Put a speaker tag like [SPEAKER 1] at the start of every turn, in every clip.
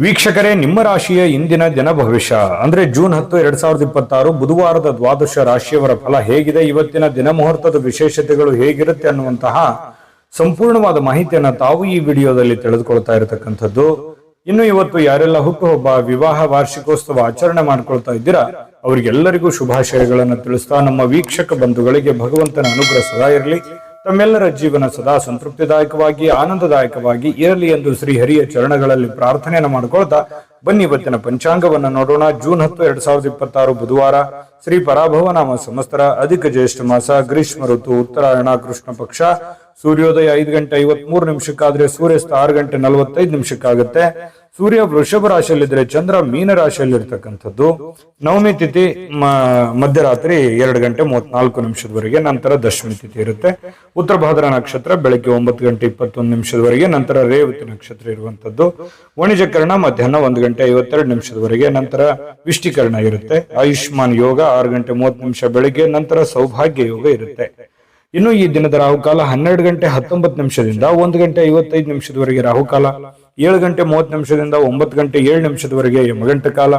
[SPEAKER 1] ವೀಕ್ಷಕರೇ, ನಿಮ್ಮ ರಾಶಿಯ ಇಂದಿನ ದಿನ ಭವಿಷ್ಯ ಅಂದ್ರೆ ಜೂನ್ 10, 2026 ಬುಧವಾರದ ದ್ವಾದಶ ರಾಶಿಯವರ ಫಲ ಹೇಗಿದೆ, ಇವತ್ತಿನ ದಿನ ಮುಹೂರ್ತದ ವಿಶೇಷತೆಗಳು ಹೇಗಿರುತ್ತೆ ಅನ್ನುವಂತಹ ಸಂಪೂರ್ಣವಾದ ಮಾಹಿತಿಯನ್ನ ತಾವು ಈ ವಿಡಿಯೋದಲ್ಲಿ ತಿಳಿದುಕೊಳ್ತಾ ಇರತಕ್ಕಂಥದ್ದು. ಇನ್ನು ಇವತ್ತು ಯಾರೆಲ್ಲ ಹುಟ್ಟುಹಬ್ಬ, ವಿವಾಹ, ವಾರ್ಷಿಕೋತ್ಸವ ಆಚರಣೆ ಮಾಡ್ಕೊಳ್ತಾ ಇದ್ದೀರಾ ಅವರಿಗೆಲ್ಲರಿಗೂ ಶುಭಾಶಯಗಳನ್ನು ತಿಳಿಸ್ತಾ ನಮ್ಮ ವೀಕ್ಷಕ ಬಂಧುಗಳಿಗೆ ಭಗವಂತನ ಅನುಗ್ರಹ ಸದಾ ಇರಲಿ, ತಮ್ಮೆಲ್ಲರ ಜೀವನ ಸದಾ ಸಂತೃಪ್ತಿದಾಯಕವಾಗಿ ಆನಂದದಾಯಕವಾಗಿ ಇರಲಿ ಎಂದು ಶ್ರೀಹರಿಯ ಚರಣಗಳಲ್ಲಿ ಪ್ರಾರ್ಥನೆಯನ್ನು ಮಾಡಿಕೊಳ್ತಾ ಬನ್ನಿ ಇವತ್ತಿನ ಪಂಚಾಂಗವನ್ನ ನೋಡೋಣ. ಜೂನ್ 10, 2026 ಬುಧವಾರ, ಶ್ರೀ ಪರಾಭವ ನಾಮ ಸಂವತ್ಸರ, ಅಧಿಕ ಜ್ಯೇಷ್ಠ ಮಾಸ, ಗ್ರೀಷ್ಮ ಋತು, ಉತ್ತರಾಯಣ, ಕೃಷ್ಣ ಪಕ್ಷ. ಸೂರ್ಯೋದಯ 5 ಗಂಟೆ 53 ನಿಮಿಷಕ್ಕಾದ್ರೆ ಸೂರ್ಯಾಸ್ತ 6 ಗಂಟೆ 45 ನಿಮಿಷಕ್ಕಾಗುತ್ತೆ. ಸೂರ್ಯ ವೃಷಭ ರಾಶಿಯಲ್ಲಿದ್ರೆ ಚಂದ್ರ ಮೀನ ರಾಶಿಯಲ್ಲಿ ಇರ್ತಕ್ಕಂಥದ್ದು. ನವಮಿ ತಿಥಿ ಮಧ್ಯರಾತ್ರಿ 2 ಗಂಟೆ 34 ನಿಮಿಷದವರೆಗೆ, ನಂತರ ದಶಮಿ ತಿಥಿ ಇರುತ್ತೆ. ಉತ್ತರ ಭಾದ್ರ ನಕ್ಷತ್ರ ಬೆಳಗ್ಗೆ 9 ಗಂಟೆ 21 ನಿಮಿಷದವರೆಗೆ, ನಂತರ ರೇವತಿ ನಕ್ಷತ್ರ ಇರುವಂತದ್ದು. ವಾಣಿಜ್ಯಕರಣ ಮಧ್ಯಾಹ್ನ 1 ಗಂಟೆ 52 ನಿಮಿಷದವರೆಗೆ, ನಂತರ ವಿಷ್ಟಿಕರಣ ಇರುತ್ತೆ. ಆಯುಷ್ಮಾನ್ ಯೋಗ 6 ಗಂಟೆ 30 ನಿಮಿಷ ಬೆಳಿಗ್ಗೆ, ನಂತರ ಸೌಭಾಗ್ಯ ಯೋಗ ಇರುತ್ತೆ. ಇನ್ನು ಈ ದಿನದ ರಾಹುಕಾಲ 12 ಗಂಟೆ 19 ನಿಮಿಷದಿಂದ 1 ಗಂಟೆ 55 ನಿಮಿಷದವರೆಗೆ ರಾಹುಕಾಲ, 7 ಗಂಟೆ 30 ನಿಮಿಷದಿಂದ 9 ಗಂಟೆ 7 ನಿಮಿಷದವರೆಗೆ ಯಮಗಂಟ ಕಾಲ,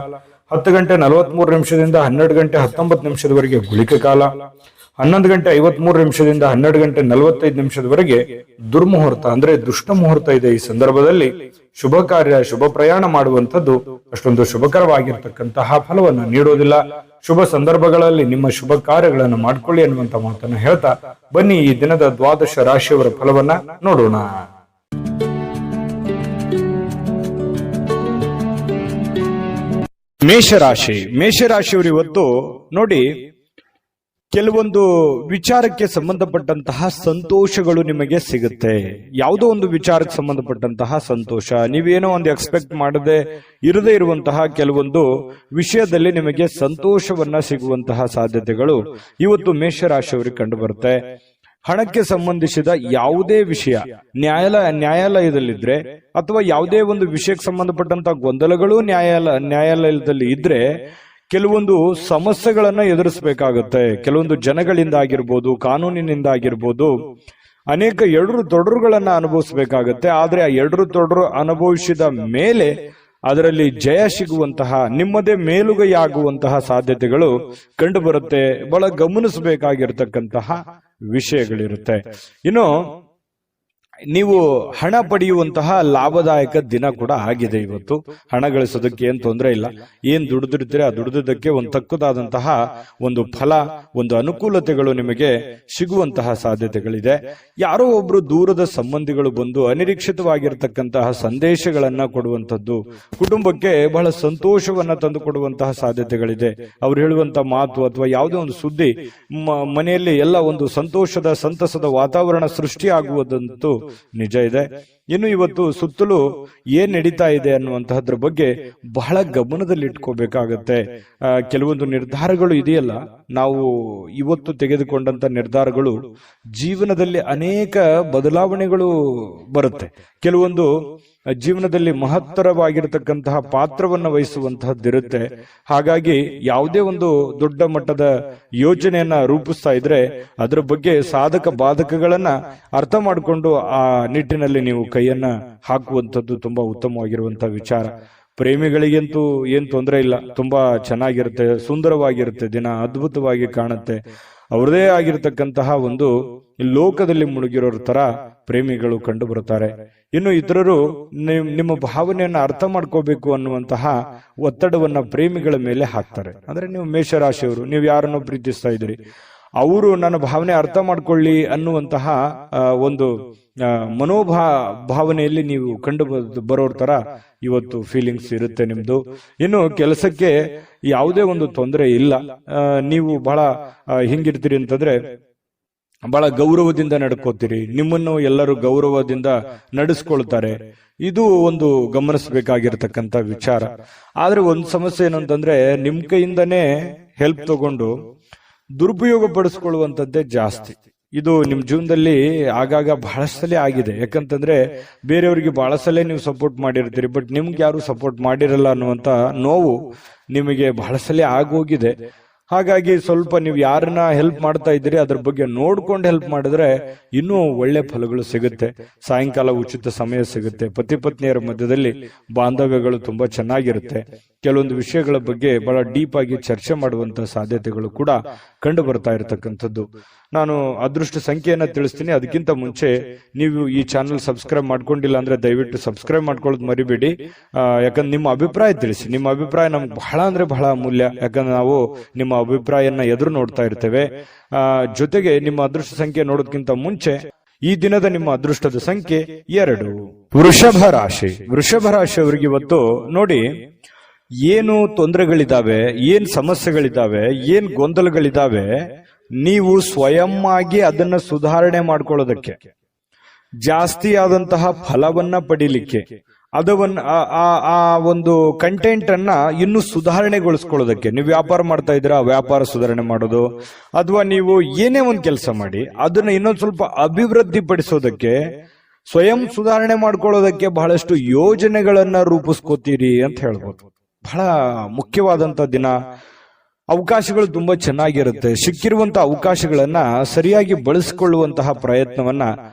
[SPEAKER 1] 10 ಗಂಟೆ 43 ನಿಮಿಷದಿಂದ 12 ಗಂಟೆ 19 ನಿಮಿಷದವರೆಗೆ ಗುಳಿಕ ಕಾಲ, 11 ಗಂಟೆ 53 ನಿಮಿಷದಿಂದ 12 ಗಂಟೆ 45 ನಿಮಿಷದವರೆಗೆ ದುರ್ಮುಹೂರ್ತ ಅಂದ್ರೆ ದುಷ್ಟ ಮುಹೂರ್ತ ಇದೆ. ಈ ಸಂದರ್ಭದಲ್ಲಿ ಶುಭ ಕಾರ್ಯ, ಶುಭ ಪ್ರಯಾಣ ಮಾಡುವಂಥದ್ದು ಅಷ್ಟೊಂದು ಶುಭಕರವಾಗಿರ್ತಕ್ಕಂತಹ ಫಲವನ್ನು ನೀಡೋದಿಲ್ಲ. ಶುಭ ಸಂದರ್ಭಗಳಲ್ಲಿ ನಿಮ್ಮ ಶುಭ ಕಾರ್ಯಗಳನ್ನು ಮಾಡ್ಕೊಳ್ಳಿ ಅನ್ನುವಂತ ಮಾತನ್ನು ಹೇಳ್ತಾ ಬನ್ನಿ ಈ ದಿನದ ದ್ವಾದಶ ರಾಶಿಯವರ ಫಲವನ್ನ ನೋಡೋಣ. ಮೇಷರಾಶಿಯವರು ಇವತ್ತು ನೋಡಿ, ಕೆಲವೊಂದು ವಿಚಾರಕ್ಕೆ ಸಂಬಂಧಪಟ್ಟಂತಹ ಸಂತೋಷಗಳು ನಿಮಗೆ ಸಿಗುತ್ತೆ. ಯಾವುದೋ ಒಂದು ವಿಚಾರಕ್ಕೆ ಸಂಬಂಧಪಟ್ಟಂತಹ ಸಂತೋಷ, ನೀವೇನೋ ಒಂದು ಎಕ್ಸ್ಪೆಕ್ಟ್ ಮಾಡದೆ ಇರದೇ ಇರುವಂತಹ ಕೆಲವೊಂದು ವಿಷಯದಲ್ಲಿ ನಿಮಗೆ ಸಂತೋಷವನ್ನ ಸಿಗುವಂತಹ ಸಾಧ್ಯತೆಗಳು ಇವತ್ತು ಮೇಷರಾಶಿಯವರಿಗೆ ಕಂಡು ಬರುತ್ತೆ. ಹಣಕ್ಕೆ ಸಂಬಂಧಿಸಿದ ಯಾವುದೇ ವಿಷಯ ನ್ಯಾಯಾಲಯದಲ್ಲಿದ್ರೆ ಅಥವಾ ಯಾವುದೇ ಒಂದು ವಿಷಯಕ್ಕೆ ಸಂಬಂಧಪಟ್ಟಂತಹ ಗೊಂದಲಗಳು ನ್ಯಾಯಾಲಯದಲ್ಲಿ ಇದ್ರೆ ಕೆಲವೊಂದು ಸಮಸ್ಯೆಗಳನ್ನ ಎದುರಿಸಬೇಕಾಗುತ್ತೆ. ಕೆಲವೊಂದು ಜನಗಳಿಂದ ಆಗಿರ್ಬೋದು, ಕಾನೂನಿನಿಂದ ಆಗಿರ್ಬೋದು, ಅನೇಕ ಎಡರು ತೊಡರುಗಳನ್ನ ಅನುಭವಿಸಬೇಕಾಗತ್ತೆ. ಆದ್ರೆ ಆ ಎಡರು ತೊಡರು ಅನುಭವಿಸಿದ ಮೇಲೆ ಅದರಲ್ಲಿ ಜಯ ಸಿಗುವಂತಹ, ನಿಮ್ಮದೇ ಮೇಲುಗೈಯಾಗುವಂತಹ ಸಾಧ್ಯತೆಗಳು ಕಂಡು ಬರುತ್ತೆ. ಬಹಳ ಗಮನಿಸಬೇಕಾಗಿರ್ತಕ್ಕಂತಹ ವಿಷಯಗಳಿರುತ್ತೆ. ಇನ್ನು ನೀವು ಹಣ ಪಡೆಯುವಂತಹ ಲಾಭದಾಯಕ ದಿನ ಕೂಡ ಆಗಿದೆ. ಇವತ್ತು ಹಣ ಗಳಿಸೋದಕ್ಕೆ ಏನ್ ತೊಂದರೆ ಇಲ್ಲ. ಏನ್ ದುಡಿದಿರ್ತೀರಿ ಆ ದುಡಿದಕ್ಕೆ ಒಂದು ತಕ್ಕದಾದಂತಹ ಒಂದು ಫಲ, ಒಂದು ಅನುಕೂಲತೆಗಳು ನಿಮಗೆ ಸಿಗುವಂತಹ ಸಾಧ್ಯತೆಗಳಿದೆ. ಯಾರೋ ಒಬ್ರು ದೂರದ ಸಂಬಂಧಿಗಳು ಬಂದು ಅನಿರೀಕ್ಷಿತವಾಗಿರ್ತಕ್ಕಂತಹ ಸಂದೇಶಗಳನ್ನ ಕೊಡುವಂತದ್ದು ಕುಟುಂಬಕ್ಕೆ ಬಹಳ ಸಂತೋಷವನ್ನ ತಂದು ಕೊಡುವಂತಹ ಸಾಧ್ಯತೆಗಳಿದೆ. ಅವ್ರು ಹೇಳುವಂತ ಮಾತು ಅಥವಾ ಯಾವುದೇ ಒಂದು ಸುದ್ದಿ ಮನೆಯಲ್ಲಿ ಎಲ್ಲ ಒಂದು ಸಂತೋಷದ, ಸಂತಸದ ವಾತಾವರಣ ಸೃಷ್ಟಿಯಾಗುವುದಂತೂ ನಿಜ ಇದೆ. ಇನ್ನು ಇವತ್ತು ಸುತ್ತಲೂ ಏನ್ ನಡೀತಾ ಇದೆ ಅನ್ನುವಂತಹದ್ರ ಬಗ್ಗೆ ಬಹಳ ಗಮನದಲ್ಲಿ ಇಟ್ಕೋಬೇಕಾಗತ್ತೆ. ಕೆಲವೊಂದು ನಿರ್ಧಾರಗಳು ಇದೆಯಲ್ಲ, ನಾವು ಇವತ್ತು ತೆಗೆದುಕೊಂಡಂತ ನಿರ್ಧಾರಗಳು ಜೀವನದಲ್ಲಿ ಅನೇಕ ಬದಲಾವಣೆಗಳು ಬರುತ್ತೆ. ಕೆಲವೊಂದು ಜೀವನದಲ್ಲಿ ಮಹತ್ತರವಾಗಿರತಕ್ಕಂತಹ ಪಾತ್ರವನ್ನು ವಹಿಸುವಂತಹದ್ದಿರುತ್ತೆ. ಹಾಗಾಗಿ ಯಾವುದೇ ಒಂದು ದೊಡ್ಡ ಮಟ್ಟದ ಯೋಜನೆಯನ್ನ ರೂಪಿಸ್ತಾ ಇದ್ರೆ ಅದರ ಬಗ್ಗೆ ಸಾಧಕ ಬಾಧಕಗಳನ್ನ ಅರ್ಥ ಮಾಡಿಕೊಂಡು ಆ ನಿಟ್ಟಿನಲ್ಲಿ ನೀವು ಕೈಯನ್ನ ಹಾಕುವಂಥದ್ದು ತುಂಬಾ ಉತ್ತಮವಾಗಿರುವಂತಹ ವಿಚಾರ. ಪ್ರೇಮಿಗಳಿಗಂತೂ ಏನ್ ತೊಂದರೆ ಇಲ್ಲ, ತುಂಬಾ ಚೆನ್ನಾಗಿರುತ್ತೆ, ಸುಂದರವಾಗಿರುತ್ತೆ, ದಿನ ಅದ್ಭುತವಾಗಿ ಕಾಣುತ್ತೆ. ಅವ್ರದೇ ಆಗಿರತಕ್ಕಂತಹ ಒಂದು ಲೋಕದಲ್ಲಿ ಮುಳುಗಿರೋರ ತರ ಪ್ರೇಮಿಗಳು ಕಂಡು ಬರುತ್ತಾರೆ. ಇನ್ನು ಇತರರು ನಿಮ್ಮ ಭಾವನೆಯನ್ನ ಅರ್ಥ ಮಾಡ್ಕೋಬೇಕು ಅನ್ನುವಂತಹ ಒತ್ತಡವನ್ನ ಪ್ರೇಮಿಗಳ ಮೇಲೆ ಹಾಕ್ತಾರೆ. ಅಂದ್ರೆ ನೀವು ಮೇಷರಾಶಿಯವರು, ನೀವು ಯಾರನ್ನು ಪ್ರೀತಿಸ್ತಾ ಇದ್ದೀರಿ, ಅವರು ನನ್ನ ಭಾವನೆ ಅರ್ಥ ಮಾಡ್ಕೊಳ್ಳಿ ಅನ್ನುವಂತಹ ಒಂದು ಭಾವನೆಯಲ್ಲಿ ನೀವು ಕಂಡು ಬರೋರ್ ತರ ಇವತ್ತು ಫೀಲಿಂಗ್ಸ್ ಇರುತ್ತೆ ನಿಮ್ದು. ಇನ್ನು ಕೆಲಸಕ್ಕೆ ಯಾವುದೇ ಒಂದು ತೊಂದರೆ ಇಲ್ಲ. ನೀವು ಬಹಳ ಹಿಂಗಿರ್ತೀರಿ ಅಂತಂದ್ರೆ ಬಹಳ ಗೌರವದಿಂದ ನಡ್ಕೋತೀರಿ, ನಿಮ್ಮನ್ನು ಎಲ್ಲರೂ ಗೌರವದಿಂದ ನಡೆಸ್ಕೊಳ್ತಾರೆ. ಇದು ಒಂದು ಗಮನಿಸಬೇಕಾಗಿರ್ತಕ್ಕಂಥ ವಿಚಾರ. ಆದ್ರೆ ಒಂದು ಸಮಸ್ಯೆ ಏನು ಅಂತಂದ್ರೆ, ನಿಮ್ ಕೈಯಿಂದನೇ ಹೆಲ್ಪ್ ತಗೊಂಡು ದುರುಪಯೋಗ ಪಡಿಸ್ಕೊಳ್ಳುವಂತದ್ದೇ ಜಾಸ್ತಿ. ಇದು ನಿಮ್ ಜೀವನದಲ್ಲಿ ಆಗಾಗ ಬಹಳ ಸಲ ಆಗಿದೆ. ಯಾಕಂತಂದ್ರೆ ಬೇರೆಯವರಿಗೆ ಬಹಳ ಸಲ ನೀವು ಸಪೋರ್ಟ್ ಮಾಡಿರ್ತೀರಿ, ಬಟ್ ನಿಮ್ಗೆ ಯಾರು ಸಪೋರ್ಟ್ ಮಾಡಿರಲ್ಲ ಅನ್ನುವಂತ ನೋವು ನಿಮಗೆ ಬಹಳ ಸಲ ಆಗೋಗಿದೆ. ಹಾಗಾಗಿ ಸ್ವಲ್ಪ ನೀವು ಯಾರನ್ನ ಹೆಲ್ಪ್ ಮಾಡ್ತಾ ಇದ್ದೀರಿ ಅದ್ರ ಬಗ್ಗೆ ನೋಡ್ಕೊಂಡು ಹೆಲ್ಪ್ ಮಾಡಿದ್ರೆ ಇನ್ನೂ ಒಳ್ಳೆ ಫಲಗಳು ಸಿಗುತ್ತೆ. ಸಾಯಂಕಾಲ ಉಚಿತ ಸಮಯ ಸಿಗುತ್ತೆ. ಪತಿ ಪತ್ನಿಯರ ಮಧ್ಯದಲ್ಲಿ ಬಾಂಧವ್ಯಗಳು ತುಂಬಾ ಚೆನ್ನಾಗಿರುತ್ತೆ. ಕೆಲವೊಂದು ವಿಷಯಗಳ ಬಗ್ಗೆ ಬಹಳ ಡೀಪ್ ಆಗಿ ಚರ್ಚೆ ಮಾಡುವಂತ ಸಾಧ್ಯತೆಗಳು ಕೂಡ ಕಂಡು ಬರ್ತಾ ಇರತಕ್ಕಂಥದ್ದು. ನಾನು ಅದೃಷ್ಟ ಸಂಖ್ಯೆಯನ್ನ ತಿಳಿಸ್ತೀನಿ. ಅದಕ್ಕಿಂತ ಮುಂಚೆ ನೀವು ಈ ಚಾನೆಲ್ ಸಬ್ಸ್ಕ್ರೈಬ್ ಮಾಡ್ಕೊಂಡಿಲ್ಲ ಅಂದ್ರೆ ದಯವಿಟ್ಟು ಸಬ್ಸ್ಕ್ರೈಬ್ ಮಾಡ್ಕೊಳ್ಳೋದು ಮರಿಬೇಡಿ. ಯಾಕಂದ್ರೆ ನಿಮ್ಮ ಅಭಿಪ್ರಾಯ ತಿಳಿಸಿ. ನಿಮ್ಮ ಅಭಿಪ್ರಾಯ ನಮ್ಗೆ ಬಹಳ ಅಂದ್ರೆ ಬಹಳ ಅಮೂಲ್ಯ. ಯಾಕಂದ್ರೆ ನಾವು ನಿಮ್ಮ ಅಭಿಪ್ರಾಯನ ಎದುರು ನೋಡ್ತಾ ಇರ್ತೇವೆ. ಜೊತೆಗೆ ನಿಮ್ಮ ಅದೃಷ್ಟ ಸಂಖ್ಯೆ ನೋಡೋದಕ್ಕಿಂತ ಮುಂಚೆ ಈ ದಿನದ ನಿಮ್ಮ ಅದೃಷ್ಟದ ಸಂಖ್ಯೆ 2. ವೃಷಭ ರಾಶಿ. ವೃಷಭ ರಾಶಿಯವರಿಗೆ ಇವತ್ತು ನೋಡಿ, ಏನು ತೊಂದರೆಗಳಿದಾವೆ, ಏನ್ ಸಮಸ್ಯೆಗಳಿದಾವೆ, ಏನ್ ಗೊಂದಲಗಳಿದಾವೆ, ನೀವು ಸ್ವಯಂ ಆಗಿ ಅದನ್ನ ಸುಧಾರಣೆ ಮಾಡ್ಕೊಳ್ಳೋದಕ್ಕೆ, ಜಾಸ್ತಿ ಆದಂತಹ ಫಲವನ್ನ ಪಡಿಲಿಕ್ಕೆ, ಆ ಒಂದು ಕಂಟೆಂಟ್ ಅನ್ನ ಇನ್ನು ಸುಧಾರಣೆಗೊಳಿಸ್ಕೊಳ್ಳೋದಕ್ಕೆ, ನೀವು ವ್ಯಾಪಾರ ಮಾಡ್ತಾ ಇದ್ದೀರಾ ವ್ಯಾಪಾರ ಸುಧಾರಣೆ ಮಾಡೋದು, ಅಥವಾ ನೀವು ಏನೇ ಒಂದು ಕೆಲಸ ಮಾಡಿ ಅದನ್ನ ಇನ್ನೊಂದು ಸ್ವಲ್ಪ ಅಭಿವೃದ್ಧಿ ಪಡಿಸೋದಕ್ಕೆ, ಸ್ವಯಂ ಸುಧಾರಣೆ ಮಾಡ್ಕೊಳ್ಳೋದಕ್ಕೆ ಬಹಳಷ್ಟು ಯೋಜನೆಗಳನ್ನ ರೂಪಿಸ್ಕೋತೀರಿ ಅಂತ ಹೇಳ್ಬೋದು. ಬಹಳ ಮುಖ್ಯವಾದಂತ ದಿನ. ಅವಕಾಶಗಳು ತುಂಬಾ ಚೆನ್ನಾಗಿರುತ್ತೆ. ಸಿಕ್ಕಿರುವಂತಹ ಅವಕಾಶಗಳನ್ನ ಸರಿಯಾಗಿ ಬಳಸಿಕೊಳ್ಳುವಂತಹ ಪ್ರಯತ್ನವನ್ನ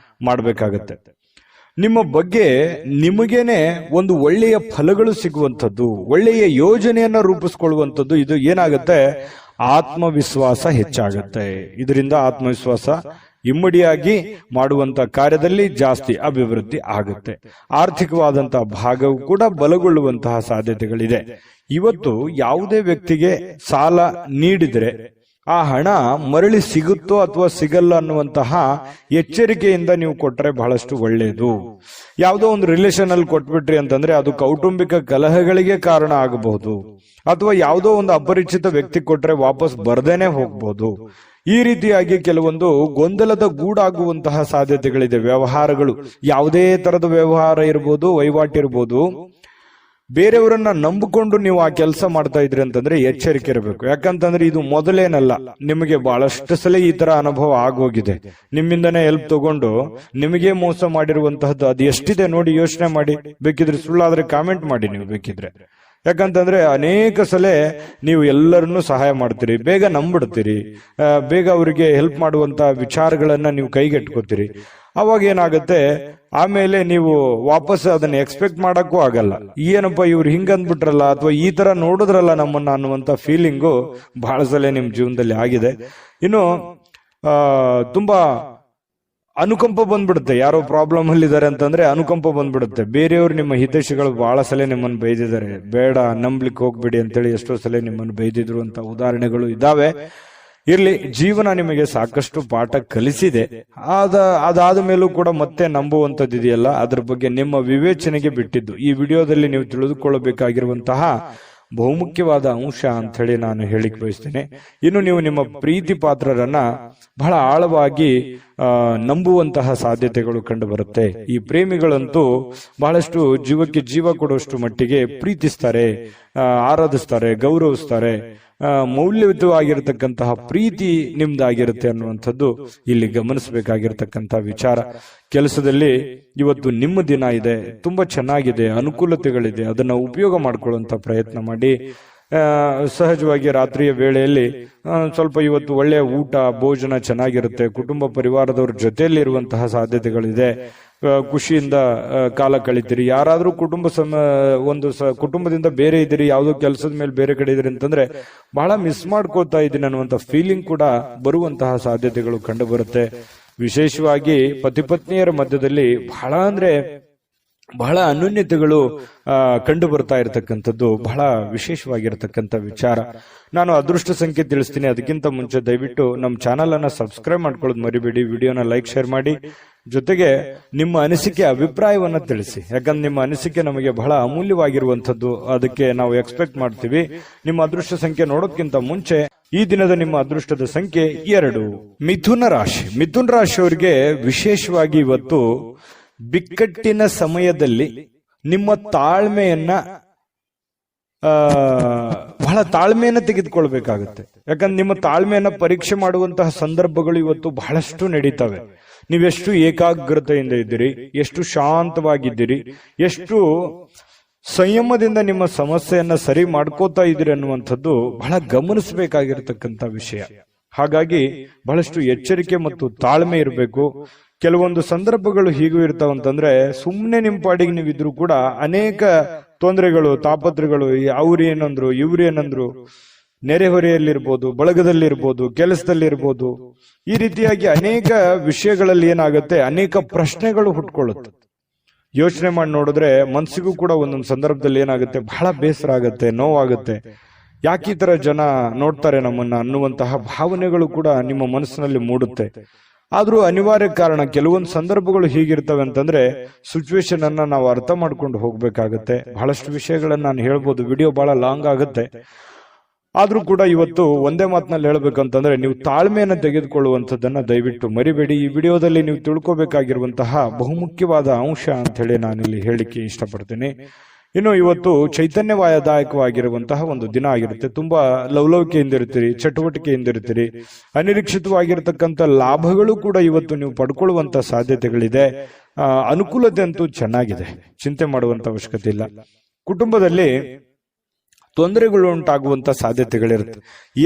[SPEAKER 1] ಮಾಡಬೇಕಾಗತ್ತೆ. ನಿಮ್ಮ ಬಗ್ಗೆ ನಿಮಗೇನೆ ಒಂದು ಒಳ್ಳೆಯ ಫಲಗಳು ಸಿಗುವಂಥದ್ದು, ಒಳ್ಳೆಯ ಯೋಜನೆಯನ್ನ ರೂಪಿಸ್ಕೊಳ್ಳುವಂಥದ್ದು. ಇದು ಏನಾಗುತ್ತೆ, ಆತ್ಮವಿಶ್ವಾಸ ಹೆಚ್ಚಾಗುತ್ತೆ. ಇದರಿಂದ ಆತ್ಮವಿಶ್ವಾಸ ಇಮ್ಮಡಿಯಾಗಿ ಮಾಡುವಂತ ಕಾರ್ಯದಲ್ಲಿ ಜಾಸ್ತಿ ಅಭಿವೃದ್ಧಿ ಆಗುತ್ತೆ. ಆರ್ಥಿಕವಾದಂತಹ ಭಾಗವು ಕೂಡ ಬಲಗೊಳ್ಳುವಂತಹ ಸಾಧ್ಯತೆಗಳಿದೆ. ಇವತ್ತು ಯಾವುದೇ ವ್ಯಕ್ತಿಗೆ ಸಾಲ ನೀಡಿದ್ರೆ ಆ ಹಣ ಮರಳಿ ಸಿಗುತ್ತೋ ಅಥವಾ ಸಿಗಲ್ಲ ಅನ್ನುವಂತಹ ಎಚ್ಚರಿಕೆಯಿಂದ ನೀವು ಕೊಟ್ಟರೆ ಬಹಳಷ್ಟು ಒಳ್ಳೆಯದು. ಯಾವುದೋ ಒಂದು ರಿಲೇಷನ್ ಅಲ್ಲಿ ಕೊಟ್ಬಿಟ್ರಿ ಅಂತಂದ್ರೆ ಅದು ಕೌಟುಂಬಿಕ ಕಲಹಗಳಿಗೆ ಕಾರಣ ಆಗಬಹುದು, ಅಥವಾ ಯಾವುದೋ ಒಂದು ಅಪರಿಚಿತ ವ್ಯಕ್ತಿ ಕೊಟ್ರೆ ವಾಪಸ್ ಬರ್ದೇನೆ ಹೋಗ್ಬಹುದು. ಈ ರೀತಿಯಾಗಿ ಕೆಲವೊಂದು ಗೊಂದಲದ ಗೂಡಾಗುವಂತಹ ಸಾಧ್ಯತೆಗಳಿದೆ. ವ್ಯವಹಾರಗಳು, ಯಾವುದೇ ತರದ ವ್ಯವಹಾರ ಇರ್ಬೋದು, ವಹಿವಾಟಿರ್ಬೋದು, ಬೇರೆಯವರನ್ನ ನಂಬಿಕೊಂಡು ನೀವು ಆ ಕೆಲಸ ಮಾಡ್ತಾ ಇದ್ರಿ ಅಂತಂದ್ರೆ ಎಚ್ಚರಿಕೆ ಇರಬೇಕು. ಯಾಕಂತಂದ್ರೆ ಇದು ಮೊದಲೇನಲ್ಲ, ನಿಮಗೆ ಬಹಳಷ್ಟು ಸಲ ಈ ತರ ಅನುಭವ ಆಗೋಗಿದೆ. ನಿಮ್ಮಿಂದನೇ ಹೆಲ್ಪ್ ತಗೊಂಡು ನಿಮಗೆ ಮೋಸ ಮಾಡಿರುವಂತಹದ್ದು ಅದು ಎಷ್ಟಿದೆ ನೋಡಿ, ಯೋಚನೆ ಮಾಡಿ. ಬೇಕಿದ್ರೆ ಸುಳ್ಳಾದ್ರೆ ಕಾಮೆಂಟ್ ಮಾಡಿ ನೀವು ಬೇಕಿದ್ರೆ. ಯಾಕಂತಂದ್ರೆ ಅನೇಕ ಸಲ ನೀವು ಎಲ್ಲರನ್ನೂ ಸಹಾಯ ಮಾಡ್ತೀರಿ, ಬೇಗ ನಂಬಿಡ್ತೀರಿ, ಬೇಗ ಅವರಿಗೆ ಹೆಲ್ಪ್ ಮಾಡುವಂತ ವಿಚಾರಗಳನ್ನ ನೀವು ಕೈಗೆಟ್ಕೋತೀರಿ. ಅವಾಗ ಏನಾಗುತ್ತೆ, ಆಮೇಲೆ ನೀವು ವಾಪಸ್ ಅದನ್ನ ಎಕ್ಸ್ಪೆಕ್ಟ್ ಮಾಡಕ್ಕೂ ಆಗಲ್ಲ. ಏನಪ್ಪ ಇವ್ರು ಹಿಂಗಂದ್ಬಿಟ್ರಲ್ಲ, ಅಥವಾ ಈ ತರ ನೋಡಿದ್ರಲ್ಲ ನಮ್ಮನ್ನ ಅನ್ನುವಂತ ಫೀಲಿಂಗು ಬಹಳ ಸಲ ನಿಮ್ ಜೀವನದಲ್ಲಿ ಆಗಿದೆ. ಇನ್ನು ತುಂಬಾ ಅನುಕಂಪ ಬಂದ್ಬಿಡುತ್ತೆ. ಯಾರೋ ಪ್ರಾಬ್ಲಮ್ ಅಲ್ಲಿ ಇದಾರೆ ಅಂತಂದ್ರೆ ಅನುಕಂಪ ಬಂದ್ಬಿಡುತ್ತೆ. ಬೇರೆಯವರು, ನಿಮ್ಮ ಹಿತೈಷಿಗಳು ಬಹಳ ಸಲ ನಿಮ್ಮನ್ನು ಬೈದಿದ್ದಾರೆ, ಬೇಡ ನಂಬ್ಲಿಕ್ಕೆ ಹೋಗ್ಬೇಡಿ ಅಂತೇಳಿ ಎಷ್ಟೋ ಸಲ ನಿಮ್ಮನ್ನು ಬೈದಿದ್ರು ಅಂತ ಉದಾಹರಣೆಗಳು ಇದಾವೆ. ಇರ್ಲಿ, ಜೀವನ ನಿಮಗೆ ಸಾಕಷ್ಟು ಪಾಠ ಕಲಿಸಿದೆ. ಅದಾದ ಮೇಲೂ ಕೂಡ ಮತ್ತೆ ನಂಬುವಂತದ್ದು ಇದೆಯಲ್ಲ, ಅದ್ರ ಬಗ್ಗೆ ನಿಮ್ಮ ವಿವೇಚನೆಗೆ ಬಿಟ್ಟಿದ್ದು. ಈ ವಿಡಿಯೋದಲ್ಲಿ ನೀವು ತಿಳಿದುಕೊಳ್ಳಬೇಕಾಗಿರುವಂತಹ ಬಹುಮುಖ್ಯವಾದ ಅಂಶ ಅಂತ ಹೇಳಿ ನಾನು ಹೇಳಿಕ್ ಬಯಸ್ತೇನೆ. ಇನ್ನು ನೀವು ನಿಮ್ಮ ಪ್ರೀತಿ ಪಾತ್ರರನ್ನ ಬಹಳ ಆಳವಾಗಿ ನಂಬುವಂತಹ ಸಾಧ್ಯತೆಗಳು ಕಂಡು ಬರುತ್ತೆ. ಈ ಪ್ರೇಮಿಗಳಂತೂ ಬಹಳಷ್ಟು ಜೀವಕ್ಕೆ ಜೀವ ಕೊಡುವಷ್ಟು ಮಟ್ಟಿಗೆ ಪ್ರೀತಿಸ್ತಾರೆ, ಆರಾಧಿಸ್ತಾರೆ, ಗೌರವಿಸ್ತಾರೆ. ಮೌಲ್ಯಯುತವಾಗಿರತಕ್ಕಂತಹ ಪ್ರೀತಿ ನಿಮ್ದಾಗಿರುತ್ತೆ ಅನ್ನುವಂಥದ್ದು ಇಲ್ಲಿ ಗಮನಿಸಬೇಕಾಗಿರ್ತಕ್ಕಂತಹ ವಿಚಾರ. ಕೆಲಸದಲ್ಲಿ ಇವತ್ತು ನಿಮ್ಮ ದಿನ ಇದೆ, ತುಂಬಾ ಚೆನ್ನಾಗಿದೆ, ಅನುಕೂಲತೆಗಳಿದೆ, ಅದನ್ನ ಉಪಯೋಗ ಮಾಡ್ಕೊಳ್ಳುವಂತ ಪ್ರಯತ್ನ ಮಾಡಿ. ಸಹಜವಾಗಿ ರಾತ್ರಿಯ ವೇಳೆಯಲ್ಲಿ ಸ್ವಲ್ಪ ಇವತ್ತು ಒಳ್ಳೆಯ ಊಟ ಭೋಜನ ಚೆನ್ನಾಗಿರುತ್ತೆ. ಕುಟುಂಬ ಪರಿವಾರದವ್ರ ಜೊತೆಯಲ್ಲಿ ಇರುವಂತಹ ಸಾಧ್ಯತೆಗಳಿದೆ. ಖುಷಿಯಿಂದ ಕಾಲ ಕಳಿತೀರಿ. ಯಾರಾದ್ರೂ ಕುಟುಂಬದಿಂದ ಬೇರೆ ಇದ್ದೀರಿ, ಯಾವುದೋ ಕೆಲಸದ ಮೇಲೆ ಬೇರೆ ಕಡೆ ಇದ್ರಿ ಅಂತಂದ್ರೆ ಬಹಳ ಮಿಸ್ ಮಾಡ್ಕೋತಾ ಇದ್ದೀನಿ ಅನ್ನುವಂಥ ಫೀಲಿಂಗ್ ಕೂಡ ಬರುವಂತಹ ಸಾಧ್ಯತೆಗಳು ಕಂಡು ಬರುತ್ತೆ. ವಿಶೇಷವಾಗಿ ಪತಿ ಪತ್ನಿಯರ ಮಧ್ಯದಲ್ಲಿ ಬಹಳ ಅನ್ಯೋನ್ಯತೆಗಳು ಕಂಡು ಬರ್ತಾ ಇರತಕ್ಕಂಥದ್ದು ಬಹಳ ವಿಶೇಷವಾಗಿರತಕ್ಕಂಥ ವಿಚಾರ. ನಾನು ಅದೃಷ್ಟ ಸಂಖ್ಯೆ ತಿಳಿಸ್ತೀನಿ. ಅದಕ್ಕಿಂತ ಮುಂಚೆ ದಯವಿಟ್ಟು ನಮ್ಮ ಚಾನಲ್ ಅನ್ನ ಸಬ್ಸ್ಕ್ರೈಬ್ ಮಾಡ್ಕೊಳ್ಳೋದು ಮರಿಬೇಡಿ. ವಿಡಿಯೋನ ಲೈಕ್, ಶೇರ್ ಮಾಡಿ. ಜೊತೆಗೆ ನಿಮ್ಮ ಅನಿಸಿಕೆ, ಅಭಿಪ್ರಾಯವನ್ನ ತಿಳಿಸಿ. ಯಾಕಂದ್ರೆ ನಿಮ್ಮ ಅನಿಸಿಕೆ ನಮಗೆ ಬಹಳ ಅಮೂಲ್ಯವಾಗಿರುವಂತದ್ದು. ಅದಕ್ಕೆ ನಾವು ಎಕ್ಸ್ಪೆಕ್ಟ್ ಮಾಡ್ತೀವಿ. ನಿಮ್ಮ ಅದೃಷ್ಟ ಸಂಖ್ಯೆ ನೋಡೋದಕ್ಕಿಂತ ಮುಂಚೆ ಈ ದಿನದ ನಿಮ್ಮ ಅದೃಷ್ಟದ ಸಂಖ್ಯೆ 2. ಮಿಥುನ ರಾಶಿ. ಮಿಥುನ ರಾಶಿಯವರಿಗೆ ವಿಶೇಷವಾಗಿ ಇವತ್ತು ಬಿಕ್ಕಟ್ಟಿನ ಸಮಯದಲ್ಲಿ ನಿಮ್ಮ ತಾಳ್ಮೆಯನ್ನ ಬಹಳ ತಾಳ್ಮೆಯನ್ನ ತೆಗೆದುಕೊಳ್ಬೇಕಾಗುತ್ತೆ. ಯಾಕಂದ್ರೆ ನಿಮ್ಮ ತಾಳ್ಮೆಯನ್ನ ಪರೀಕ್ಷೆ ಮಾಡುವಂತಹ ಸಂದರ್ಭಗಳು ಇವತ್ತು ಬಹಳಷ್ಟು ನಡೀತವೆ. ನೀವೆಷ್ಟು ಏಕಾಗ್ರತೆಯಿಂದ ಇದ್ದೀರಿ, ಎಷ್ಟು ಶಾಂತವಾಗಿದ್ದೀರಿ, ಎಷ್ಟು ಸಂಯಮದಿಂದ ನಿಮ್ಮ ಸಮಸ್ಯೆಯನ್ನ ಸರಿ ಮಾಡ್ಕೋತಾ ಇದ್ದೀರಿ ಅನ್ನುವಂಥದ್ದು ಬಹಳ ಗಮನಿಸಬೇಕಾಗಿರತಕ್ಕಂತ ವಿಷಯ. ಹಾಗಾಗಿ ಬಹಳಷ್ಟು ಎಚ್ಚರಿಕೆ ಮತ್ತು ತಾಳ್ಮೆ ಇರಬೇಕು. ಕೆಲವೊಂದು ಸಂದರ್ಭಗಳು ಹೀಗೂ ಇರ್ತಾವಂತಂದ್ರೆ ಸುಮ್ಮನೆ ನಿಮ್ಮ ಪಾಡಿಗೆ ನೀವಿದ್ರು ಕೂಡ ಅನೇಕ ತೊಂದರೆಗಳು, ತಾಪತ್ರಗಳು, ಅವ್ರು ಏನಂದ್ರು ಇವ್ರು ಏನಂದ್ರು, ನೆರೆಹೊರೆಯಲ್ಲಿರ್ಬೋದು, ಬಳಗದಲ್ಲಿರ್ಬೋದು, ಕೆಲಸದಲ್ಲಿರ್ಬೋದು, ಈ ರೀತಿಯಾಗಿ ಅನೇಕ ವಿಷಯಗಳಲ್ಲಿ ಏನಾಗುತ್ತೆ, ಅನೇಕ ಪ್ರಶ್ನೆಗಳು ಹುಟ್ಕೊಳ್ಳುತ್ತೆ. ಯೋಚನೆ ಮಾಡಿ ನೋಡಿದ್ರೆ ಮನಸ್ಸಿಗೂ ಕೂಡ ಒಂದೊಂದು ಸಂದರ್ಭದಲ್ಲಿ ಏನಾಗುತ್ತೆ, ಬಹಳ ಬೇಸರ ಆಗುತ್ತೆ, ನೋವಾಗುತ್ತೆ. ಯಾಕೆ ಈ ತರ ಜನ ನೋಡ್ತಾರೆ ನಮ್ಮನ್ನ ಅನ್ನುವಂತಹ ಭಾವನೆಗಳು ಕೂಡ ನಿಮ್ಮ ಮನಸ್ಸಿನಲ್ಲಿ ಮೂಡುತ್ತೆ. ಆದ್ರೂ ಅನಿವಾರ್ಯ ಕಾರಣ, ಕೆಲವೊಂದು ಸಂದರ್ಭಗಳು ಹೀಗಿರ್ತವೆ ಅಂತಂದ್ರೆ ಸಿಚುವೇಶನ್ ಅನ್ನ ನಾವು ಅರ್ಥ ಮಾಡ್ಕೊಂಡು ಹೋಗ್ಬೇಕಾಗತ್ತೆ. ಬಹಳಷ್ಟು ವಿಷಯಗಳನ್ನ ನಾನು ಹೇಳ್ಬೋದು, ವಿಡಿಯೋ ಬಹಳ ಲಾಂಗ್ ಆಗುತ್ತೆ. ಆದ್ರೂ ಕೂಡ ಇವತ್ತು ಒಂದೇ ಮಾತಿನಲ್ಲಿ ಹೇಳ್ಬೇಕಂತಂದ್ರೆ, ನೀವು ತಾಳ್ಮೆಯನ್ನು ತೆಗೆದುಕೊಳ್ಳುವಂಥದ್ದನ್ನ ದಯವಿಟ್ಟು ಮರಿಬೇಡಿ. ಈ ವಿಡಿಯೋದಲ್ಲಿ ನೀವು ತಿಳ್ಕೊಬೇಕಾಗಿರುವಂತಹ ಬಹುಮುಖ್ಯವಾದ ಅಂಶ ಅಂತ ಹೇಳಿ ನಾನಿಲ್ಲಿ ಹೇಳಿಕ್ಕೆ ಇಷ್ಟಪಡ್ತೀನಿ. ಇನ್ನು ಇವತ್ತು ಚೈತನ್ಯದಾಯಕವಾಗಿರುವಂತಹ ಒಂದು ದಿನ ಆಗಿರುತ್ತೆ. ತುಂಬಾ ಲವಲವಿಕೆಯಿಂದ ಇರ್ತೀರಿ, ಚಟುವಟಿಕೆಯಿಂದ ಇರ್ತೀರಿ. ಅನಿರೀಕ್ಷಿತವಾಗಿರ್ತಕ್ಕಂಥ ಲಾಭಗಳು ಕೂಡ ಇವತ್ತು ನೀವು ಪಡ್ಕೊಳ್ಳುವಂತ ಸಾಧ್ಯತೆಗಳಿದೆ. ಅನುಕೂಲತೆ ಅಂತೂ ಚೆನ್ನಾಗಿದೆ, ಚಿಂತೆ ಮಾಡುವಂತ ಅವಶ್ಯಕತೆ ಇಲ್ಲ. ಕುಟುಂಬದಲ್ಲಿ ತೊಂದರೆಗಳು ಉಂಟಾಗುವಂತ ಸಾಧ್ಯತೆಗಳಿರುತ್ತೆ.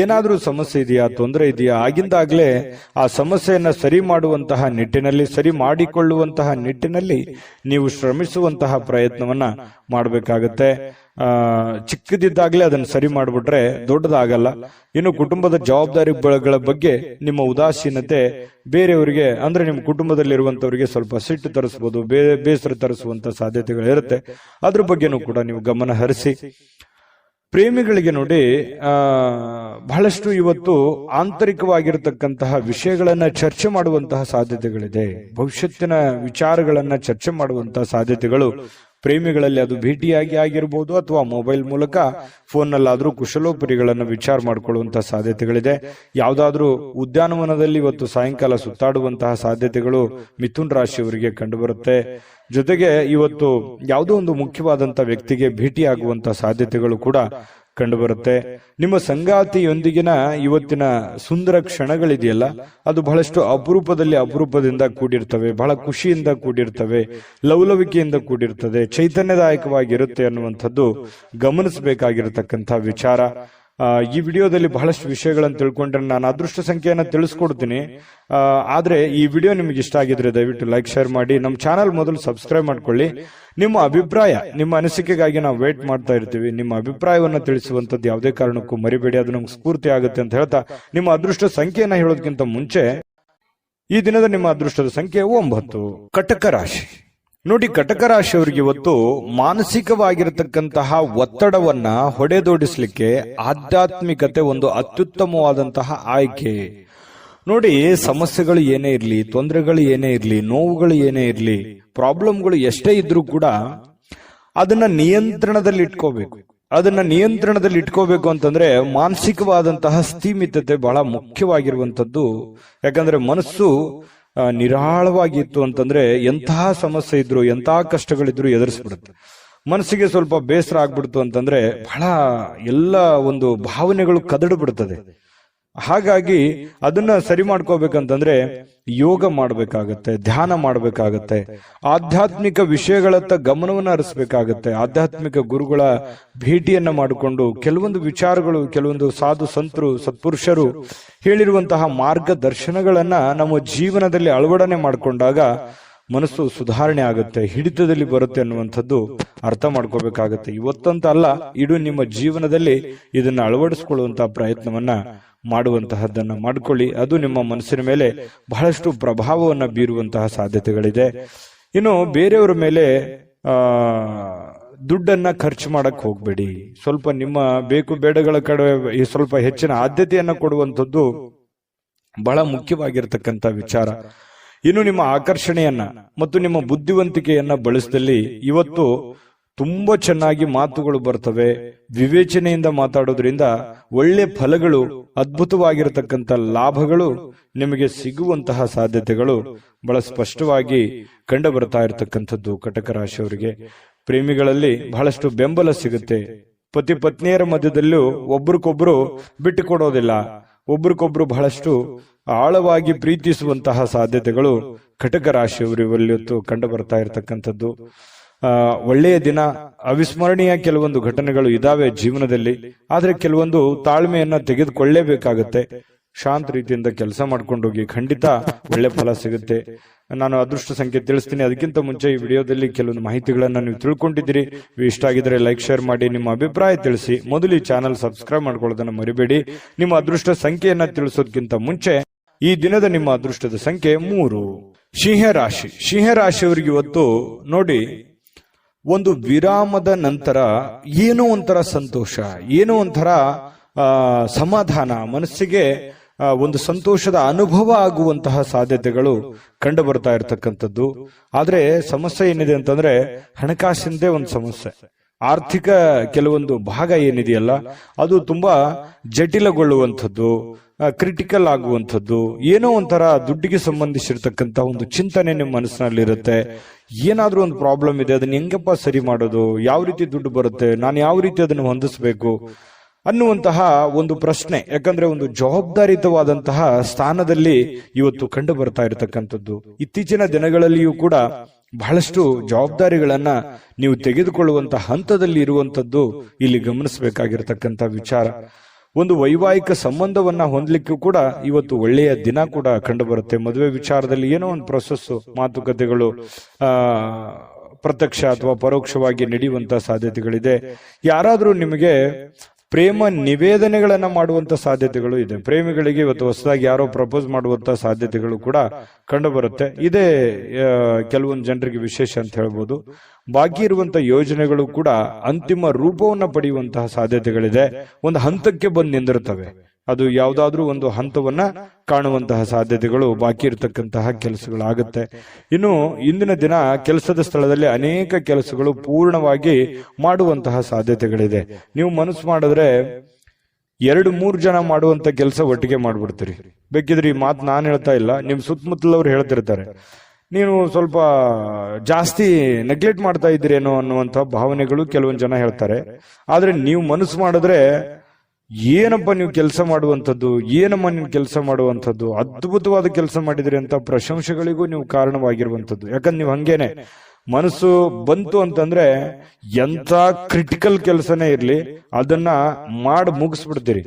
[SPEAKER 1] ಏನಾದ್ರೂ ಸಮಸ್ಯೆ ಇದೆಯಾ, ತೊಂದರೆ ಇದೆಯಾ, ಆಗಿಂದಾಗ್ಲೇ ಆ ಸಮಸ್ಯೆಯನ್ನ ಸರಿ ಮಾಡುವಂತಹ ನಿಟ್ಟಿನಲ್ಲಿ, ಸರಿ ಮಾಡಿಕೊಳ್ಳುವಂತಹ ನಿಟ್ಟಿನಲ್ಲಿ ನೀವು ಶ್ರಮಿಸುವಂತಹ ಪ್ರಯತ್ನವನ್ನ ಮಾಡಬೇಕಾಗತ್ತೆ. ಚಿಕ್ಕದಿದ್ದಾಗ್ಲೇ ಅದನ್ನ ಸರಿ ಮಾಡ್ಬಿಟ್ರೆ ದೊಡ್ಡದಾಗಲ್ಲ. ಇನ್ನು ಕುಟುಂಬದ ಜವಾಬ್ದಾರಿಗಳ ಬಗ್ಗೆ ನಿಮ್ಮ ಉದಾಸೀನತೆ ಬೇರೆಯವರಿಗೆ, ಅಂದ್ರೆ ನಿಮ್ಮ ಕುಟುಂಬದಲ್ಲಿರುವಂತವರಿಗೆ ಸ್ವಲ್ಪ ಸಿಟ್ಟು ತರಿಸಬಹುದು, ಬೇಸರ ತರಿಸುವಂತ ಸಾಧ್ಯತೆಗಳಿರುತ್ತೆ. ಅದ್ರ ಬಗ್ಗೆನೂ ಕೂಡ ನೀವು ಗಮನ ಹರಿಸಿ. ಪ್ರೇಮಿಗಳಿಗೆ ನೋಡಿ, ಬಹಳಷ್ಟು ಇವತ್ತು ಆಂತರಿಕವಾಗಿರತಕ್ಕಂತಹ ವಿಷಯಗಳನ್ನ ಚರ್ಚೆ ಮಾಡುವಂತಹ ಸಾಧ್ಯತೆಗಳಿದೆ. ಭವಿಷ್ಯತ್ತಿನ ವಿಚಾರಗಳನ್ನ ಚರ್ಚೆ ಮಾಡುವಂತಹ ಸಾಧ್ಯತೆಗಳು ಪ್ರೇಮಿಗಳಲ್ಲಿ, ಅದು ಭೇಟಿಯಾಗಿ ಆಗಿರ್ಬೋದು ಅಥವಾ ಮೊಬೈಲ್ ಮೂಲಕ ಫೋನ್ನಲ್ಲಾದ್ರೂ ಕುಶಲೋಪರಿಗಳನ್ನ ವಿಚಾರ ಮಾಡಿಕೊಳ್ಳುವಂತಹ ಸಾಧ್ಯತೆಗಳಿದೆ. ಯಾವ್ದಾದ್ರೂ ಉದ್ಯಾನವನದಲ್ಲಿ ಇವತ್ತು ಸಾಯಂಕಾಲ ಸುತ್ತಾಡುವಂತಹ ಸಾಧ್ಯತೆಗಳು ಮಿಥುನ್ ರಾಶಿಯವರಿಗೆ ಕಂಡುಬರುತ್ತೆ. ಜೊತೆಗೆ ಇವತ್ತು ಯಾವುದೋ ಒಂದು ಮುಖ್ಯವಾದಂತ ವ್ಯಕ್ತಿಗೆ ಭೇಟಿಯಾಗುವಂತಹ ಸಾಧ್ಯತೆಗಳು ಕೂಡ ಕಂಡುಬರುತ್ತೆ. ನಿಮ್ಮ ಸಂಗಾತಿಯೊಂದಿಗಿನ ಇವತ್ತಿನ ಸುಂದರ ಕ್ಷಣಗಳಿದೆಯಲ್ಲ, ಅದು ಬಹಳಷ್ಟು ಅಪರೂಪದಿಂದ ಕೂಡಿರ್ತವೆ, ಬಹಳ ಖುಷಿಯಿಂದ ಕೂಡಿರ್ತವೆ, ಲವಲವಿಕೆಯಿಂದ ಕೂಡಿರ್ತದೆ, ಚೈತನ್ಯದಾಯಕವಾಗಿರುತ್ತೆ ಅನ್ನುವಂಥದ್ದು ಗಮನಿಸಬೇಕಾಗಿರತಕ್ಕಂಥ ವಿಚಾರ. ಈ ವಿಡಿಯೋದಲ್ಲಿ ಬಹಳಷ್ಟು ವಿಷಯಗಳನ್ನು ತಿಳ್ಕೊಂಡ್ರೆ ನಾನು ಅದೃಷ್ಟ ಸಂಖ್ಯೆಯನ್ನು ತಿಳಿಸ್ಕೊಡ್ತೀನಿ. ಆದ್ರೆ ಈ ವಿಡಿಯೋ ನಿಮ್ಗೆ ಇಷ್ಟ ಆಗಿದ್ರೆ ದಯವಿಟ್ಟು ಲೈಕ್, ಶೇರ್ ಮಾಡಿ. ನಮ್ಮ ಚಾನಲ್ ಮೊದಲು ಸಬ್ಸ್ಕ್ರೈಬ್ ಮಾಡ್ಕೊಳ್ಳಿ. ನಿಮ್ಮ ಅಭಿಪ್ರಾಯ, ನಿಮ್ಮ ಅನಿಸಿಕೆಗಾಗಿ ನಾವು ವೇಟ್ ಮಾಡ್ತಾ ಇರ್ತೀವಿ. ನಿಮ್ಮ ಅಭಿಪ್ರಾಯವನ್ನು ತಿಳಿಸುವಂತದ್ದು ಯಾವುದೇ ಕಾರಣಕ್ಕೂ ಮರಿಬೇಡಿ, ಅದು ನಮ್ಗೆ ಸ್ಫೂರ್ತಿ ಆಗುತ್ತೆ ಅಂತ ಹೇಳ್ತಾ, ನಿಮ್ಮ ಅದೃಷ್ಟ ಸಂಖ್ಯೆಯನ್ನ ಹೇಳೋದಕ್ಕಿಂತ ಮುಂಚೆ ಈ ದಿನದ ನಿಮ್ಮ ಅದೃಷ್ಟದ ಸಂಖ್ಯೆ 9. ಕಟಕ ರಾಶಿ. ನೋಡಿ, ಕಟಕ ರಾಶಿಯವರಿಗೆ ಇವತ್ತು ಮಾನಸಿಕವಾಗಿರತಕ್ಕಂತಹ ಒತ್ತಡವನ್ನ ಹೊಡೆದೋಡಿಸ್ಲಿಕ್ಕೆ ಆಧ್ಯಾತ್ಮಿಕತೆ ಒಂದು ಅತ್ಯುತ್ತಮವಾದಂತಹ ಆಯ್ಕೆ. ನೋಡಿ, ಸಮಸ್ಯೆಗಳು ಏನೇ ಇರಲಿ, ತೊಂದರೆಗಳು ಏನೇ ಇರಲಿ, ನೋವುಗಳು ಏನೇ ಇರಲಿ, ಪ್ರಾಬ್ಲಮ್ಗಳು ಎಷ್ಟೇ ಇದ್ರೂ ಕೂಡ ಅದನ್ನ ನಿಯಂತ್ರಣದಲ್ಲಿ ಇಟ್ಕೋಬೇಕು. ಅದನ್ನ ನಿಯಂತ್ರಣದಲ್ಲಿ ಇಟ್ಕೋಬೇಕು ಅಂತಂದ್ರೆ ಮಾನಸಿಕವಾದಂತಹ ಸ್ಥಿಮಿತತೆ ಬಹಳ ಮುಖ್ಯವಾಗಿರುವಂತದ್ದು. ಯಾಕಂದ್ರೆ ಮನಸ್ಸು ನಿರಾಳವಾಗಿತ್ತು ಅಂತಂದ್ರೆ ಎಂತಹ ಸಮಸ್ಯೆ ಇದ್ರು, ಎಂತಹ ಕಷ್ಟಗಳಿದ್ರು ಎದುರಿಸ್ಬಿಡುತ್ತೆ. ಮನಸ್ಸಿಗೆ ಸ್ವಲ್ಪ ಬೇಸರ ಆಗ್ಬಿಡ್ತು ಅಂತಂದ್ರೆ ಬಹಳ ಎಲ್ಲ ಒಂದು ಭಾವನೆಗಳು ಕದಡು ಬಿಡ್ತದೆ. ಹಾಗಾಗಿ ಅದನ್ನ ಸರಿ ಮಾಡ್ಕೋಬೇಕಂತಂದ್ರೆ ಯೋಗ ಮಾಡ್ಬೇಕಾಗತ್ತೆ, ಧ್ಯಾನ ಮಾಡ್ಬೇಕಾಗತ್ತೆ, ಆಧ್ಯಾತ್ಮಿಕ ವಿಷಯಗಳತ್ತ ಗಮನವನ್ನು ಹರಿಸ್ಬೇಕಾಗತ್ತೆ. ಆಧ್ಯಾತ್ಮಿಕ ಗುರುಗಳ ಭೇಟಿಯನ್ನ ಮಾಡಿಕೊಂಡು ಕೆಲವೊಂದು ವಿಚಾರಗಳು, ಕೆಲವೊಂದು ಸಾಧು ಸಂತರು, ಸತ್ಪುರುಷರು ಹೇಳಿರುವಂತಹ ಮಾರ್ಗದರ್ಶನಗಳನ್ನ ನಮ್ಮ ಜೀವನದಲ್ಲಿ ಅಳವಡನೆ ಮಾಡಿಕೊಂಡಾಗ ಮನಸ್ಸು ಸುಧಾರಣೆ ಆಗುತ್ತೆ, ಹಿಡಿತದಲ್ಲಿ ಬರುತ್ತೆ ಅನ್ನುವಂಥದ್ದು ಅರ್ಥ ಮಾಡ್ಕೋಬೇಕಾಗತ್ತೆ. ಇವತ್ತಂತ ಅಲ್ಲ, ಇಡೀ ನಿಮ್ಮ ಜೀವನದಲ್ಲಿ ಇದನ್ನ ಅಳವಡಿಸಿಕೊಳ್ಳುವಂತಹ ಪ್ರಯತ್ನವನ್ನ ಮಾಡುವಂತಹದ್ದನ್ನ ಮಾಡ್ಕೊಳ್ಳಿ. ಅದು ನಿಮ್ಮ ಮನಸ್ಸಿನ ಮೇಲೆ ಬಹಳಷ್ಟು ಪ್ರಭಾವವನ್ನ ಬೀರುವಂತಹ ಸಾಧ್ಯತೆಗಳಿದೆ. ಇನ್ನು ಬೇರೆಯವರ ಮೇಲೆ ದುಡ್ಡನ್ನ ಖರ್ಚು ಮಾಡಕ್ ಹೋಗ್ಬೇಡಿ. ಸ್ವಲ್ಪ ನಿಮ್ಮ ಬೇಕು ಬೇಡಗಳ ಕಡೆ ಸ್ವಲ್ಪ ಹೆಚ್ಚಿನ ಆದ್ಯತೆಯನ್ನ ಕೊಡುವಂಥದ್ದು ಬಹಳ ಮುಖ್ಯವಾಗಿರ್ತಕ್ಕಂಥ ವಿಚಾರ. ಇನ್ನು ನಿಮ್ಮ ಆಕರ್ಷಣೆಯನ್ನ ಮತ್ತು ನಿಮ್ಮ ಬುದ್ಧಿವಂತಿಕೆಯನ್ನ ಬಳಸಿದಲ್ಲಿ ಇವತ್ತು ತುಂಬಾ ಚೆನ್ನಾಗಿ ಮಾತುಗಳು ಬರ್ತವೆ. ವಿವೇಚನೆಯಿಂದ ಮಾತಾಡೋದ್ರಿಂದ ಒಳ್ಳೆ ಫಲಗಳು, ಅದ್ಭುತವಾಗಿರತಕ್ಕಂಥ ಲಾಭಗಳು ನಿಮಗೆ ಸಿಗುವಂತಹ ಸಾಧ್ಯತೆಗಳು ಬಹಳ ಸ್ಪಷ್ಟವಾಗಿ ಕಂಡು ಬರ್ತಾ ಇರತಕ್ಕಂಥದ್ದು ಕಟಕ ರಾಶಿಯವರಿಗೆ. ಪ್ರೇಮಿಗಳಲ್ಲಿ ಬಹಳಷ್ಟು ಬೆಂಬಲ ಸಿಗುತ್ತೆ. ಪತಿ ಪತ್ನಿಯರ ಮಧ್ಯದಲ್ಲೂ ಒಬ್ರಿಗೊಬ್ರು ಬಿಟ್ಟು ಕೊಡೋದಿಲ್ಲ, ಒಬ್ರಿಗೊಬ್ರು ಬಹಳಷ್ಟು ಆಳವಾಗಿ ಪ್ರೀತಿಸುವಂತಹ ಸಾಧ್ಯತೆಗಳು ಕಟಕ ರಾಶಿಯವರಲ್ಲಿ ಕಂಡು ಬರ್ತಾ ಇರತಕ್ಕಂಥದ್ದು. ಒಳ್ಳೆಯ ದಿನ. ಅವಿಸ್ಮರಣೀಯ ಕೆಲವೊಂದು ಘಟನೆಗಳು ಇದಾವೆ ಜೀವನದಲ್ಲಿ, ಆದ್ರೆ ಕೆಲವೊಂದು ತಾಳ್ಮೆಯನ್ನ ತೆಗೆದುಕೊಳ್ಳೇಬೇಕಾಗತ್ತೆ. ಶಾಂತ ರೀತಿಯಿಂದ ಕೆಲಸ ಮಾಡ್ಕೊಂಡು ಹೋಗಿ, ಖಂಡಿತ ಒಳ್ಳೆ ಫಲ ಸಿಗುತ್ತೆ. ನಾನು ಅದೃಷ್ಟ ಸಂಖ್ಯೆ ತಿಳಿಸ್ತೀನಿ. ಅದಕ್ಕಿಂತ ಮುಂಚೆ ಈ ವಿಡಿಯೋದಲ್ಲಿ ಕೆಲವೊಂದು ಮಾಹಿತಿಗಳನ್ನ ನೀವು ತಿಳ್ಕೊಂಡಿದ್ದೀರಿ. ಇಷ್ಟ ಆಗಿದ್ರೆ ಲೈಕ್, ಶೇರ್ ಮಾಡಿ, ನಿಮ್ಮ ಅಭಿಪ್ರಾಯ ತಿಳಿಸಿ. ಮೊದಲು ಈ ಚಾನಲ್ ಸಬ್ಸ್ಕ್ರೈಬ್ ಮಾಡ್ಕೊಳ್ಳೋದನ್ನ ಮರಿಬೇಡಿ. ನಿಮ್ಮ ಅದೃಷ್ಟ ಸಂಖ್ಯೆಯನ್ನ ತಿಳಿಸೋದಕ್ಕಿಂತ ಮುಂಚೆ ಈ ದಿನದ ನಿಮ್ಮ ಅದೃಷ್ಟದ ಸಂಖ್ಯೆ 3. ಸಿಂಹರಾಶಿ. ಸಿಂಹರಾಶಿಯವರಿಗೆ ಇವತ್ತು ನೋಡಿ, ಒಂದು ವಿರಾಮದ ನಂತರ ಏನೋ ಒಂಥರ ಸಂತೋಷ, ಏನೋ ಒಂಥರ ಸಮಾಧಾನ, ಮನಸ್ಸಿಗೆ ಒಂದು ಸಂತೋಷದ ಅನುಭವ ಆಗುವಂತಹ ಸಾಧ್ಯತೆಗಳು ಕಂಡು ಬರ್ತಾ ಇರತಕ್ಕಂಥದ್ದು. ಆದ್ರೆ ಸಮಸ್ಯೆ ಏನಿದೆ ಅಂತಂದ್ರೆ ಹಣಕಾಸಿನದೇ ಒಂದು ಸಮಸ್ಯೆ. ಆರ್ಥಿಕ ಕೆಲವೊಂದು ಭಾಗ ಏನಿದೆಯಲ್ಲ ಅದು ತುಂಬಾ ಜಟಿಲಗೊಳ್ಳುವಂಥದ್ದು, ಕ್ರಿಟಿಕಲ್ ಆಗುವಂಥದ್ದು, ಏನೋ ಒಂಥರ ದುಡ್ಡಿಗೆ ಸಂಬಂಧಿಸಿರ್ತಕ್ಕಂಥ ಒಂದು ಚಿಂತನೆ ನಿಮ್ಮ ಮನಸ್ಸಿನಲ್ಲಿರುತ್ತೆ. ಏನಾದ್ರೂ ಒಂದು ಪ್ರಾಬ್ಲಮ್ ಇದೆ, ಅದನ್ನ ಹೆಂಗಪ್ಪ ಸರಿ ಮಾಡೋದು, ಯಾವ ರೀತಿ ದುಡ್ಡು ಬರುತ್ತೆ, ನಾನು ಯಾವ ರೀತಿ ಅದನ್ನು ಹೊಂದಿಸಬೇಕು ಅನ್ನುವಂತಹ ಒಂದು ಪ್ರಶ್ನೆ. ಯಾಕಂದ್ರೆ ಒಂದು ಜವಾಬ್ದಾರಿಯುತವಾದಂತಹ ಸ್ಥಾನದಲ್ಲಿ ಇವತ್ತು ಕಂಡು ಬರ್ತಾ ಇರತಕ್ಕಂಥದ್ದು. ಇತ್ತೀಚಿನ ದಿನಗಳಲ್ಲಿಯೂ ಕೂಡ ಬಹಳಷ್ಟು ಜವಾಬ್ದಾರಿಗಳನ್ನ ನೀವು ತೆಗೆದುಕೊಳ್ಳುವಂತಹ ಹಂತದಲ್ಲಿ ಇರುವಂತದ್ದು ಇಲ್ಲಿ ಗಮನಿಸಬೇಕಾಗಿರತಕ್ಕಂಥ ವಿಚಾರ. ಒಂದು ವೈವಾಹಿಕ ಸಂಬಂಧವನ್ನ ಹೊಂದಲಿಕ್ಕೂ ಕೂಡ ಇವತ್ತು ಒಳ್ಳೆಯ ದಿನ ಕೂಡ ಕಂಡು ಬರುತ್ತೆ. ಮದುವೆ ವಿಚಾರದಲ್ಲಿ ಏನೋ ಒಂದು ಪ್ರೊಸೆಸ್, ಮಾತುಕತೆಗಳು ಪ್ರತ್ಯಕ್ಷ ಅಥವಾ ಪರೋಕ್ಷವಾಗಿ ನಡೆಯುವಂತಹ ಸಾಧ್ಯತೆಗಳಿದೆ. ಯಾರಾದ್ರೂ ನಿಮಗೆ ಪ್ರೇಮ ನಿವೇದನೆಗಳನ್ನ ಮಾಡುವಂತ ಸಾಧ್ಯತೆಗಳು ಇದೆ. ಪ್ರೇಮಿಗಳಿಗೆ ಇವತ್ತು ಹೊಸದಾಗಿ ಯಾರೋ ಪ್ರಪೋಸ್ ಮಾಡುವಂತ ಸಾಧ್ಯತೆಗಳು ಕೂಡ ಕಂಡು ಬರುತ್ತೆ. ಇದೇ ಕೆಲವೊಂದು ಜನರಿಗೆ ವಿಶೇಷ ಅಂತ ಹೇಳ್ಬೋದು. ಬಾಕಿ ಇರುವಂತಹ ಯೋಜನೆಗಳು ಕೂಡ ಅಂತಿಮ ರೂಪವನ್ನ ಪಡೆಯುವಂತಹ ಸಾಧ್ಯತೆಗಳಿದೆ. ಒಂದು ಹಂತಕ್ಕೆ ಬಂದು ನಿಂದಿರುತ್ತವೆ. ಅದು ಯಾವುದಾದ್ರೂ ಒಂದು ಹಂತವನ್ನ ಕಾಣುವಂತಹ ಸಾಧ್ಯತೆಗಳು ಬಾಕಿ ಇರತಕ್ಕಂತಹ ಕೆಲಸಗಳಾಗುತ್ತೆ. ಇನ್ನು ಇಂದಿನ ದಿನ ಕೆಲಸದ ಸ್ಥಳದಲ್ಲಿ ಅನೇಕ ಕೆಲಸಗಳು ಪೂರ್ಣವಾಗಿ ಮಾಡುವಂತಹ ಸಾಧ್ಯತೆಗಳಿದೆ. ನೀವು ಮನಸ್ಸು ಮಾಡಿದ್ರೆ 2-3 ಜನ ಮಾಡುವಂತ ಕೆಲಸ ಒಟ್ಟಿಗೆ ಮಾಡ್ಬಿಡ್ತೀರಿ. ಬೇಕಿದ್ರೆ ಈ ಮಾತು ನಾನು ಹೇಳ್ತಾ ಇಲ್ಲ, ನಿಮ್ ಸುತ್ತಮುತ್ತಲವ್ರು ಹೇಳ್ತಿರ್ತಾರೆ, ನೀನು ಸ್ವಲ್ಪ ಜಾಸ್ತಿ ನೆಗ್ಲೆಕ್ಟ್ ಮಾಡ್ತಾ ಇದ್ದೀರೇನೋ ಅನ್ನುವಂಥ ಭಾವನೆಗಳು ಕೆಲವೊಂದು ಜನ ಹೇಳ್ತಾರೆ. ಆದ್ರೆ ನೀವು ಮನಸ್ಸು ಮಾಡಿದ್ರೆ ಏನಪ್ಪ ನೀವು ಕೆಲಸ ಮಾಡುವಂಥದ್ದು, ಏನಮ್ಮ ನೀವು ಕೆಲಸ ಮಾಡುವಂಥದ್ದು, ಅದ್ಭುತವಾದ ಕೆಲಸ ಮಾಡಿದ್ರಿ ಅಂತ ಪ್ರಶಂಸೆಗಳಿಗೂ ನೀವು ಕಾರಣವಾಗಿರುವಂಥದ್ದು. ಯಾಕಂದ್ರೆ ನೀವು ಹಂಗೇನೆ ಮನಸ್ಸು ಬಂತು ಅಂತಂದ್ರೆ ಎಂತ ಕ್ರಿಟಿಕಲ್ ಕೆಲಸನೇ ಇರ್ಲಿ ಅದನ್ನ ಮಾಡಿ ಮುಗಿಸ್ಬಿಡ್ತೀರಿ.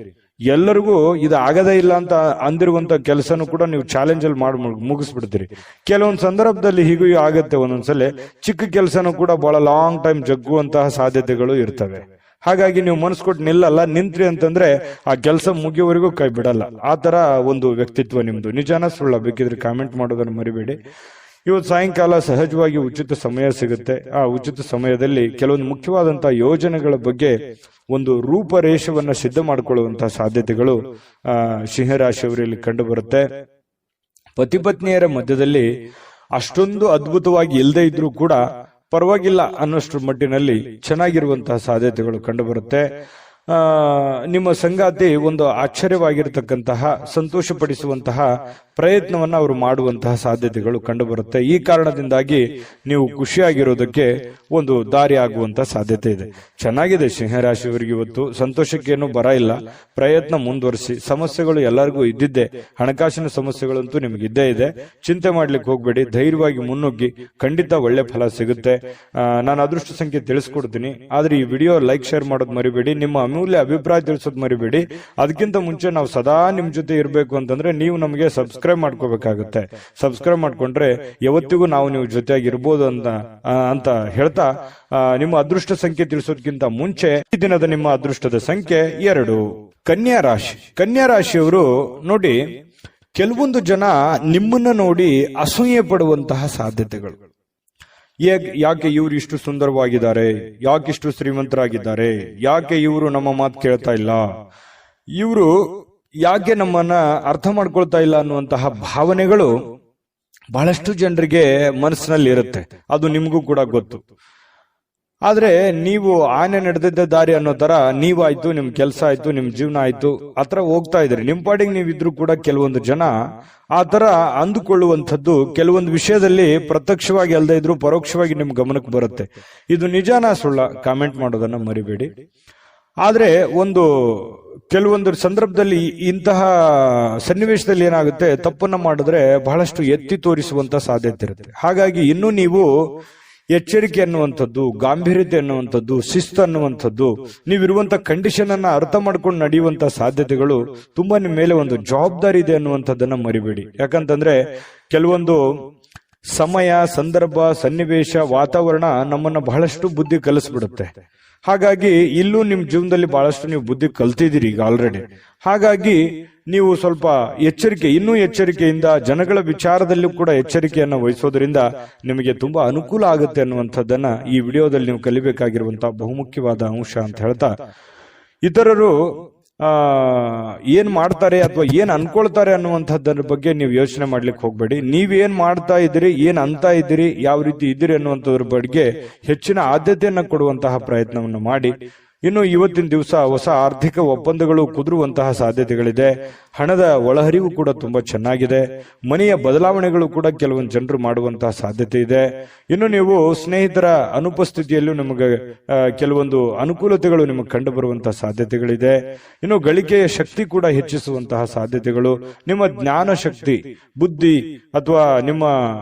[SPEAKER 1] ಎಲ್ಲರಿಗೂ ಇದು ಆಗದೇ ಇಲ್ಲ ಅಂತ ಅಂದಿರುವಂತ ಕೆಲಸನೂ ಕೂಡ ನೀವು ಚಾಲೆಂಜ್ ಅಲ್ಲಿ ಮಾಡಿ ಮುಗಿಸ್ಬಿಡ್ತೀರಿ. ಕೆಲವೊಂದು ಸಂದರ್ಭದಲ್ಲಿ ಹೀಗೂ ಆಗತ್ತೆ. ಒಂದೊಂದ್ಸಲ ಚಿಕ್ಕ ಕೆಲಸನೂ ಕೂಡ ಬಹಳ ಲಾಂಗ್ ಟೈಮ್ ಜಗ್ಗುವಂತಹ ಸಾಧ್ಯತೆಗಳು ಇರ್ತವೆ. ಹಾಗಾಗಿ ನೀವು ಮನಸ್ಸು ಕೊಟ್ಟು ನಿಲ್ಲಲ್ಲ, ನಿಂತ್ರಿ ಅಂತಂದ್ರೆ ಆ ಕೆಲಸ ಮುಗಿಯುವವರೆಗೂ ಕೈ ಬಿಡಲ್ಲ. ಆ ತರ ಒಂದು ವ್ಯಕ್ತಿತ್ವ ನಿಮ್ದು. ನಿಜಾನ ಸುಳ್ಳ ಬೇಕಿದ್ರೆ ಕಾಮೆಂಟ್ ಮಾಡೋದನ್ನು ಮರಿಬೇಡಿ. ಇವತ್ತು ಸಾಯಂಕಾಲ ಸಹಜವಾಗಿ ಉಚಿತ ಸಮಯ ಸಿಗುತ್ತೆ. ಆ ಉಚಿತ ಸಮಯದಲ್ಲಿ ಕೆಲವೊಂದು ಮುಖ್ಯವಾದಂತಹ ಯೋಜನೆಗಳ ಬಗ್ಗೆ ಒಂದು ರೂಪರೇಷವನ್ನ ಸಿದ್ಧ ಮಾಡಿಕೊಳ್ಳುವಂತಹ ಸಾಧ್ಯತೆಗಳು ಸಿಂಹರಾಶಿಯವರಲ್ಲಿ ಕಂಡು ಬರುತ್ತೆ. ಪತಿ ಪತ್ನಿಯರ ಮಧ್ಯದಲ್ಲಿ ಅಷ್ಟೊಂದು ಅದ್ಭುತವಾಗಿ ಇಲ್ಲದೆ ಇದ್ರೂ ಕೂಡ ಪರವಾಗಿಲ್ಲ ಅನ್ನೋಷ್ಟ್ರ ಮಟ್ಟಿನಲ್ಲಿ ಚೆನ್ನಾಗಿರುವಂತಹ ಸಾಧ್ಯತೆಗಳು ಕಂಡು ಬರುತ್ತೆ. ನಿಮ್ಮ ಸಂಗಾತಿ ಒಂದು ಆಶ್ಚರ್ಯವಾಗಿರತಕ್ಕಂತಹ ಸಂತೋಷಪಡಿಸುವಂತಹ ಪ್ರಯತ್ನವನ್ನ ಅವರು ಮಾಡುವಂತಹ ಸಾಧ್ಯತೆಗಳು ಕಂಡು ಬರುತ್ತೆ. ಈ ಕಾರಣದಿಂದಾಗಿ ನೀವು ಖುಷಿಯಾಗಿರೋದಕ್ಕೆ ಒಂದು ದಾರಿ ಆಗುವಂತಹ ಸಾಧ್ಯತೆ ಇದೆ. ಚೆನ್ನಾಗಿದೆ ಸಿಂಹರಾಶಿಯವರಿಗೆ ಇವತ್ತು. ಸಂತೋಷಕ್ಕೇನು ಬರ ಇಲ್ಲ, ಪ್ರಯತ್ನ ಮುಂದುವರಿಸಿ. ಸಮಸ್ಯೆಗಳು ಎಲ್ಲರಿಗೂ ಇದ್ದಿದ್ದೆ, ಹಣಕಾಸಿನ ಸಮಸ್ಯೆಗಳಂತೂ ನಿಮ್ಗೆ ಇದ್ದೇ ಇದೆ. ಚಿಂತೆ ಮಾಡ್ಲಿಕ್ಕೆ ಹೋಗ್ಬೇಡಿ, ಧೈರ್ಯವಾಗಿ ಮುನ್ನುಗ್ಗಿ, ಖಂಡಿತ ಒಳ್ಳೆ ಫಲ ಸಿಗುತ್ತೆ. ನಾನು ಅದೃಷ್ಟ ಸಂಖ್ಯೆ ತಿಳಿಸ್ಕೊಡ್ತೀನಿ. ಆದ್ರೆ ಈ ವಿಡಿಯೋ ಲೈಕ್, ಶೇರ್ ಮಾಡೋದು ಮರಿಬೇಡಿ. ನಿಮ್ಮ ಅಮೂಲ್ಯ ಅಭಿಪ್ರಾಯ ತಿಳಿಸೋದು ಮರಿಬೇಡಿ. ಅದಕ್ಕಿಂತ ಮುಂಚೆ ನಾವು ಸದಾ ನಿಮ್ ಜೊತೆ ಇರಬೇಕು ಅಂತಂದ್ರೆ ನೀವು ನಮಗೆ ಸಬ್ಸ್ಕ್ರೈಬ್ ಮಾಡ್ಕೋಬೇಕಾಗುತ್ತೆ. ಸಬ್ಸ್ಕ್ರೈಬ್ ಮಾಡ್ಕೊಂಡ್ರೆ ಯಾವತ್ತಿಗೂ ನಾವು ನೀವು ಜೊತೆಯಾಗಿರ್ಬೋದು ಅಂತ ಹೇಳ್ತಾ ನಿಮ್ಮ ಅದೃಷ್ಟ ಸಂಖ್ಯೆ ತಿಳಿಸೋದಕ್ಕಿಂತ ಮುಂಚೆ ಈ ದಿನದ ನಿಮ್ಮ ಅದೃಷ್ಟದ ಸಂಖ್ಯೆ 2. ಕನ್ಯಾ ರಾಶಿ. ಕನ್ಯಾ ರಾಶಿಯವರು ನೋಡಿ, ಕೆಲವೊಂದು ಜನ ನಿಮ್ಮನ್ನ ನೋಡಿ ಅಸೂಯೆ ಪಡುವಂತಹ ಸಾಧ್ಯತೆಗಳು. ಯಾಕೆ ಇವರು ಇಷ್ಟು ಸುಂದರವಾಗಿದ್ದಾರೆ, ಯಾಕೆ ಇಷ್ಟು ಶ್ರೀಮಂತರಾಗಿದ್ದಾರೆ, ಯಾಕೆ ಇವರು ನಮ್ಮ ಮಾತು ಕೇಳ್ತಾ ಇಲ್ಲ, ಇವರು ಯಾಕೆ ನಮ್ಮನ್ನ ಅರ್ಥ ಮಾಡ್ಕೊಳ್ತಾ ಇಲ್ಲ ಅನ್ನುವಂತಹ ಭಾವನೆಗಳು ಬಹಳಷ್ಟು ಜನರಿಗೆ ಮನಸ್ಸಿನಲ್ಲಿ ಇರುತ್ತೆ. ಅದು ನಿಮಗೂ ಕೂಡ ಗೊತ್ತು. ಆದ್ರೆ ನೀವು ಆನೆ ನಡೆದಿದ್ದ ದಾರಿ ಅನ್ನೋ ತರ ನೀವಾಯ್ತು, ನಿಮ್ ಕೆಲಸ ಆಯ್ತು, ನಿಮ್ ಜೀವನ ಆಯ್ತು, ಆತರ ಹೋಗ್ತಾ ಇದ್ರಿ. ನಿಮ್ ಪಾಡಿಗೆ ನೀವಿದ್ರು ಕೂಡ ಕೆಲವೊಂದು ಜನ ಆ ತರ ಅಂದುಕೊಳ್ಳುವಂಥದ್ದು ಕೆಲವೊಂದು ವಿಷಯದಲ್ಲಿ ಪ್ರತ್ಯಕ್ಷವಾಗಿ ಅಲ್ಲದೆ ಇದ್ರು ಪರೋಕ್ಷವಾಗಿ ನಿಮ್ ಗಮನಕ್ಕೆ ಬರುತ್ತೆ. ಇದು ನಿಜಾನ ಸುಳ್ಳ ಕಾಮೆಂಟ್ ಮಾಡೋದನ್ನ ಮರಿಬೇಡಿ. ಆದ್ರೆ ಒಂದು ಕೆಲವೊಂದು ಸಂದರ್ಭದಲ್ಲಿ ಇಂತಹ ಸನ್ನಿವೇಶದಲ್ಲಿ ಏನಾಗುತ್ತೆ, ತಪ್ಪನ್ನ ಮಾಡಿದ್ರೆ ಬಹಳಷ್ಟು ಎತ್ತಿ ತೋರಿಸುವಂತ ಸಾಧ್ಯತೆ ಇರುತ್ತೆ. ಹಾಗಾಗಿ ಇನ್ನು ನೀವು ಎಚ್ಚರಿಕೆ ಅನ್ನುವಂಥದ್ದು, ಗಾಂಭೀರ್ಯತೆ ಅನ್ನುವಂಥದ್ದು, ಶಿಸ್ತು ಅನ್ನುವಂಥದ್ದು, ನೀವಿರುವಂತ ಕಂಡೀಷನ್ ಅನ್ನ ಅರ್ಥ ಮಾಡ್ಕೊಂಡು ನಡೆಯುವಂತ ಸಾಧ್ಯತೆಗಳು ತುಂಬಾ ನಿಮ್ಮ ಮೇಲೆ ಒಂದು ಜವಾಬ್ದಾರಿ ಇದೆ ಅನ್ನುವಂಥದ್ದನ್ನ ಮರಿಬೇಡಿ. ಯಾಕಂತಂದ್ರೆ ಕೆಲವೊಂದು ಸಮಯ, ಸಂದರ್ಭ, ಸನ್ನಿವೇಶ, ವಾತಾವರಣ ನಮ್ಮನ್ನ ಬಹಳಷ್ಟು ಬುದ್ಧಿ ಕಲಿಸ್ಬಿಡುತ್ತೆ. ಹಾಗಾಗಿ ಇಲ್ಲೂ ನಿಮ್ ಜೀವನದಲ್ಲಿ ಬಹಳಷ್ಟು ನೀವು ಬುದ್ಧಿ ಕಲ್ತಿದ್ದೀರಿ ಈಗ ಆಲ್ರೆಡಿ. ಹಾಗಾಗಿ ನೀವು ಸ್ವಲ್ಪ ಇನ್ನೂ ಎಚ್ಚರಿಕೆಯಿಂದ ಜನಗಳ ವಿಚಾರದಲ್ಲೂ ಕೂಡ ಎಚ್ಚರಿಕೆಯನ್ನು ವಹಿಸೋದ್ರಿಂದ ನಿಮಗೆ ತುಂಬಾ ಅನುಕೂಲ ಆಗುತ್ತೆ ಅನ್ನುವಂಥದ್ದನ್ನ ಈ ವಿಡಿಯೋದಲ್ಲಿ ನೀವು ಕಲಿಬೇಕಾಗಿರುವಂತಹ ಬಹುಮುಖ್ಯವಾದ ಅಂಶ ಅಂತ ಹೇಳ್ತಾ, ಇತರರು ಏನ್ ಮಾಡ್ತಾರೆ ಅಥವಾ ಏನ್ ಅನ್ಕೊಳ್ತಾರೆ ಅನ್ನುವಂಥದ್ರ ಬಗ್ಗೆ ನೀವು ಯೋಚನೆ ಮಾಡ್ಲಿಕ್ಕೆ ಹೋಗ್ಬೇಡಿ. ನೀವೇನ್ ಮಾಡ್ತಾ ಇದ್ದೀರಿ, ಏನ್ ಅಂತ ಇದ್ದೀರಿ, ಯಾವ ರೀತಿ ಇದ್ದೀರಿ ಅನ್ನುವಂಥದ್ರ ಬಗ್ಗೆ ಹೆಚ್ಚಿನ ಆದ್ಯತೆಯನ್ನ ಕೊಡುವಂತಹ ಪ್ರಯತ್ನವನ್ನು ಮಾಡಿ. ಇನ್ನು ಇವತ್ತಿನ ದಿವಸ ಹೊಸ ಆರ್ಥಿಕ ಒಪ್ಪಂದಗಳು ಕುದುರುವಂತಹ ಸಾಧ್ಯತೆಗಳಿದೆ. ಹಣದ ಒಳಹರಿವು ಕೂಡ ತುಂಬಾ ಚೆನ್ನಾಗಿದೆ. ಮನೆಯ ಬದಲಾವಣೆಗಳು ಕೂಡ ಕೆಲವೊಂದು ಜನರು ಮಾಡುವಂತಹ ಸಾಧ್ಯತೆ ಇದೆ. ಇನ್ನು ನೀವು ಸ್ನೇಹಿತರ ಅನುಪಸ್ಥಿತಿಯಲ್ಲೂ ನಿಮಗೆ ಕೆಲವೊಂದು ಅನುಕೂಲತೆಗಳು ನಿಮಗೆ ಕಂಡು ಬರುವಂತಹ ಸಾಧ್ಯತೆಗಳಿದೆ. ಇನ್ನು ಗಳಿಕೆಯ ಶಕ್ತಿ ಕೂಡ ಹೆಚ್ಚಿಸುವಂತಹ ಸಾಧ್ಯತೆಗಳು, ನಿಮ್ಮ ಜ್ಞಾನ ಶಕ್ತಿ, ಬುದ್ಧಿ ಅಥವಾ ನಿಮ್ಮ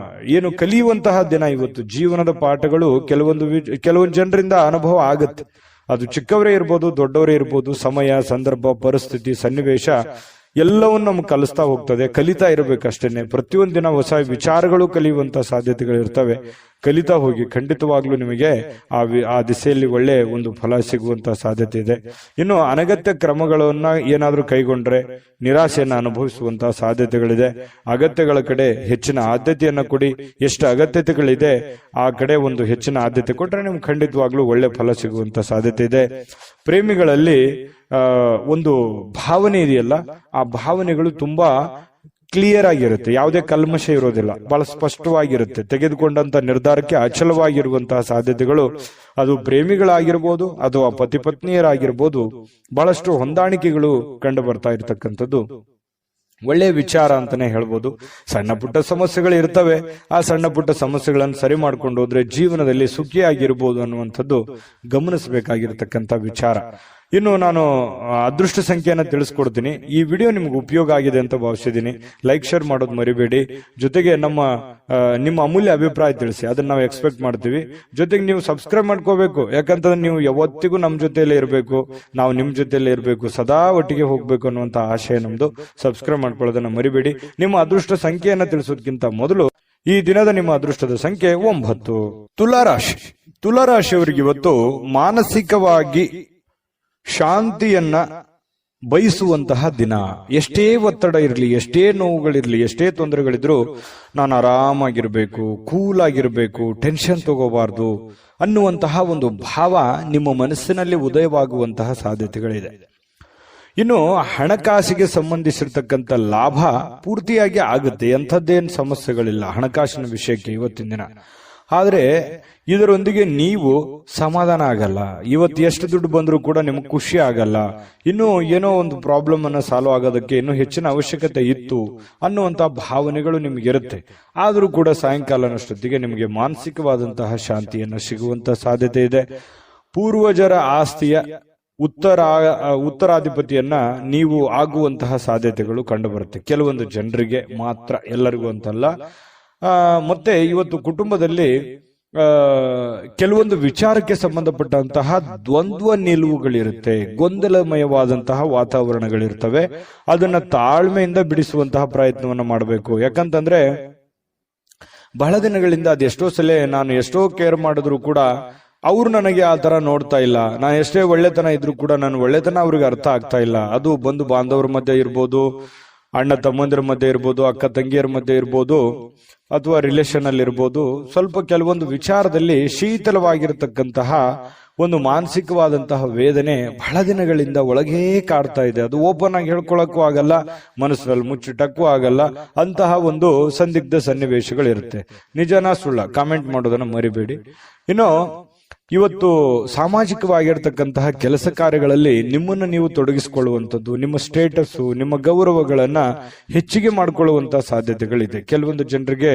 [SPEAKER 1] ಏನು ಕಲಿಯುವಂತಹ ದಿನ ಇವತ್ತು. ಜೀವನದ ಪಾಠಗಳು ಕೆಲವೊಂದು ಜನರಿಂದ ಅನುಭವ ಆಗುತ್ತೆ. ಅದು ಚಿಕ್ಕವರೇ ಇರ್ಬೋದು, ದೊಡ್ಡವರೇ ಇರ್ಬೋದು. ಸಮಯ, ಸಂದರ್ಭ, ಪರಿಸ್ಥಿತಿ, ಸನ್ನಿವೇಶ ಎಲ್ಲವನ್ನು ನಮ್ಗೆ ಕಲಿಸ್ತಾ ಹೋಗ್ತದೆ. ಕಲಿತಾ ಇರಬೇಕಷ್ಟೇನೆ. ಪ್ರತಿಯೊಂದು ದಿನ ಹೊಸ ವಿಚಾರಗಳು ಕಲಿಯುವಂತ ಸಾಧ್ಯತೆಗಳು ಇರ್ತವೆ. ಕಲಿತಾ ಹೋಗಿ, ಖಂಡಿತವಾಗ್ಲೂ ನಿಮಗೆ ಆ ದಿಸೆಯಲ್ಲಿ ಒಳ್ಳೆ ಒಂದು ಫಲ ಸಿಗುವಂತ ಸಾಧ್ಯತೆ ಇದೆ. ಇನ್ನು ಅನಗತ್ಯ ಕ್ರಮಗಳನ್ನ ಏನಾದ್ರೂ ಕೈಗೊಂಡ್ರೆ ನಿರಾಶೆಯನ್ನ ಅನುಭವಿಸುವಂತಹ ಸಾಧ್ಯತೆಗಳಿದೆ. ಅಗತ್ಯಗಳ ಕಡೆ ಹೆಚ್ಚಿನ ಆದ್ಯತೆಯನ್ನ ಕೊಡಿ. ಎಷ್ಟು ಅಗತ್ಯತೆಗಳಿದೆ ಆ ಕಡೆ ಒಂದು ಹೆಚ್ಚಿನ ಆದ್ಯತೆ ಕೊಟ್ರೆ ನಿಮ್ಗೆ ಖಂಡಿತವಾಗ್ಲೂ ಒಳ್ಳೆ ಫಲ ಸಿಗುವಂತ ಸಾಧ್ಯತೆ ಇದೆ. ಪ್ರೇಮಿಗಳಲ್ಲಿ ಒಂದು ಭಾವನೆ ಇದೆಯಲ್ಲ, ಆ ಭಾವನೆಗಳು ತುಂಬಾ ಕ್ಲಿಯರ್ ಆಗಿರುತ್ತೆ. ಯಾವುದೇ ಕಲ್ಮಶ ಇರೋದಿಲ್ಲ, ಬಹಳ ಸ್ಪಷ್ಟವಾಗಿರುತ್ತೆ. ತೆಗೆದುಕೊಂಡಂತ ನಿರ್ಧಾರಕ್ಕೆ ಅಚಲವಾಗಿರುವಂತಹ ಸಾಧ್ಯತೆಗಳು, ಅದು ಪ್ರೇಮಿಗಳಾಗಿರ್ಬೋದು ಅಥವಾ ಪತಿ ಪತ್ನಿಯರಾಗಿರ್ಬೋದು, ಬಹಳಷ್ಟು ಹೊಂದಾಣಿಕೆಗಳು ಕಂಡು ಬರ್ತಾ ಇರತಕ್ಕಂಥದ್ದು ಒಳ್ಳೆಯ ವಿಚಾರ ಅಂತಾನೆ ಹೇಳ್ಬೋದು. ಸಣ್ಣ ಪುಟ್ಟ ಸಮಸ್ಯೆಗಳು ಇರ್ತವೆ. ಆ ಸಣ್ಣ ಪುಟ್ಟ ಸಮಸ್ಯೆಗಳನ್ನು ಸರಿ ಮಾಡ್ಕೊಂಡು ಹೋದ್ರೆ ಜೀವನದಲ್ಲಿ ಸುಖಿಯಾಗಿರ್ಬೋದು ಅನ್ನುವಂಥದ್ದು ಗಮನಿಸಬೇಕಾಗಿರ್ತಕ್ಕಂಥ ವಿಚಾರ. ಇನ್ನು ನಾನು ಅದೃಷ್ಟ ಸಂಖ್ಯೆಯನ್ನು ತಿಳಿಸ್ಕೊಡ್ತೀನಿ. ಈ ವಿಡಿಯೋ ನಿಮ್ಗೆ ಉಪಯೋಗ ಆಗಿದೆ ಅಂತ ಭಾವಿಸಿದ್ದೀನಿ. ಲೈಕ್, ಶೇರ್ ಮಾಡೋದು ಮರಿಬೇಡಿ. ಜೊತೆಗೆ ನಿಮ್ಮ ಅಮೂಲ್ಯ ಅಭಿಪ್ರಾಯ ತಿಳಿಸಿ, ಅದನ್ನ ನಾವು ಎಕ್ಸ್ಪೆಕ್ಟ್ ಮಾಡ್ತೀವಿ. ಜೊತೆಗೆ ನೀವು ಸಬ್ಸ್ಕ್ರೈಬ್ ಮಾಡ್ಕೋಬೇಕು. ಯಾಕಂತಂದ್ರೆ ನೀವು ಯಾವತ್ತಿಗೂ ನಮ್ಮ ಜೊತೆಯಲ್ಲೇ ಇರಬೇಕು, ನಾವು ನಿಮ್ ಜೊತೆಯಲ್ಲೇ ಇರಬೇಕು, ಸದಾ ಒಟ್ಟಿಗೆ ಹೋಗ್ಬೇಕು ಅನ್ನುವಂತ ಆಶಯ ನಮ್ದು. ಸಬ್ಸ್ಕ್ರೈಬ್ ಮಾಡ್ಕೊಳ್ಳೋದನ್ನ ಮರಿಬೇಡಿ. ನಿಮ್ಮ ಅದೃಷ್ಟ ಸಂಖ್ಯೆಯನ್ನ ತಿಳಿಸೋದಕ್ಕಿಂತ ಮೊದಲು ಈ ದಿನದ ನಿಮ್ಮ ಅದೃಷ್ಟದ ಸಂಖ್ಯೆ 9. ತುಲಾರಾಶಿ. ತುಲಾರಾಶಿಯವರಿಗೆ ಇವತ್ತು ಮಾನಸಿಕವಾಗಿ ಶಾಂತಿಯನ್ನ ಬಯಸುವಂತಹ ದಿನ. ಎಷ್ಟೇ ಒತ್ತಡ ಇರಲಿ, ಎಷ್ಟೇ ನೋವುಗಳಿರ್ಲಿ, ಎಷ್ಟೇ ತೊಂದರೆಗಳಿದ್ರು ನಾನು ಆರಾಮಾಗಿರ್ಬೇಕು, ಕೂಲ್ ಆಗಿರ್ಬೇಕು, ಟೆನ್ಷನ್ ತಗೋಬಾರ್ದು ಅನ್ನುವಂತಹ ಒಂದು ಭಾವ ನಿಮ್ಮ ಮನಸ್ಸಿನಲ್ಲಿ ಉದಯವಾಗುವಂತಹ ಸಾಧ್ಯತೆಗಳಿದೆ. ಇನ್ನು ಹಣಕಾಸಿಗೆ ಸಂಬಂಧಿಸಿರ್ತಕ್ಕಂಥ ಲಾಭ ಪೂರ್ತಿಯಾಗಿ ಆಗುತ್ತೆ. ಎಂಥದ್ದೇನು ಸಮಸ್ಯೆಗಳಿಲ್ಲ ಹಣಕಾಸಿನ ವಿಷಯಕ್ಕೆ ಇವತ್ತಿನ ದಿನ. ಆದ್ರೆ ಇದರೊಂದಿಗೆ ನೀವು ಸಮಾಧಾನ ಆಗಲ್ಲ. ಇವತ್ತು ಎಷ್ಟು ದುಡ್ಡು ಬಂದರೂ ಕೂಡ ನಿಮ್ಗೆ ಖುಷಿ ಆಗಲ್ಲ. ಇನ್ನು ಏನೋ ಒಂದು ಪ್ರಾಬ್ಲಮ್ ಅನ್ನ ಸಾಲ್ವ್ ಆಗೋದಕ್ಕೆ ಇನ್ನೂ ಹೆಚ್ಚಿನ ಅವಶ್ಯಕತೆ ಇತ್ತು ಅನ್ನುವಂತ ಭಾವನೆಗಳು ನಿಮ್ಗಿರುತ್ತೆ. ಆದ್ರೂ ಕೂಡ ಸಾಯಂಕಾಲನಷ್ಟೊತ್ತಿಗೆ ನಿಮಗೆ ಮಾನಸಿಕವಾದಂತಹ ಶಾಂತಿಯನ್ನ ಸಿಗುವಂತ ಸಾಧ್ಯತೆ ಇದೆ. ಪೂರ್ವಜರ ಆಸ್ತಿಯ ಉತ್ತರಾಧಿಪತಿಯನ್ನ ನೀವು ಆಗುವಂತಹ ಸಾಧ್ಯತೆಗಳು ಕಂಡು ಬರುತ್ತೆ. ಕೆಲವೊಂದು ಜನರಿಗೆ ಮಾತ್ರ, ಎಲ್ಲರಿಗೂ ಅಂತಲ್ಲ. ಮತ್ತೆ ಇವತ್ತು ಕುಟುಂಬದಲ್ಲಿ ಕೆಲವೊಂದು ವಿಚಾರಕ್ಕೆ ಸಂಬಂಧಪಟ್ಟಂತಹ ದ್ವಂದ್ವ ನಿಲುವುಗಳಿರುತ್ತೆ, ಗೊಂದಲಮಯವಾದಂತಹ ವಾತಾವರಣಗಳಿರ್ತವೆ. ಅದನ್ನ ತಾಳ್ಮೆಯಿಂದ ಬಿಡಿಸುವಂತಹ ಪ್ರಯತ್ನವನ್ನ ಮಾಡಬೇಕು. ಯಾಕಂತಂದ್ರೆ ಬಹಳ ದಿನಗಳಿಂದ ಅದೆಷ್ಟೋ ಸಲ ನಾನು ಎಷ್ಟೋ ಕೇರ್ ಮಾಡಿದ್ರು ಕೂಡ ಅವ್ರು ನನಗೆ ಆ ತರ ನೋಡ್ತಾ ಇಲ್ಲ. ನಾನು ಎಷ್ಟೇ ಒಳ್ಳೆತನ ಇದ್ರು ಕೂಡ ನನ್ನ ಒಳ್ಳೆತನ ಅವ್ರಿಗೆ ಅರ್ಥ ಆಗ್ತಾ ಇಲ್ಲ. ಅದು ಬಂಧು ಬಾಂಧವರ ಮಧ್ಯೆ ಇರ್ಬೋದು, ಅಣ್ಣ ತಮ್ಮಂದಿರ ಮಧ್ಯೆ ಇರ್ಬೋದು, ಅಕ್ಕ ತಂಗಿಯರ ಮಧ್ಯೆ ಇರ್ಬೋದು, ಅಥವಾ ರಿಲೇಷನ್ ಅಲ್ಲಿ ಇರ್ಬೋದು. ಸ್ವಲ್ಪ ಕೆಲವೊಂದು ವಿಚಾರದಲ್ಲಿ ಶೀತಲವಾಗಿರತಕ್ಕಂತಹ ಒಂದು ಮಾನಸಿಕವಾದಂತಹ ವೇದನೆ ಬಹಳ ದಿನಗಳಿಂದ ಒಳಗೇ ಕಾಡ್ತಾ ಇದೆ. ಅದು ಓಪನ್ ಆಗಿ ಹೇಳ್ಕೊಳಕ್ಕೂ ಆಗಲ್ಲ, ಮನಸ್ಸಿನಲ್ಲಿ ಮುಚ್ಚಿಟ್ಟಕ್ಕೂ ಆಗಲ್ಲ. ಅಂತಹ ಒಂದು ಸಂದಿಗ್ಧ ಸನ್ನಿವೇಶಗಳಿರುತ್ತೆ. ನಿಜನಾ ಸುಳ್ಳ ಕಾಮೆಂಟ್ ಮಾಡೋದನ್ನ ಮರಿಬೇಡಿ. ಇನ್ನು ಇವತ್ತು ಸಾಮಾಜಿಕವಾಗಿರ್ತಕ್ಕಂತಹ ಕೆಲಸ ಕಾರ್ಯಗಳಲ್ಲಿ ನಿಮ್ಮನ್ನು ನೀವು ತೊಡಗಿಸಿಕೊಳ್ಳುವಂಥದ್ದು, ನಿಮ್ಮ ಸ್ಟೇಟಸ್, ನಿಮ್ಮ ಗೌರವಗಳನ್ನ ಹೆಚ್ಚಿಗೆ ಮಾಡಿಕೊಳ್ಳುವಂತಹ ಸಾಧ್ಯತೆಗಳಿದೆ. ಕೆಲವೊಂದು ಜನರಿಗೆ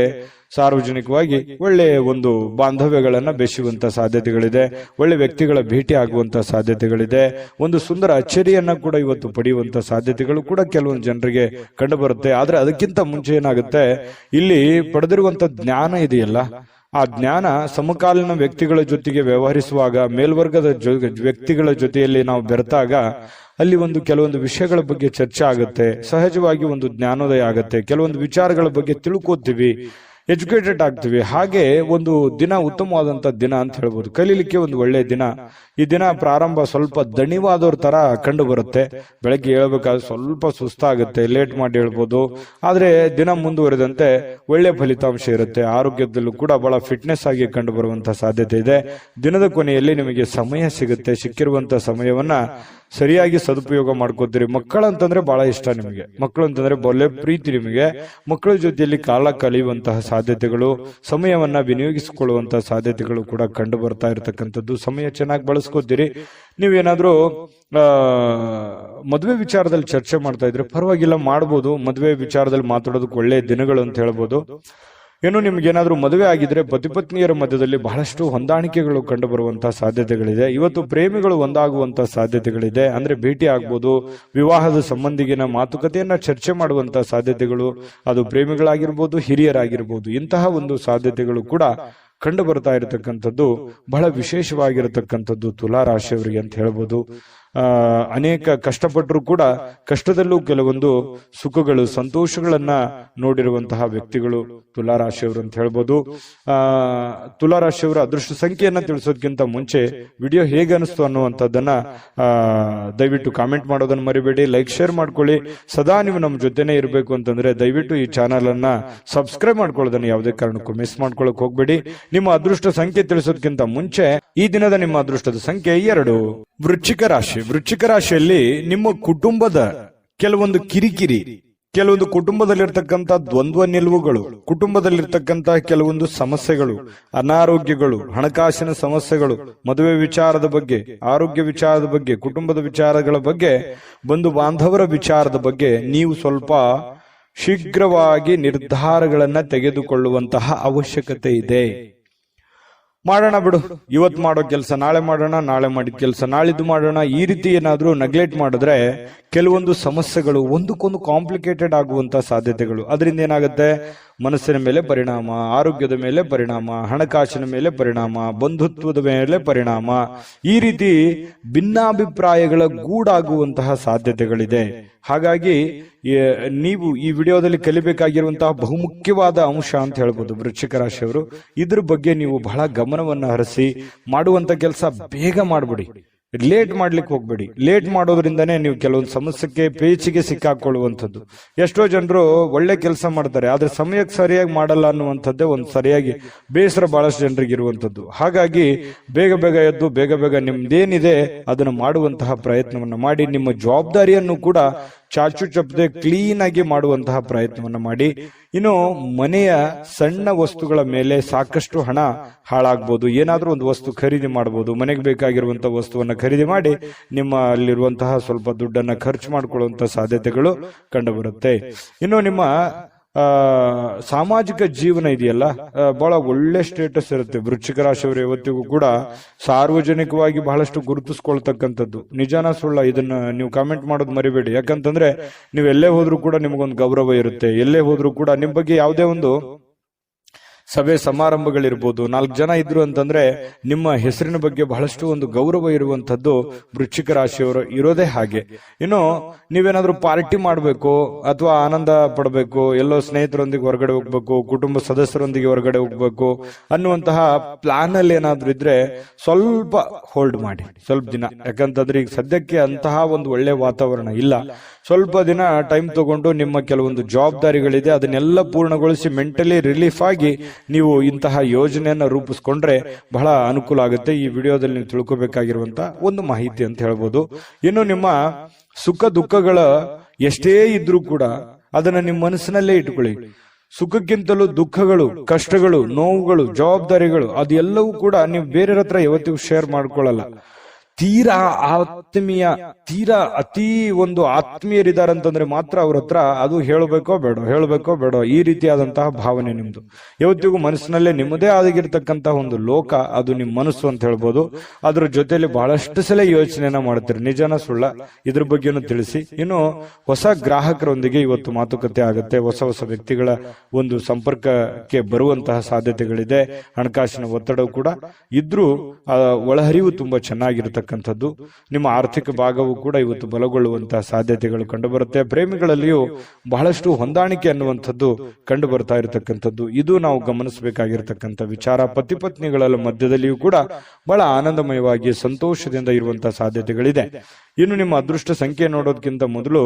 [SPEAKER 1] ಸಾರ್ವಜನಿಕವಾಗಿ ಒಳ್ಳೆಯ ಒಂದು ಬಾಂಧವ್ಯಗಳನ್ನ ಬೆಸೆಯುವಂತಹ ಸಾಧ್ಯತೆಗಳಿದೆ. ಒಳ್ಳೆ ವ್ಯಕ್ತಿಗಳ ಭೇಟಿ ಆಗುವಂತಹ ಸಾಧ್ಯತೆಗಳಿದೆ. ಒಂದು ಸುಂದರ ಅಚ್ಚರಿಯನ್ನ ಕೂಡ ಇವತ್ತು ಪಡೆಯುವಂತಹ ಸಾಧ್ಯತೆಗಳು ಕೂಡ ಕೆಲವೊಂದು ಜನರಿಗೆ ಕಂಡು ಬರುತ್ತೆ. ಆದ್ರೆ ಅದಕ್ಕಿಂತ ಮುಂಚೆ ಏನಾಗುತ್ತೆ, ಇಲ್ಲಿ ಪಡೆದಿರುವಂತ ಜ್ಞಾನ ಇದೆಯಲ್ಲ, ಆ ಜ್ಞಾನ ಸಮಕಾಲೀನ ವ್ಯಕ್ತಿಗಳ ಜೊತೆಗೆ ವ್ಯವಹರಿಸುವಾಗ, ಮೇಲ್ವರ್ಗದ ವ್ಯಕ್ತಿಗಳ ಜೊತೆಯಲ್ಲಿ ನಾವು ಬೆರೆತಾಗ ಅಲ್ಲಿ ಕೆಲವೊಂದು ವಿಷಯಗಳ ಬಗ್ಗೆ ಚರ್ಚೆ ಆಗುತ್ತೆ, ಸಹಜವಾಗಿ ಒಂದು ಜ್ಞಾನೋದಯ ಆಗುತ್ತೆ, ಕೆಲವೊಂದು ವಿಚಾರಗಳ ಬಗ್ಗೆ ತಿಳ್ಕೋತೀವಿ, ಎಜುಕೇಟೆಡ್ ಆಗ್ತೀವಿ. ಹಾಗೆ ಒಂದು ದಿನ ಉತ್ತಮವಾದಂತ ದಿನ ಅಂತ ಹೇಳ್ಬೋದು. ಕಲೀಲಿಕ್ಕೆ ಒಂದು ಒಳ್ಳೆಯ ದಿನ. ಈ ದಿನ ಪ್ರಾರಂಭ ಸ್ವಲ್ಪ ದಣಿವಾದವ್ರ ತರ ಕಂಡು ಬರುತ್ತೆ. ಬೆಳಗ್ಗೆ ಹೇಳ್ಬೇಕಾದ್ರೆ ಸ್ವಲ್ಪ ಸುಸ್ತಾಗುತ್ತೆ, ಲೇಟ್ ಮಾಡಿ ಹೇಳ್ಬೋದು. ಆದ್ರೆ ದಿನ ಮುಂದುವರೆದಂತೆ ಒಳ್ಳೆ ಫಲಿತಾಂಶ ಇರುತ್ತೆ. ಆರೋಗ್ಯದಲ್ಲೂ ಕೂಡ ಬಹಳ ಫಿಟ್ನೆಸ್ ಆಗಿ ಕಂಡು ಬರುವಂತಹ ಸಾಧ್ಯತೆ ಇದೆ. ದಿನದ ಕೊನೆಯಲ್ಲಿ ನಿಮಗೆ ಸಮಯ ಸಿಗುತ್ತೆ. ಸಿಕ್ಕಿರುವಂತಹ ಸಮಯವನ್ನ ಸರಿಯಾಗಿ ಸದುಪಯೋಗ ಮಾಡ್ಕೋತೀರಿ. ಮಕ್ಕಳಂತಂದ್ರೆ ಬಹಳ ಇಷ್ಟ ನಿಮಗೆ, ಮಕ್ಕಳು ಅಂತಂದ್ರೆ ಒಳ್ಳೆ ಪ್ರೀತಿ ನಿಮಗೆ. ಮಕ್ಕಳ ಜೊತೆಯಲ್ಲಿ ಕಾಲ ಕಳೆಯುವಂತಹ ಸಾಧ್ಯತೆಗಳು, ಸಮಯವನ್ನ ವಿನಿಯೋಗಿಸಿಕೊಳ್ಳುವಂತಹ ಸಾಧ್ಯತೆಗಳು ಕೂಡ ಕಂಡು ಬರ್ತಾ ಇರತಕ್ಕಂಥದ್ದು. ಸಮಯ ಚೆನ್ನಾಗಿ ಬಳಸ್ಕೋತೀರಿ. ನೀವೇನಾದ್ರೂ ಮದುವೆ ವಿಚಾರದಲ್ಲಿ ಚರ್ಚೆ ಮಾಡ್ತಾ ಇದ್ರೆ ಪರವಾಗಿಲ್ಲ, ಮಾಡ್ಬೋದು. ಮದುವೆ ವಿಚಾರದಲ್ಲಿ ಮಾತಾಡೋದಕ್ಕೆ ಒಳ್ಳೆಯ ದಿನಗಳು ಅಂತ ಹೇಳ್ಬೋದು. ಏನು ನಿಮ್ಗೇನಾದ್ರೂ ಮದುವೆ ಆಗಿದ್ರೆ ಪತಿ ಪತ್ನಿಯರ ಮಧ್ಯದಲ್ಲಿ ಬಹಳಷ್ಟು ಹೊಂದಾಣಿಕೆಗಳು ಕಂಡು ಬರುವಂತಹ ಸಾಧ್ಯತೆಗಳಿದೆ. ಇವತ್ತು ಪ್ರೇಮಿಗಳು ಒಂದಾಗುವಂತಹ ಸಾಧ್ಯತೆಗಳಿದೆ. ಅಂದ್ರೆ ಭೇಟಿ ಆಗ್ಬೋದು, ವಿವಾಹದ ಸಂಬಂಧಿಗಿನ ಮಾತುಕತೆಯನ್ನ ಚರ್ಚೆ ಮಾಡುವಂತಹ ಸಾಧ್ಯತೆಗಳು, ಅದು ಪ್ರೇಮಿಗಳಾಗಿರ್ಬೋದು, ಹಿರಿಯರಾಗಿರ್ಬೋದು, ಇಂತಹ ಒಂದು ಸಾಧ್ಯತೆಗಳು ಕೂಡ ಕಂಡು ಬರ್ತಾ ಇರತಕ್ಕಂಥದ್ದು ಬಹಳ ವಿಶೇಷವಾಗಿರತಕ್ಕಂಥದ್ದು ತುಲಾ ರಾಶಿಯವರಿಗೆ ಅಂತ ಹೇಳ್ಬೋದು. ಅನೇಕ ಕಷ್ಟಪಟ್ಟರು ಕೂಡ ಕಷ್ಟದಲ್ಲೂ ಕೆಲವೊಂದು ಸುಖಗಳು, ಸಂತೋಷಗಳನ್ನ ನೋಡಿರುವಂತಹ ವ್ಯಕ್ತಿಗಳು ತುಲಾ ರಾಶಿಯವರು ಅಂತ ಹೇಳ್ಬೋದು. ತುಲಾ ರಾಶಿಯವರ ಅದೃಷ್ಟ ಸಂಖ್ಯೆಯನ್ನ ತಿಳಿಸೋದಕ್ಕಿಂತ ಮುಂಚೆ ವಿಡಿಯೋ ಹೇಗೆ ಅನಿಸ್ತು ಅನ್ನುವಂಥದ್ದನ್ನ ದಯವಿಟ್ಟು ಕಾಮೆಂಟ್ ಮಾಡೋದನ್ನ ಮರಿಬೇಡಿ. ಲೈಕ್ ಶೇರ್ ಮಾಡ್ಕೊಳ್ಳಿ. ಸದಾ ನೀವು ನಮ್ಮ ಜೊತೆನೆ ಇರಬೇಕು ಅಂತಂದ್ರೆ ದಯವಿಟ್ಟು ಈ ಚಾನಲ್ ಅನ್ನ ಸಬ್ಸ್ಕ್ರೈಬ್ ಮಾಡ್ಕೊಳ್ಳೋದನ್ನ ಯಾವುದೇ ಕಾರಣಕ್ಕೂ ಮಿಸ್ ಮಾಡ್ಕೊಳ್ಳಕ್ ಹೋಗ್ಬೇಡಿ. ನಿಮ್ಮ ಅದೃಷ್ಟ ಸಂಖ್ಯೆ ತಿಳಿಸೋದಕ್ಕಿಂತ ಮುಂಚೆ ಈ ದಿನದ ನಿಮ್ಮ ಅದೃಷ್ಟದ ಸಂಖ್ಯೆ 2. ವೃಶ್ಚಿಕ ರಾಶಿ. ವೃಶ್ಚಿಕ ರಾಶಿಯಲ್ಲಿ ನಿಮ್ಮ ಕುಟುಂಬದ ಕೆಲವೊಂದು ಕಿರಿಕಿರಿ, ಕೆಲವೊಂದು ಕುಟುಂಬದಲ್ಲಿರ್ತಕ್ಕಂಥ ದ್ವಂದ್ವ ನಿಲುವುಗಳು, ಕುಟುಂಬದಲ್ಲಿರ್ತಕ್ಕಂತಹ ಕೆಲವೊಂದು ಸಮಸ್ಯೆಗಳು, ಅನಾರೋಗ್ಯಗಳು, ಹಣಕಾಸಿನ ಸಮಸ್ಯೆಗಳು, ಮದುವೆ ವಿಚಾರದ ಬಗ್ಗೆ, ಆರೋಗ್ಯ ವಿಚಾರದ ಬಗ್ಗೆ, ಕುಟುಂಬದ ವಿಚಾರಗಳ ಬಗ್ಗೆ, ಬಂಧು ಬಾಂಧವರ ವಿಚಾರದ ಬಗ್ಗೆ ನೀವು ಸ್ವಲ್ಪ ಶೀಘ್ರವಾಗಿ ನಿರ್ಧಾರಗಳನ್ನ ತೆಗೆದುಕೊಳ್ಳುವಂತಹ ಅವಶ್ಯಕತೆ ಇದೆ. ಮಾಡೋಣ ಬಿಡು, ಇವತ್ತು ಮಾಡೋ ಕೆಲಸ ನಾಳೆ ಮಾಡೋಣ, ನಾಳೆ ಮಾಡಿದ ಕೆಲಸ ನಾಳಿದ್ದು ಮಾಡೋಣ, ಈ ರೀತಿ ಏನಾದ್ರೂ ನೆಗ್ಲೆಕ್ಟ್ ಮಾಡಿದ್ರೆ ಕೆಲವೊಂದು ಸಮಸ್ಯೆಗಳು ಒಂದಕ್ಕೊಂದು ಕಾಂಪ್ಲಿಕೇಟೆಡ್ ಆಗುವಂತ ಸಾಧ್ಯತೆಗಳು. ಅದರಿಂದ ಏನಾಗುತ್ತೆ, ಮನಸ್ಸಿನ ಮೇಲೆ ಪರಿಣಾಮ, ಆರೋಗ್ಯದ ಮೇಲೆ ಪರಿಣಾಮ, ಹಣಕಾಸಿನ ಮೇಲೆ ಪರಿಣಾಮ, ಬಂಧುತ್ವದ ಮೇಲೆ ಪರಿಣಾಮ, ಈ ರೀತಿ ಭಿನ್ನಾಭಿಪ್ರಾಯಗಳ ಗೂಡಾಗುವಂತಹ ಸಾಧ್ಯತೆಗಳಿದೆ. ಹಾಗಾಗಿ ನೀವು ಈ ವಿಡಿಯೋದಲ್ಲಿ ಕಲಿಬೇಕಾಗಿರುವಂತಹ ಬಹುಮುಖ್ಯವಾದ ಅಂಶ ಅಂತ ಹೇಳ್ಬೋದು ವೃಶ್ಚಿಕ ರಾಶಿಯವರು. ಇದ್ರ ಬಗ್ಗೆ ನೀವು ಬಹಳ ಗಮನವನ್ನ ಹರಿಸಿ ಮಾಡುವಂತ ಕೆಲಸ ಬೇಗ ಮಾಡ್ಬಿಡಿ. ಲೇಟ್ ಮಾಡ್ಲಿಕ್ಕೆ ಹೋಗ್ಬೇಡಿ. ಲೇಟ್ ಮಾಡೋದ್ರಿಂದನೇ ನೀವು ಕೆಲವೊಂದು ಸಮಸ್ಯೆಗೆ ಪೇಚಿಗೆ ಸಿಕ್ಕಾಕೊಳ್ಳುವಂಥದ್ದು. ಎಷ್ಟೋ ಜನರು ಒಳ್ಳೆ ಕೆಲಸ ಮಾಡ್ತಾರೆ, ಆದ್ರೆ ಸಮಯಕ್ಕೆ ಸರಿಯಾಗಿ ಮಾಡಲ್ಲ ಅನ್ನುವಂಥದ್ದೇ ಒಂದು ಸರಿಯಾಗಿ ಬೇಸರ ಬಹಳಷ್ಟು ಜನರಿಗೆ ಇರುವಂಥದ್ದು. ಹಾಗಾಗಿ ಬೇಗ ಬೇಗ ಎದ್ದು ಬೇಗ ಬೇಗ ನಿಮ್ದೇನಿದೆ ಅದನ್ನು ಮಾಡುವಂತಹ ಪ್ರಯತ್ನವನ್ನ ಮಾಡಿ. ನಿಮ್ಮ ಜವಾಬ್ದಾರಿಯನ್ನು ಕೂಡ ಚಾಚು ಚಪ್ಪದೆ ಕ್ಲೀನ್ ಆಗಿ ಮಾಡುವಂತಹ ಪ್ರಯತ್ನವನ್ನ ಮಾಡಿ. ಇನ್ನು ಮನೆಯ ಸಣ್ಣ ವಸ್ತುಗಳ ಮೇಲೆ ಸಾಕಷ್ಟು ಹಣ ಹಾಳಾಗ್ಬೋದು. ಏನಾದ್ರೂ ಒಂದು ವಸ್ತು ಖರೀದಿ ಮಾಡಬಹುದು. ಮನೆಗೆ ಬೇಕಾಗಿರುವಂತಹ ವಸ್ತುವನ್ನ ಖರೀದಿ ಮಾಡಿ ನಿಮ್ಮ ಅಲ್ಲಿರುವಂತಹ ಸ್ವಲ್ಪ ದುಡ್ಡನ್ನ ಖರ್ಚು ಮಾಡಿಕೊಳ್ಳುವಂತಹ ಸಾಧ್ಯತೆಗಳು ಕಂಡು ಬರುತ್ತೆ. ಇನ್ನು ನಿಮ್ಮ ಸಾಮಾಜಿಕ ಜೀವನ ಇದೆಯಲ್ಲ, ಬಹಳ ಒಳ್ಳೆ ಸ್ಟೇಟಸ್ ಇರುತ್ತೆ. ವೃಶ್ಚಿಕ ರಾಶಿಯವರು ಯಾವತ್ತಿಗೂ ಕೂಡ ಸಾರ್ವಜನಿಕವಾಗಿ ಬಹಳಷ್ಟು ಗುರುತಿಸ್ಕೊಳ್ತಕ್ಕಂಥದ್ದು. ನಿಜಾನ ಸುಳ್ಳ ಇದನ್ನ ನೀವು ಕಾಮೆಂಟ್ ಮಾಡೋದು ಮರಿಬೇಡಿ. ಯಾಕಂತಂದ್ರೆ ನೀವು ಎಲ್ಲೇ ಹೋದ್ರೂ ಕೂಡ ನಿಮಗೊಂದು ಗೌರವ ಇರುತ್ತೆ. ಎಲ್ಲೇ ಹೋದ್ರೂ ಕೂಡ ನಿಮ್ ಬಗ್ಗೆ ಯಾವುದೇ ಒಂದು ಸಭೆ ಸಮಾರಂಭಗಳಿರ್ಬೋದು, 4 ಜನ ಇದ್ರು ಅಂತಂದ್ರೆ ನಿಮ್ಮ ಹೆಸರಿನ ಬಗ್ಗೆ ಬಹಳಷ್ಟು ಒಂದು ಗೌರವ ಇರುವಂತದ್ದು ವೃಶ್ಚಿಕ ರಾಶಿಯವರು ಇರೋದೇ ಹಾಗೆ. ಇನ್ನು ನೀವೇನಾದ್ರೂ ಪಾರ್ಟಿ ಮಾಡಬೇಕು ಅಥವಾ ಆನಂದ ಪಡಬೇಕು, ಎಲ್ಲೋ ಸ್ನೇಹಿತರೊಂದಿಗೆ ಹೊರಗಡೆ ಹೋಗ್ಬೇಕು, ಕುಟುಂಬ ಸದಸ್ಯರೊಂದಿಗೆ ಹೊರಗಡೆ ಹೋಗ್ಬೇಕು ಅನ್ನುವಂತಹ ಪ್ಲಾನ್ ಅಲ್ಲಿ ಏನಾದ್ರೂ ಇದ್ರೆ ಸ್ವಲ್ಪ ಹೋಲ್ಡ್ ಮಾಡಿ, ಸ್ವಲ್ಪ ದಿನ. ಯಾಕಂತಂದ್ರೆ ಈಗ ಸದ್ಯಕ್ಕೆ ಅಂತಹ ಒಂದು ಒಳ್ಳೆ ವಾತಾವರಣ ಇಲ್ಲ. ಸ್ವಲ್ಪ ದಿನ ಟೈಮ್ ತಗೊಂಡು ನಿಮ್ಮ ಕೆಲವೊಂದು ಜವಾಬ್ದಾರಿಗಳಿದೆ ಅದನ್ನೆಲ್ಲ ಪೂರ್ಣಗೊಳಿಸಿ ಮೆಂಟಲಿ ರಿಲೀಫ್ ಆಗಿ ನೀವು ಇಂತಹ ಯೋಜನೆಯನ್ನ ರೂಪಿಸ್ಕೊಂಡ್ರೆ ಬಹಳ ಅನುಕೂಲ ಆಗುತ್ತೆ. ಈ ವಿಡಿಯೋದಲ್ಲಿ ನೀವು ತಿಳ್ಕೊಬೇಕಾಗಿರುವಂತ ಒಂದು ಮಾಹಿತಿ ಅಂತ ಹೇಳ್ಬೋದು. ಇನ್ನು ನಿಮ್ಮ ಸುಖ ದುಃಖಗಳ ಎಷ್ಟೇ ಇದ್ರೂ ಕೂಡ ಅದನ್ನ ನಿಮ್ಮ ಮನಸ್ಸಿನಲ್ಲೇ ಇಟ್ಕೊಳ್ಳಿ. ಸುಖಕ್ಕಿಂತಲೂ ದುಃಖಗಳು, ಕಷ್ಟಗಳು, ನೋವುಗಳು, ಜವಾಬ್ದಾರಿಗಳು ಅದೆಲ್ಲವೂ ಕೂಡ ನೀವು ಬೇರೆಯವ್ರ ಹತ್ರ ಯಾವತ್ತಿಗೂ ಶೇರ್ ಮಾಡ್ಕೊಳ್ಳಲ್ಲ. ತೀರಾ ಆತ್ಮೀಯ, ತೀರಾ ಅತಿ ಒಂದು ಆತ್ಮೀಯರಿದ್ದಾರೆ ಅಂತಂದ್ರೆ ಮಾತ್ರ ಅವ್ರ ಹತ್ರ ಅದು ಹೇಳಬೇಕೋ ಬೇಡ ಈ ರೀತಿಯಾದಂತಹ ಭಾವನೆ ನಿಮ್ದು. ಯಾವತ್ತಿಗೂ ಮನಸ್ಸಿನಲ್ಲೇ ನಿಮ್ಮದೇ ಆಗಿರ್ತಕ್ಕಂತಹ ಒಂದು ಲೋಕ, ಅದು ನಿಮ್ಮ ಮನಸ್ಸು ಅಂತ ಹೇಳ್ಬೋದು. ಅದ್ರ ಜೊತೆಯಲ್ಲಿ ಬಹಳಷ್ಟು ಸಲ ಯೋಚನೆಯನ್ನ ಮಾಡ್ತೀರಿ, ನಿಜನ ಸುಳ್ಳ, ಇದ್ರ ಬಗ್ಗೆನೂ ತಿಳಿಸಿ. ಇನ್ನು ಹೊಸ ಗ್ರಾಹಕರೊಂದಿಗೆ ಇವತ್ತು ಮಾತುಕತೆ ಆಗುತ್ತೆ, ಹೊಸ ವ್ಯಕ್ತಿಗಳ ಒಂದು ಸಂಪರ್ಕಕ್ಕೆ ಬರುವಂತಹ ಸಾಧ್ಯತೆಗಳಿದೆ. ಹಣಕಾಸಿನ ಒತ್ತಡ ಕೂಡ ಇದ್ರೂ ಒಳಹರಿವು ತುಂಬಾ ಚೆನ್ನಾಗಿರ್ತಕ್ಕಂಥದ್ದು. ನಿಮ್ಮ ಆರ್ಥಿಕ ಭಾಗವು ಕೂಡ ಇವತ್ತು ಬಲಗೊಳ್ಳುವಂತಹ ಸಾಧ್ಯತೆಗಳು ಕಂಡುಬರುತ್ತೆ. ಪ್ರೇಮಿಗಳಲ್ಲಿಯೂ ಬಹಳಷ್ಟು ಹೊಂದಾಣಿಕೆ ಅನ್ನುವಂಥದ್ದು ಕಂಡು ಬರ್ತಾ ಇರತಕ್ಕಂಥದ್ದು, ಇದು ನಾವು ಗಮನಿಸಬೇಕಾಗಿರ್ತಕ್ಕಂಥ ವಿಚಾರ. ಪತಿ ಪತ್ನಿಗಳ ಮಧ್ಯದಲ್ಲಿಯೂ ಕೂಡ ಬಹಳ ಆನಂದಮಯವಾಗಿ ಸಂತೋಷದಿಂದ ಇರುವಂತಹ ಸಾಧ್ಯತೆಗಳಿದೆ. ಇನ್ನು ನಿಮ್ಮ ಅದೃಷ್ಟ ಸಂಖ್ಯೆ ನೋಡೋದಕ್ಕಿಂತ ಮೊದಲು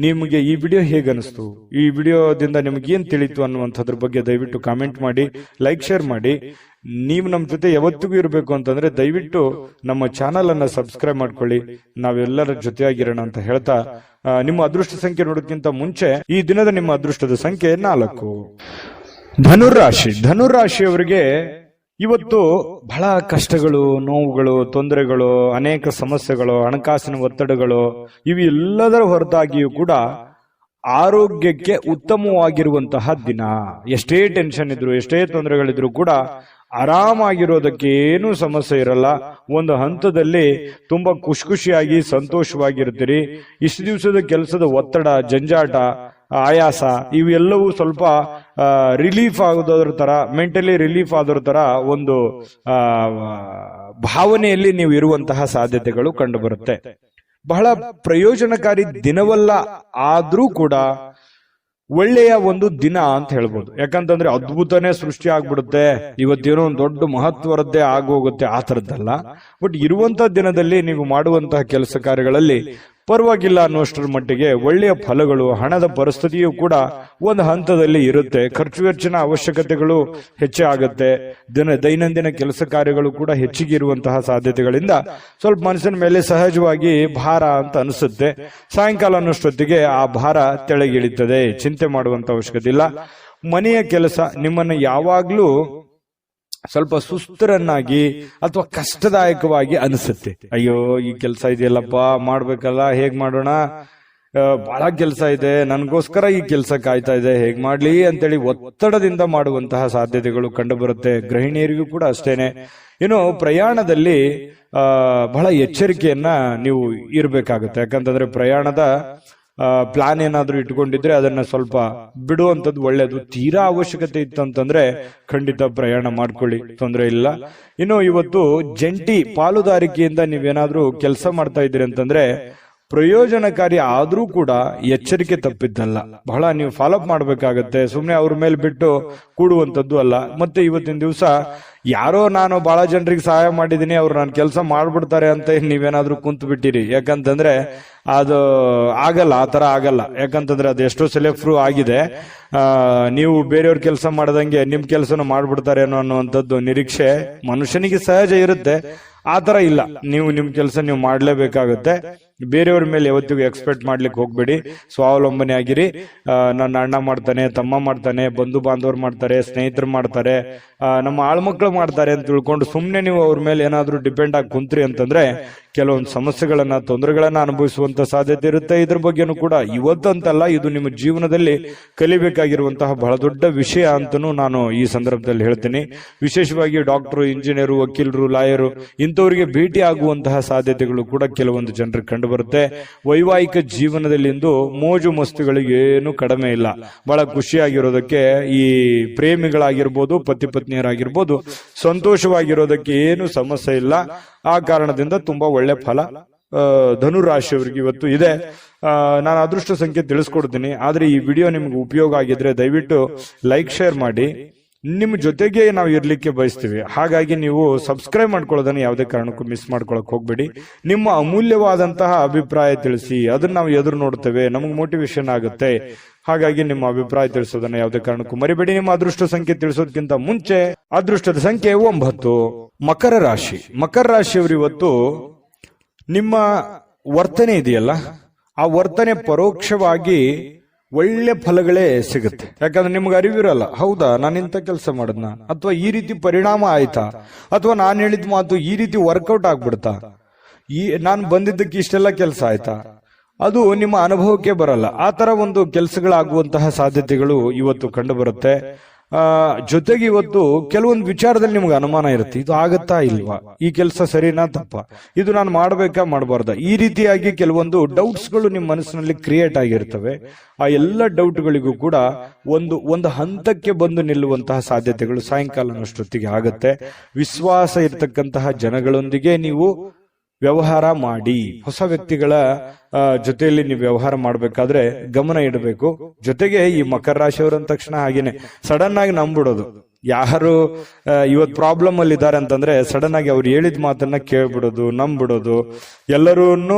[SPEAKER 1] ನಿಮಗೆ ಈ ವಿಡಿಯೋ ಹೇಗನಿಸ್ತು, ಈ ವಿಡಿಯೋದಿಂದ ನಿಮ್ಗೆ ಏನ್ ತಿಳಿತು ಅನ್ನುವಂಥದ್ರ ಬಗ್ಗೆ ದಯವಿಟ್ಟು ಕಾಮೆಂಟ್ ಮಾಡಿ, ಲೈಕ್, ಶೇರ್ ಮಾಡಿ. ನೀವು ನಮ್ಮ ಜೊತೆ ಯಾವತ್ತಿಗೂ ಇರಬೇಕು ಅಂತಂದ್ರೆ ದಯವಿಟ್ಟು ನಮ್ಮ ಚಾನಲ್ ಅನ್ನ ಸಬ್ಸ್ಕ್ರೈಬ್ ಮಾಡ್ಕೊಳ್ಳಿ. ನಾವೆಲ್ಲರ ಜೊತೆಯಾಗಿರೋಣ ಅಂತ ಹೇಳ್ತಾ, ನಿಮ್ಮ ಅದೃಷ್ಟ ಸಂಖ್ಯೆ ನೋಡೋದಕ್ಕಿಂತ ಮುಂಚೆ ಈ ದಿನದ ನಿಮ್ಮ ಅದೃಷ್ಟದ ಸಂಖ್ಯೆ 4. ಧನುರಾಶಿಯವರಿಗೆ ಇವತ್ತು ಬಹಳ ಕಷ್ಟಗಳು, ನೋವುಗಳು, ತೊಂದರೆಗಳು, ಅನೇಕ ಸಮಸ್ಯೆಗಳು, ಹಣಕಾಸಿನ ಒತ್ತಡಗಳು ಇವು ಎಲ್ಲದರ ಹೊರತಾಗಿಯೂ ಕೂಡ ಆರೋಗ್ಯಕ್ಕೆ ಉತ್ತಮವಾಗಿರುವಂತಹ ದಿನ. ಎಷ್ಟೇ ಟೆನ್ಷನ್ ಇದ್ರು, ಎಷ್ಟೇ ತೊಂದರೆಗಳಿದ್ರು ಕೂಡ ಆರಾಮಾಗಿರೋದಕ್ಕೆ ಏನೂ ಸಮಸ್ಯೆ ಇರಲ್ಲ. ಒಂದು ಹಂತದಲ್ಲಿ ತುಂಬಾ ಖುಷಿಯಾಗಿ ಸಂತೋಷವಾಗಿರ್ತೀರಿ. ಇಷ್ಟು ದಿವಸದ ಕೆಲಸದ ಒತ್ತಡ, ಜಂಜಾಟ, ಆಯಾಸ ಇವೆಲ್ಲವೂ ಸ್ವಲ್ಪ ರಿಲೀಫ್ ಆಗೋದ್ರ ತರ, ಮೆಂಟಲಿ ರಿಲೀಫ್ ಆದೋದ್ರ ತರ ಒಂದು ಭಾವನೆಯಲ್ಲಿ ನೀವು ಇರುವಂತಹ ಸಾಧ್ಯತೆಗಳು ಕಂಡು ಬರುತ್ತೆ. ಬಹಳ ಪ್ರಯೋಜನಕಾರಿ ದಿನವಲ್ಲ, ಆದ್ರೂ ಕೂಡ ಒಳ್ಳೆಯ ಒಂದು ದಿನ ಅಂತ ಹೇಳ್ಬೋದು. ಯಾಕಂತಂದ್ರೆ ಅದ್ಭುತನೇ ಸೃಷ್ಟಿ ಆಗ್ಬಿಡುತ್ತೆ, ಇವತ್ತೇನೋ ಒಂದು ದೊಡ್ಡ ಮಹತ್ವರದ್ದೇ ಆಗೋಗುತ್ತೆ, ಆ ತರದ್ದಲ್ಲ. ಬಟ್ ಇರುವಂತಹ ದಿನದಲ್ಲಿ ನೀವು ಮಾಡುವಂತಹ ಕೆಲಸ ಕಾರ್ಯಗಳಲ್ಲಿ ಪರವಾಗಿಲ್ಲ ಅನ್ನುವಷ್ಟರ ಮಟ್ಟಿಗೆ ಒಳ್ಳೆಯ ಫಲಗಳು, ಹಣದ ಪರಿಸ್ಥಿತಿಯೂ ಕೂಡ ಒಂದು ಹಂತದಲ್ಲಿ ಇರುತ್ತೆ. ಖರ್ಚು ವೆಚ್ಚಿನ ಅವಶ್ಯಕತೆಗಳು ಹೆಚ್ಚೇ ಆಗುತ್ತೆ. ದೈನಂದಿನ ಕೆಲಸ ಕಾರ್ಯಗಳು ಕೂಡ ಹೆಚ್ಚಿಗೆ ಇರುವಂತಹ ಸಾಧ್ಯತೆಗಳಿಂದ ಸ್ವಲ್ಪ ಮನಸ್ಸಿನ ಮೇಲೆ ಸಹಜವಾಗಿ ಭಾರ ಅಂತ ಅನಿಸುತ್ತೆ. ಸಾಯಂಕಾಲ ಅನ್ನೋಷ್ಟೊತ್ತಿಗೆ ಆ ಭಾರ ತೆಳಗಿಳಿತದೆ, ಚಿಂತೆ ಮಾಡುವಂತ ಅವಶ್ಯಕತೆ ಇಲ್ಲ. ಮನೆಯ ಕೆಲಸ ನಿಮ್ಮನ್ನ ಯಾವಾಗ್ಲೂ ಸ್ವಲ್ಪ ಸುಸ್ತರನ್ನಾಗಿ ಅಥವಾ ಕಷ್ಟದಾಯಕವಾಗಿ ಅನಿಸುತ್ತೆ. ಅಯ್ಯೋ, ಈ ಕೆಲಸ ಇದೆಯಲ್ಲಪ್ಪ, ಮಾಡ್ಬೇಕಲ್ಲ, ಹೇಗ್ ಮಾಡೋಣ, ಬಹಳ ಕೆಲಸ ಇದೆ, ನನ್ಗೋಸ್ಕರ ಈ ಕೆಲಸ ಕಾಯ್ತಾ ಇದೆ, ಹೇಗ್ ಮಾಡ್ಲಿ ಅಂತೇಳಿ ಒತ್ತಡದಿಂದ ಮಾಡುವಂತಹ ಸಾಧ್ಯತೆಗಳು ಕಂಡು ಬರುತ್ತೆ. ಗೃಹಿಣಿಯರಿಗೂ ಕೂಡ ಅಷ್ಟೇನೆ. ಇನ್ನು ಪ್ರಯಾಣದಲ್ಲಿ ಬಹಳ ಎಚ್ಚರಿಕೆಯನ್ನ ನೀವು ಇರಬೇಕಾಗುತ್ತೆ. ಯಾಕಂತಂದ್ರೆ ಪ್ರಯಾಣದ ಪ್ಲಾನ್ ಏನಾದ್ರೂ ಇಟ್ಕೊಂಡಿದ್ರೆ ಅದನ್ನ ಸ್ವಲ್ಪ ಬಿಡುವಂತದ್ದು ಒಳ್ಳೇದು. ತೀರಾ ಅವಶ್ಯಕತೆ ಇತ್ತು ಅಂತಂದ್ರೆ ಖಂಡಿತ ಪ್ರಯಾಣ ಮಾಡ್ಕೊಳ್ಳಿ, ತೊಂದರೆ ಇಲ್ಲ. ಇನ್ನು ಇವತ್ತು ಜಂಟಿ ಪಾಲುದಾರಿಕೆಯಿಂದ ನೀವೇನಾದ್ರೂ ಕೆಲಸ ಮಾಡ್ತಾ ಇದ್ದೀರಿ ಅಂತಂದ್ರೆ ಪ್ರಯೋಜನಕಾರಿ ಆದ್ರೂ ಕೂಡ ಎಚ್ಚರಿಕೆ ತಪ್ಪಿದ್ದಲ್ಲ. ಬಹಳ ನೀವು ಫಾಲೋಅಪ್ ಮಾಡ್ಬೇಕಾಗತ್ತೆ, ಸುಮ್ನೆ ಅವ್ರ ಮೇಲೆ ಬಿಟ್ಟು ಕೂಡುವಂತದ್ದು ಅಲ್ಲ. ಮತ್ತೆ ಇವತ್ತಿನ ದಿವಸ ಯಾರೋ ನಾನು ಬಹಳ ಜನರಿಗೆ ಸಹಾಯ ಮಾಡಿದೀನಿ, ಅವ್ರು ನಾನು ಕೆಲಸ ಮಾಡ್ಬಿಡ್ತಾರೆ ಅಂತ ನೀವೇನಾದ್ರೂ ಕುಂತು ಬಿಟ್ಟಿರಿ. ಯಾಕಂತಂದ್ರೆ ಅದು ಆಗಲ್ಲ, ಆ ತರ ಆಗಲ್ಲ. ಯಾಕಂತಂದ್ರೆ ಅದು ಎಷ್ಟೋ ಸಲ ಪ್ರೂವ್ ಆಗಿದೆ. ನೀವು ಬೇರೆಯವ್ರ ಕೆಲಸ ಮಾಡದಂಗೆ ನಿಮ್ ಕೆಲಸನ ಮಾಡ್ಬಿಡ್ತಾರೇನೋ ಅನ್ನುವಂಥದ್ದು ನಿರೀಕ್ಷೆ ಮನುಷ್ಯನಿಗೆ ಸಹಜ ಇರುತ್ತೆ. ಆತರ ಇಲ್ಲ, ನೀವು ನಿಮ್ ಕೆಲಸ ನೀವು ಮಾಡ್ಲೇಬೇಕಾಗುತ್ತೆ. ಬೇರೆಯವ್ರ ಮೇಲೆ ಯಾವತ್ತಿಗೂ ಎಕ್ಸ್ಪೆಕ್ಟ್ ಮಾಡ್ಲಿಕ್ಕೆ ಹೋಗ್ಬೇಡಿ, ಸ್ವಾವಲಂಬನೆ ಆಗಿರಿ. ನನ್ನ ಅಣ್ಣ ಮಾಡ್ತಾನೆ, ತಮ್ಮ ಮಾಡ್ತಾನೆ, ಬಂಧು ಬಾಂಧವರು ಮಾಡ್ತಾರೆ, ಸ್ನೇಹಿತರು ಮಾಡ್ತಾರೆ, ನಮ್ಮ ಆಳ್ಮಕ್ಳು ಮಾಡ್ತಾರೆ ಅಂತ ತಿಳ್ಕೊಂಡು ಸುಮ್ನೆ ನೀವು ಅವ್ರ ಮೇಲೆ ಏನಾದ್ರೂ ಡಿಪೆಂಡ್ ಆಗಿ ಕುಂತ್ರಿ ಅಂತಂದ್ರೆ ಕೆಲವೊಂದು ಸಮಸ್ಯೆಗಳನ್ನ, ತೊಂದರೆಗಳನ್ನ ಅನುಭವಿಸುವಂತ ಸಾಧ್ಯತೆ ಇರುತ್ತೆ. ಇದ್ರ ಬಗ್ಗೆನೂ ಕೂಡ ಇವತ್ತಂತಲ್ಲ, ಇದು ನಿಮ್ಮ ಜೀವನದಲ್ಲಿ ಕಲಿಬೇಕಾಗಿರುವಂತಹ ಬಹಳ ದೊಡ್ಡ ವಿಷಯ ಅಂತನೂ ನಾನು ಈ ಸಂದರ್ಭದಲ್ಲಿ ಹೇಳ್ತೀನಿ. ವಿಶೇಷವಾಗಿ ಡಾಕ್ಟರು, ಇಂಜಿನಿಯರು, ವಕೀಲರು, ಲಾಯರು ಇಂಥವರಿಗೆ ಭೇಟಿ ಆಗುವಂತಹ ಸಾಧ್ಯತೆಗಳು ಕೂಡ ಕೆಲವೊಂದು ಜನರಿಗೆ ಕಂಡು ಬರುತ್ತೆ. ವೈವಾಹಿಕ ಜೀವನದಲ್ಲಿ ಇಂದು ಮೋಜು ಮಸ್ತುಗಳಿಗೆ ಏನು ಕಡಿಮೆ ಇಲ್ಲ. ಬಹಳ ಖುಷಿಯಾಗಿರೋದಕ್ಕೆ ಈ ಪ್ರೇಮಿಗಳಾಗಿರ್ಬೋದು, ಪತಿ ಪತ್ನಿಯರಾಗಿರ್ಬೋದು, ಸಂತೋಷವಾಗಿರೋದಕ್ಕೆ ಏನು ಸಮಸ್ಯೆ ಇಲ್ಲ. ಆ ಕಾರಣದಿಂದ ತುಂಬಾ ಒಳ್ಳೆ ಫಲ ಧನುರಾಶಿಯವರಿಗೆ ಇವತ್ತು ಇದೆ. ನಾನು ಅದೃಷ್ಟ ಸಂಖ್ಯೆ ತಿಳಿಸ್ಕೊಡ್ತೀನಿ. ಆದ್ರೆ ಈ ವಿಡಿಯೋ ನಿಮ್ಗೆ ಉಪಯೋಗ ಆಗಿದ್ರೆ ದಯವಿಟ್ಟು ಲೈಕ್, ಶೇರ್ ಮಾಡಿ. ನಿಮ್ ಜೊತೆಗೆ ನಾವು ಇರ್ಲಿಕ್ಕೆ ಬಯಸ್ತೀವಿ. ಹಾಗಾಗಿ ನೀವು ಸಬ್ಸ್ಕ್ರೈಬ್ ಮಾಡ್ಕೊಳ್ಳೋದನ್ನ ಯಾವುದೇ ಕಾರಣಕ್ಕೂ ಮಿಸ್ ಮಾಡ್ಕೊಳಕ್ ಹೋಗ್ಬೇಡಿ. ನಿಮ್ಮ ಅಮೂಲ್ಯವಾದಂತಹ ಅಭಿಪ್ರಾಯ ತಿಳಿಸಿ, ಅದನ್ನ ನಾವು ಎದುರು ನೋಡ್ತೇವೆ, ನಮಗೆ ಮೋಟಿವೇಶನ್ ಆಗುತ್ತೆ. ಹಾಗಾಗಿ ನಿಮ್ಮ ಅಭಿಪ್ರಾಯ ತಿಳಿಸೋದನ್ನ ಯಾವುದೇ ಕಾರಣಕ್ಕೂ ಮರಿಬೇಡಿ. ನಿಮ್ಮ ಅದೃಷ್ಟ ಸಂಖ್ಯೆ ತಿಳಿಸೋದಕ್ಕಿಂತ ಮುಂಚೆ ಅದೃಷ್ಟದ ಸಂಖ್ಯೆ 9. ಮಕರ ರಾಶಿ. ಮಕರ ರಾಶಿಯವರು ಇವತ್ತು ನಿಮ್ಮ ವರ್ತನೆ ಇದೆಯಲ್ಲ, ಆ ವರ್ತನೆ ಪರೋಕ್ಷವಾಗಿ ಒಳ್ಳೆ ಫಲಗಳೇ ಸಿಗುತ್ತೆ. ಯಾಕಂದ್ರೆ ನಿಮ್ಗೆ ಅರಿವಿರಲ್ಲ, ಹೌದಾ ನಾನು ಇಂಥ ಕೆಲಸ ಮಾಡದ್ನ, ಅಥವಾ ಈ ರೀತಿ ಪರಿಣಾಮ ಆಯ್ತಾ, ಅಥವಾ ನಾನು ಹೇಳಿದ ಮಾತು ಈ ರೀತಿ ವರ್ಕೌಟ್ ಆಗ್ಬಿಡ್ತಾ, ನಾನು ಬಂದಿದ್ದಕ್ಕೆ ಇಷ್ಟೆಲ್ಲ ಕೆಲಸ ಆಯ್ತಾ, ಅದು ನಿಮ್ಮ ಅನುಭವಕ್ಕೆ ಬರಲ್ಲ. ಆ ತರ ಒಂದು ಕೆಲಸಗಳಾಗುವಂತಹ ಸಾಧ್ಯತೆಗಳು ಇವತ್ತು ಕಂಡು ಬರುತ್ತೆ. ಜೊತೆಗೆ ಇವತ್ತು ಕೆಲವೊಂದು ವಿಚಾರದಲ್ಲಿ ನಿಮ್ಗೆ ಅನುಮಾನ ಇರುತ್ತೆ, ಇದು ಆಗತ್ತಾ ಇಲ್ವಾ, ಈ ಕೆಲಸ ಸರಿನಾ ತಪ್ಪ, ಇದು ನಾನು ಮಾಡ್ಬೇಕಾ ಮಾಡಬಾರ್ದ, ಈ ರೀತಿಯಾಗಿ ಕೆಲವೊಂದು ಡೌಟ್ಸ್ಗಳು ನಿಮ್ಮ ಮನಸ್ಸಿನಲ್ಲಿ ಕ್ರಿಯೇಟ್ ಆಗಿರ್ತವೆ. ಆ ಎಲ್ಲ ಡೌಟ್ಗಳಿಗೂ ಕೂಡ ಒಂದು ಹಂತಕ್ಕೆ ಬಂದು ನಿಲ್ಲುವಂತಹ ಸಾಧ್ಯತೆಗಳು ಸಾಯಂಕಾಲನಷ್ಟೊತ್ತಿಗೆ ಆಗತ್ತೆ. ವಿಶ್ವಾಸ ಇರತಕ್ಕಂತಹ ಜನಗಳೊಂದಿಗೆ ನೀವು ವ್ಯವಹಾರ ಮಾಡಿ. ಹೊಸ ವ್ಯಕ್ತಿಗಳ ಜೊತೆಯಲ್ಲಿ ನೀವು ವ್ಯವಹಾರ ಮಾಡಬೇಕಾದ್ರೆ ಗಮನ ಇಡಬೇಕು. ಜೊತೆಗೆ ಈ ಮಕರ ರಾಶಿಯವರು ಅಂದ ತಕ್ಷಣ ಹಾಗೇನೆ ಸಡನ್ ಆಗಿ ನಂಬಿಡೋದು. ಯಾರು ಇವತ್ತು ಪ್ರಾಬ್ಲಮ್ ಅಲ್ಲಿ ಇದ್ದಾರೆ ಅಂತಂದ್ರೆ ಸಡನ್ ಆಗಿ ಅವ್ರು ಹೇಳಿದ ಮಾತನ್ನ ಕೇಳ್ಬಿಡೋದು, ನಂಬಿಡೋದು, ಎಲ್ಲರೂ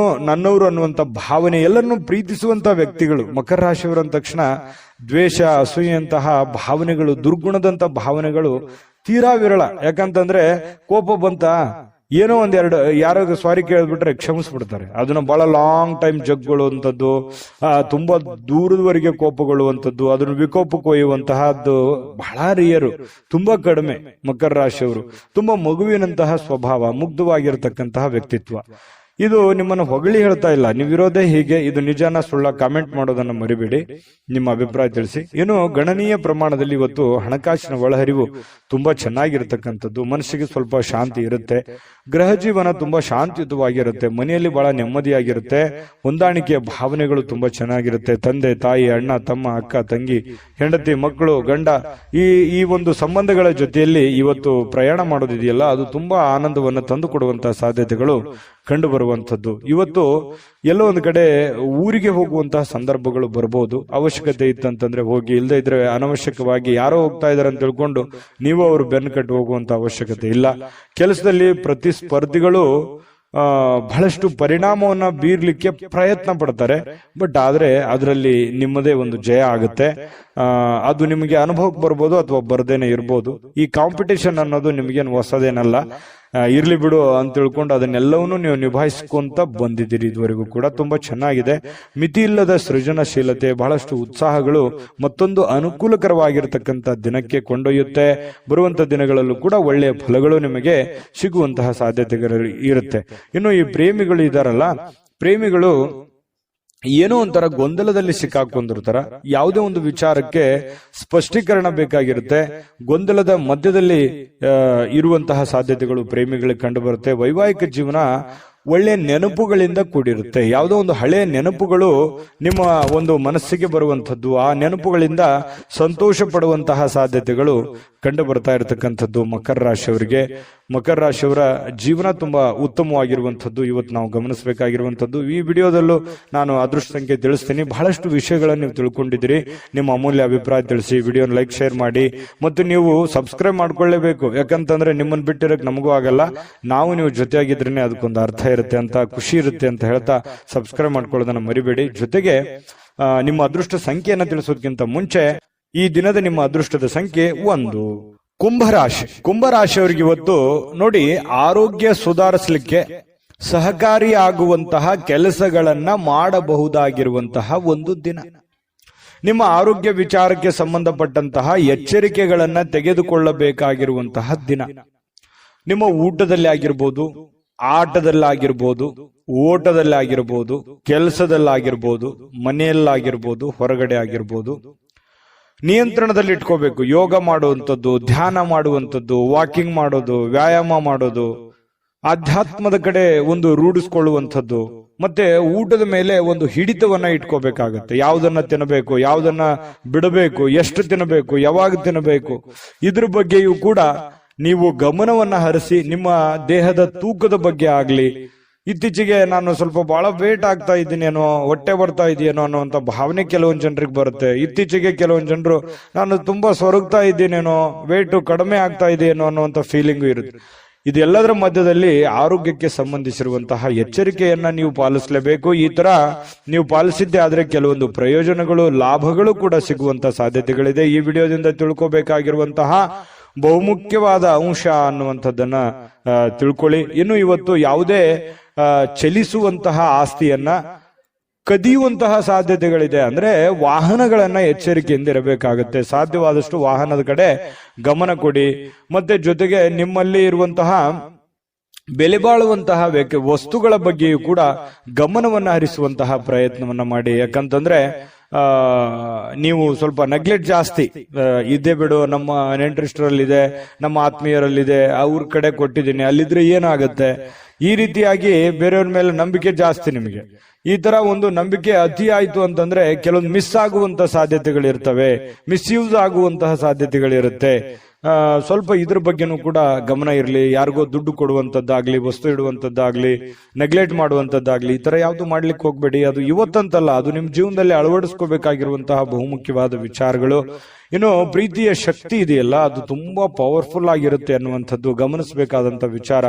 [SPEAKER 1] ನನ್ನವರು ಅನ್ನುವಂತ ಭಾವನೆ, ಎಲ್ಲರನ್ನೂ ಪ್ರೀತಿಸುವಂತ ವ್ಯಕ್ತಿಗಳು ಮಕರ ರಾಶಿಯವರು ಅಂದ ತಕ್ಷಣ ದ್ವೇಷ, ಅಸೂಯೆಯಂತಹ ಭಾವನೆಗಳು, ದುರ್ಗುಣದಂತ ಭಾವನೆಗಳು ತೀರಾ ವಿರಳ. ಯಾಕಂತಂದ್ರೆ ಕೋಪ ಬಂತ ಏನೋ ಒಂದೆರಡು ಯಾರೋ ಸಾರಿ ಕೇಳ್ಬಿಟ್ರೆ ಕ್ಷಮಿಸ್ಬಿಡ್ತಾರೆ. ಅದನ್ನ ಬಹಳ ಲಾಂಗ್ ಟೈಮ್ ಜಗ್ಗೊಳ್ಳುವಂಥದ್ದು, ತುಂಬಾ ದೂರದವರೆಗೆ ಕೋಪಗೊಳ್ಳುವಂಥದ್ದು, ಅದನ್ನು ವಿಕೋಪಕ್ಕೆ ಒಯ್ಯುವಂತಹದ್ದು ಬಹಳ ರಿಯರು, ತುಂಬಾ ಕಡಿಮೆ. ಮಕರ ರಾಶಿಯವರು ತುಂಬಾ ಮಗುವಿನಂತಹ ಸ್ವಭಾವ, ಮುಗ್ಧವಾಗಿರತಕ್ಕಂತಹ ವ್ಯಕ್ತಿತ್ವ. ಇದು ನಿಮ್ಮನ್ನು ಹೊಗಳಿ ಹೇಳ್ತಾ ಇಲ್ಲ, ನೀವಿರೋದೇ ಹೀಗೆ, ಇದು ನಿಜಾನ ಸುಳ್ಳ ಕಾಮೆಂಟ್ ಮಾಡೋದನ್ನ ಮರಿಬೇಡಿ, ನಿಮ್ಮ ಅಭಿಪ್ರಾಯ ತಿಳಿಸಿ. ಇನ್ನು ಗಣನೀಯ ಪ್ರಮಾಣದಲ್ಲಿ ಇವತ್ತು ಹಣಕಾಸಿನ ಒಳಹರಿವು ತುಂಬಾ ಚೆನ್ನಾಗಿರ್ತಕ್ಕಂಥದ್ದು, ಮನಸ್ಸಿಗೆ ಸ್ವಲ್ಪ ಶಾಂತಿ ಇರುತ್ತೆ, ಗೃಹ ಜೀವನ ತುಂಬಾ ಶಾಂತಿಯುತವಾಗಿರುತ್ತೆ, ಮನೆಯಲ್ಲಿ ಬಹಳ ನೆಮ್ಮದಿಯಾಗಿರುತ್ತೆ, ಹೊಂದಾಣಿಕೆಯ ಭಾವನೆಗಳು ತುಂಬಾ ಚೆನ್ನಾಗಿರುತ್ತೆ. ತಂದೆ ತಾಯಿ, ಅಣ್ಣ ತಮ್ಮ, ಅಕ್ಕ ತಂಗಿ, ಹೆಂಡತಿ ಮಕ್ಕಳು, ಗಂಡ, ಈ ಒಂದು ಸಂಬಂಧಗಳ ಜೊತೆಯಲ್ಲಿ ಇವತ್ತು ಪ್ರಯಾಣ ಮಾಡೋದಿದೆಯಲ್ಲ, ಅದು ತುಂಬಾ ಆನಂದವನ್ನು ತಂದು ಕೊಡುವಂತಹ ಸಾಧ್ಯತೆಗಳು ಕಂಡು ಬರುವಂತದ್ದು. ಇವತ್ತು ಎಲ್ಲೋ ಒಂದು ಕಡೆ ಊರಿಗೆ ಹೋಗುವಂತಹ ಸಂದರ್ಭಗಳು ಬರಬಹುದು. ಅವಶ್ಯಕತೆ ಇತ್ತಂತಂದ್ರೆ ಹೋಗಿ, ಇಲ್ಲದೆ ಇದ್ರೆ ಅನವಶ್ಯಕವಾಗಿ ಯಾರೋ ಹೋಗ್ತಾ ಇದಾರೆ ಅಂತ ತಿಳ್ಕೊಂಡು ನೀವು ಅವರು ಬೆನ್ನು ಕಟ್ಟಿ ಹೋಗುವಂತ ಅವಶ್ಯಕತೆ ಇಲ್ಲ. ಕೆಲಸದಲ್ಲಿ ಪ್ರತಿಸ್ಪರ್ಧಿಗಳು ಬಹಳಷ್ಟು ಪರಿಣಾಮವನ್ನ ಬೀರ್ಲಿಕ್ಕೆ ಪ್ರಯತ್ನ ಪಡ್ತಾರೆ, ಬಟ್ ಆದ್ರೆ ಅದರಲ್ಲಿ ನಿಮ್ಮದೇ ಒಂದು ಜಯ ಆಗುತ್ತೆ. ಅದು ನಿಮಗೆ ಅನುಭವಕ್ಕೆ ಬರ್ಬೋದು ಅಥವಾ ಬರ್ದೇನೆ ಇರ್ಬೋದು. ಈ ಕಾಂಪಿಟೇಷನ್ ಅನ್ನೋದು ನಿಮಗೇನು ಹೊಸದೇನಲ್ಲ, ಇರ್ಲಿ ಬಿಡು ಅಂತ ತಿಳ್ಕೊಂಡು ಅದನ್ನೆಲ್ಲವನ್ನೂ ನೀವು ನಿಭಾಯಿಸ್ಕೊಂತ ಬಂದಿದ್ದೀರಿ. ಇದುವರೆಗೂ ಕೂಡ ತುಂಬಾ ಚೆನ್ನಾಗಿದೆ. ಮಿತಿ ಇಲ್ಲದ ಸೃಜನಶೀಲತೆ, ಬಹಳಷ್ಟು ಉತ್ಸಾಹಗಳು ಮತ್ತೊಂದು ಅನುಕೂಲಕರವಾಗಿರ್ತಕ್ಕಂಥ ದಿನಕ್ಕೆ ಕೊಂಡೊಯ್ಯುತ್ತೆ. ಬರುವಂತ ದಿನಗಳಲ್ಲೂ ಕೂಡ ಒಳ್ಳೆಯ ಫಲಗಳು ನಿಮಗೆ ಸಿಗುವಂತಹ ಸಾಧ್ಯತೆಗಳು ಇರುತ್ತೆ. ಇನ್ನು ಈ ಪ್ರೇಮಿಗಳು ಇದಾರಲ್ಲ, ಪ್ರೇಮಿಗಳು ಏನೋ ಒಂಥರ ಗೊಂದಲದಲ್ಲಿ ಸಿಕ್ಕಾಕೊಂಡಿರ್ತಾರ. ಯಾವುದೇ ಒಂದು ವಿಚಾರಕ್ಕೆ ಸ್ಪಷ್ಟೀಕರಣ ಬೇಕಾಗಿರುತ್ತೆ. ಗೊಂದಲದ ಮಧ್ಯದಲ್ಲಿ ಇರುವಂತಹ ಸಾಧ್ಯತೆಗಳು ಪ್ರೇಮಿಗಳಿಗೆ ಕಂಡು ಬರುತ್ತೆ. ವೈವಾಹಿಕ ಜೀವನ ಒಳ್ಳೆಯ ನೆನಪುಗಳಿಂದ ಕೂಡಿರುತ್ತೆ. ಯಾವುದೋ ಒಂದು ಹಳೆಯ ನೆನಪುಗಳು ನಿಮ್ಮ ಒಂದು ಮನಸ್ಸಿಗೆ ಬರುವಂಥದ್ದು, ಆ ನೆನಪುಗಳಿಂದ ಸಂತೋಷ ಪಡುವಂತಹ ಸಾಧ್ಯತೆಗಳು ಕಂಡು ಬರ್ತಾ ಇರತಕ್ಕಂಥದ್ದು ಮಕರ ರಾಶಿಯವರಿಗೆ. ಮಕರ ರಾಶಿಯವರ ಜೀವನ ತುಂಬಾ ಉತ್ತಮವಾಗಿರುವಂಥದ್ದು ಇವತ್ತು ನಾವು ಗಮನಿಸಬೇಕಾಗಿರುವಂಥದ್ದು. ಈ ವಿಡಿಯೋದಲ್ಲೂ ನಾನು ಅದೃಷ್ಟ ಸಂಖ್ಯೆ ತಿಳಿಸ್ತೀನಿ. ಬಹಳಷ್ಟು ವಿಷಯಗಳನ್ನು ನೀವು ತಿಳ್ಕೊಂಡಿದ್ದೀರಿ. ನಿಮ್ಮ ಅಮೂಲ್ಯ ಅಭಿಪ್ರಾಯ ತಿಳಿಸಿ, ವಿಡಿಯೋನ ಲೈಕ್, ಶೇರ್ ಮಾಡಿ, ಮತ್ತು ನೀವು ಸಬ್ಸ್ಕ್ರೈಬ್ ಮಾಡ್ಕೊಳ್ಳೇಬೇಕು. ಯಾಕಂತಂದ್ರೆ ನಿಮ್ಮನ್ನು ಬಿಟ್ಟಿರಕ್ ನಮಗೂ ಆಗಲ್ಲ, ನಾವು ನೀವು ಜೊತೆಯಾಗಿದ್ರೇನೆ ಅದಕ್ಕೊಂದು ಅರ್ಥ ಇರುತ್ತೆ ಅಂತ, ಖುಷಿ ಇರುತ್ತೆ ಅಂತ ಹೇಳ್ತಾ ಸಬ್ಸ್ಕ್ರೈಬ್ ಮಾಡ್ಕೊಳ್ಳೋದನ್ನ ಮರಿಬೇಡಿ. ಜೊತೆಗೆ ನಿಮ್ಮ ಅದೃಷ್ಟ ಸಂಖ್ಯೆಯನ್ನು ತಿಳಿಸೋದಕ್ಕಿಂತ ಮುಂಚೆ ಈ ದಿನದ ನಿಮ್ಮ ಅದೃಷ್ಟದ ಸಂಖ್ಯೆ 1. ಕುಂಭರಾಶಿ. ಕುಂಭರಾಶಿಯವರಿಗೆ ಇವತ್ತು ನೋಡಿ, ಆರೋಗ್ಯ ಸುಧಾರಿಸಲಿಕ್ಕೆ ಸಹಕಾರಿಯಾಗುವಂತಹ ಕೆಲಸಗಳನ್ನ ಮಾಡಬಹುದಾಗಿರುವಂತಹ ಒಂದು ದಿನ. ನಿಮ್ಮ ಆರೋಗ್ಯ ವಿಚಾರಕ್ಕೆ ಸಂಬಂಧಪಟ್ಟಂತಹ ಎಚ್ಚರಿಕೆಗಳನ್ನ ತೆಗೆದುಕೊಳ್ಳಬೇಕಾಗಿರುವಂತಹ ದಿನ. ನಿಮ್ಮ ಊಟದಲ್ಲಿ ಆಗಿರ್ಬೋದು, ಆಟದಲ್ಲಾಗಿರ್ಬೋದು, ಓಟದಲ್ಲಾಗಿರ್ಬೋದು, ಕೆಲಸದಲ್ಲಾಗಿರ್ಬೋದು, ಮನೆಯಲ್ಲಾಗಿರ್ಬೋದು, ಹೊರಗಡೆ ಆಗಿರ್ಬೋದು, ನಿಯಂತ್ರಣದಲ್ಲಿ ಇಟ್ಕೋಬೇಕು. ಯೋಗ ಮಾಡುವಂಥದ್ದು, ಧ್ಯಾನ ಮಾಡುವಂಥದ್ದು, ವಾಕಿಂಗ್ ಮಾಡೋದು, ವ್ಯಾಯಾಮ ಮಾಡೋದು, ಆಧ್ಯಾತ್ಮದ ಕಡೆ ಒಂದು ರೂಢಿಸ್ಕೊಳ್ಳುವಂಥದ್ದು, ಮತ್ತೆ ಊಟದ ಮೇಲೆ ಒಂದು ಹಿಡಿತವನ್ನ ಇಟ್ಕೋಬೇಕಾಗತ್ತೆ. ಯಾವುದನ್ನ ತಿನ್ನಬೇಕು, ಯಾವುದನ್ನ ಬಿಡಬೇಕು, ಎಷ್ಟು ತಿನ್ನಬೇಕು, ಯಾವಾಗ ತಿನ್ನಬೇಕು, ಇದ್ರ ಬಗ್ಗೆಯೂ ಕೂಡ ನೀವು ಗಮನವನ್ನ ಹರಿಸಿ, ನಿಮ್ಮ ದೇಹದ ತೂಕದ ಬಗ್ಗೆ ಆಗ್ಲಿ, ಇತ್ತೀಚೆಗೆ ನಾನು ಸ್ವಲ್ಪ ಬಹಳ ವೇಟ್ ಆಗ್ತಾ ಇದ್ದೀನೇನೋ, ಹೊಟ್ಟೆ ಬರ್ತಾ ಇದೆಯೇನೋ ಅನ್ನುವಂಥ ಭಾವನೆ ಕೆಲವೊಂದು ಜನರಿಗೆ ಬರುತ್ತೆ. ಇತ್ತೀಚೆಗೆ ಕೆಲವೊಂದು ಜನರು ನಾನು ತುಂಬಾ ಸೊರಗ್ತಾ ಇದ್ದೀನೇನೋ, ವೇಟ್ ಕಡಿಮೆ ಆಗ್ತಾ ಇದೆಯೇನೋ ಅನ್ನುವಂಥ ಫೀಲಿಂಗು ಇರುತ್ತೆ. ಇದೆಲ್ಲದರ ಮಧ್ಯದಲ್ಲಿ ಆರೋಗ್ಯಕ್ಕೆ ಸಂಬಂಧಿಸಿರುವಂತಹ ಎಚ್ಚರಿಕೆಯನ್ನ ನೀವು ಪಾಲಿಸಲೇಬೇಕು. ಈ ತರ ನೀವು ಪಾಲಿಸಿದ್ದೆ ಆದ್ರೆ ಕೆಲವೊಂದು ಪ್ರಯೋಜನಗಳು, ಲಾಭಗಳು ಕೂಡ ಸಿಗುವಂತ ಸಾಧ್ಯತೆಗಳಿದೆ. ಈ ವಿಡಿಯೋದಿಂದ ತಿಳ್ಕೋಬೇಕಾಗಿರುವಂತಹ ಬಹುಮುಖ್ಯವಾದ ಅಂಶ ಅನ್ನುವಂಥದ್ದನ್ನ ತಿಳ್ಕೊಳ್ಳಿ. ಇನ್ನು ಇವತ್ತು ಯಾವುದೇ ಚಲಿಸುವಂತಹ ಆಸ್ತಿಯನ್ನ ಕದಿಯುವಂತಹ ಸಾಧ್ಯತೆಗಳಿದೆ. ಅಂದ್ರೆ ವಾಹನಗಳನ್ನ ಎಚ್ಚರಿಕೆಯಿಂದ ಇರಬೇಕಾಗುತ್ತೆ. ಸಾಧ್ಯವಾದಷ್ಟು ವಾಹನದ ಕಡೆ ಗಮನ ಕೊಡಿ. ಮತ್ತೆ ಜೊತೆಗೆ ನಿಮ್ಮಲ್ಲಿ ಇರುವಂತಹ ಬೆಲೆ ಬಾಳುವಂತಹ ವಸ್ತುಗಳ ಬಗ್ಗೆಯೂ ಕೂಡ ಗಮನವನ್ನ ಹರಿಸುವಂತಹ ಪ್ರಯತ್ನವನ್ನ ಮಾಡಿ. ಯಾಕಂತಂದ್ರೆ ನೀವು ಸ್ವಲ್ಪ ನೆಗ್ಲೆಕ್ಟ್ ಜಾಸ್ತಿ, ಇದೇ ಬಿಡು ನಮ್ಮ ನೆಂಟರಿಷ್ಟರಲ್ಲಿದೆ, ನಮ್ಮ ಆತ್ಮೀಯರಲ್ಲಿದೆ, ಅವ್ರ ಕಡೆ ಕೊಟ್ಟಿದ್ದೀನಿ, ಅಲ್ಲಿದ್ರೆ ಏನಾಗುತ್ತೆ, ಈ ರೀತಿಯಾಗಿ ಬೇರೆಯವ್ರ ಮೇಲೆ ನಂಬಿಕೆ ಜಾಸ್ತಿ ನಿಮಗೆ. ಈ ತರ ಒಂದು ನಂಬಿಕೆ ಅತಿ ಆಯ್ತು ಅಂತಂದ್ರೆ ಕೆಲವೊಂದು ಮಿಸ್ ಆಗುವಂತ ಸಾಧ್ಯತೆಗಳಿರ್ತವೆ, ಮಿಸ್ಯೂಸ್ ಆಗುವಂತಹ ಸಾಧ್ಯತೆಗಳಿರುತ್ತೆ. ಸ್ವಲ್ಪ ಇದ್ರ ಬಗ್ಗೆನೂ ಕೂಡ ಗಮನ ಇರಲಿ. ಯಾರಿಗೋ ದುಡ್ಡು ಕೊಡುವಂತದ್ದಾಗ್ಲಿ, ವಸ್ತು ಇಡುವಂತದ್ದಾಗ್ಲಿ, ನೆಗ್ಲೆಕ್ಟ್ ಮಾಡುವಂತದ್ದಾಗ್ಲಿ, ಈ ತರ ಯಾವ್ದು ಮಾಡ್ಲಿಕ್ಕೆ ಹೋಗ್ಬೇಡಿ. ಅದು ಇವತ್ತಂತಲ್ಲ, ಅದು ನಿಮ್ ಜೀವನದಲ್ಲಿ ಅಳವಡಿಸ್ಕೋಬೇಕಾಗಿರುವಂತಹ ಬಹುಮುಖ್ಯವಾದ ವಿಚಾರಗಳು. ಇನ್ನು ಪ್ರೀತಿಯ ಶಕ್ತಿ ಇದೆಯಲ್ಲ, ಅದು ತುಂಬಾ ಪವರ್ಫುಲ್ ಆಗಿರುತ್ತೆ ಅನ್ನುವಂಥದ್ದು ಗಮನಿಸಬೇಕಾದಂತ ವಿಚಾರ.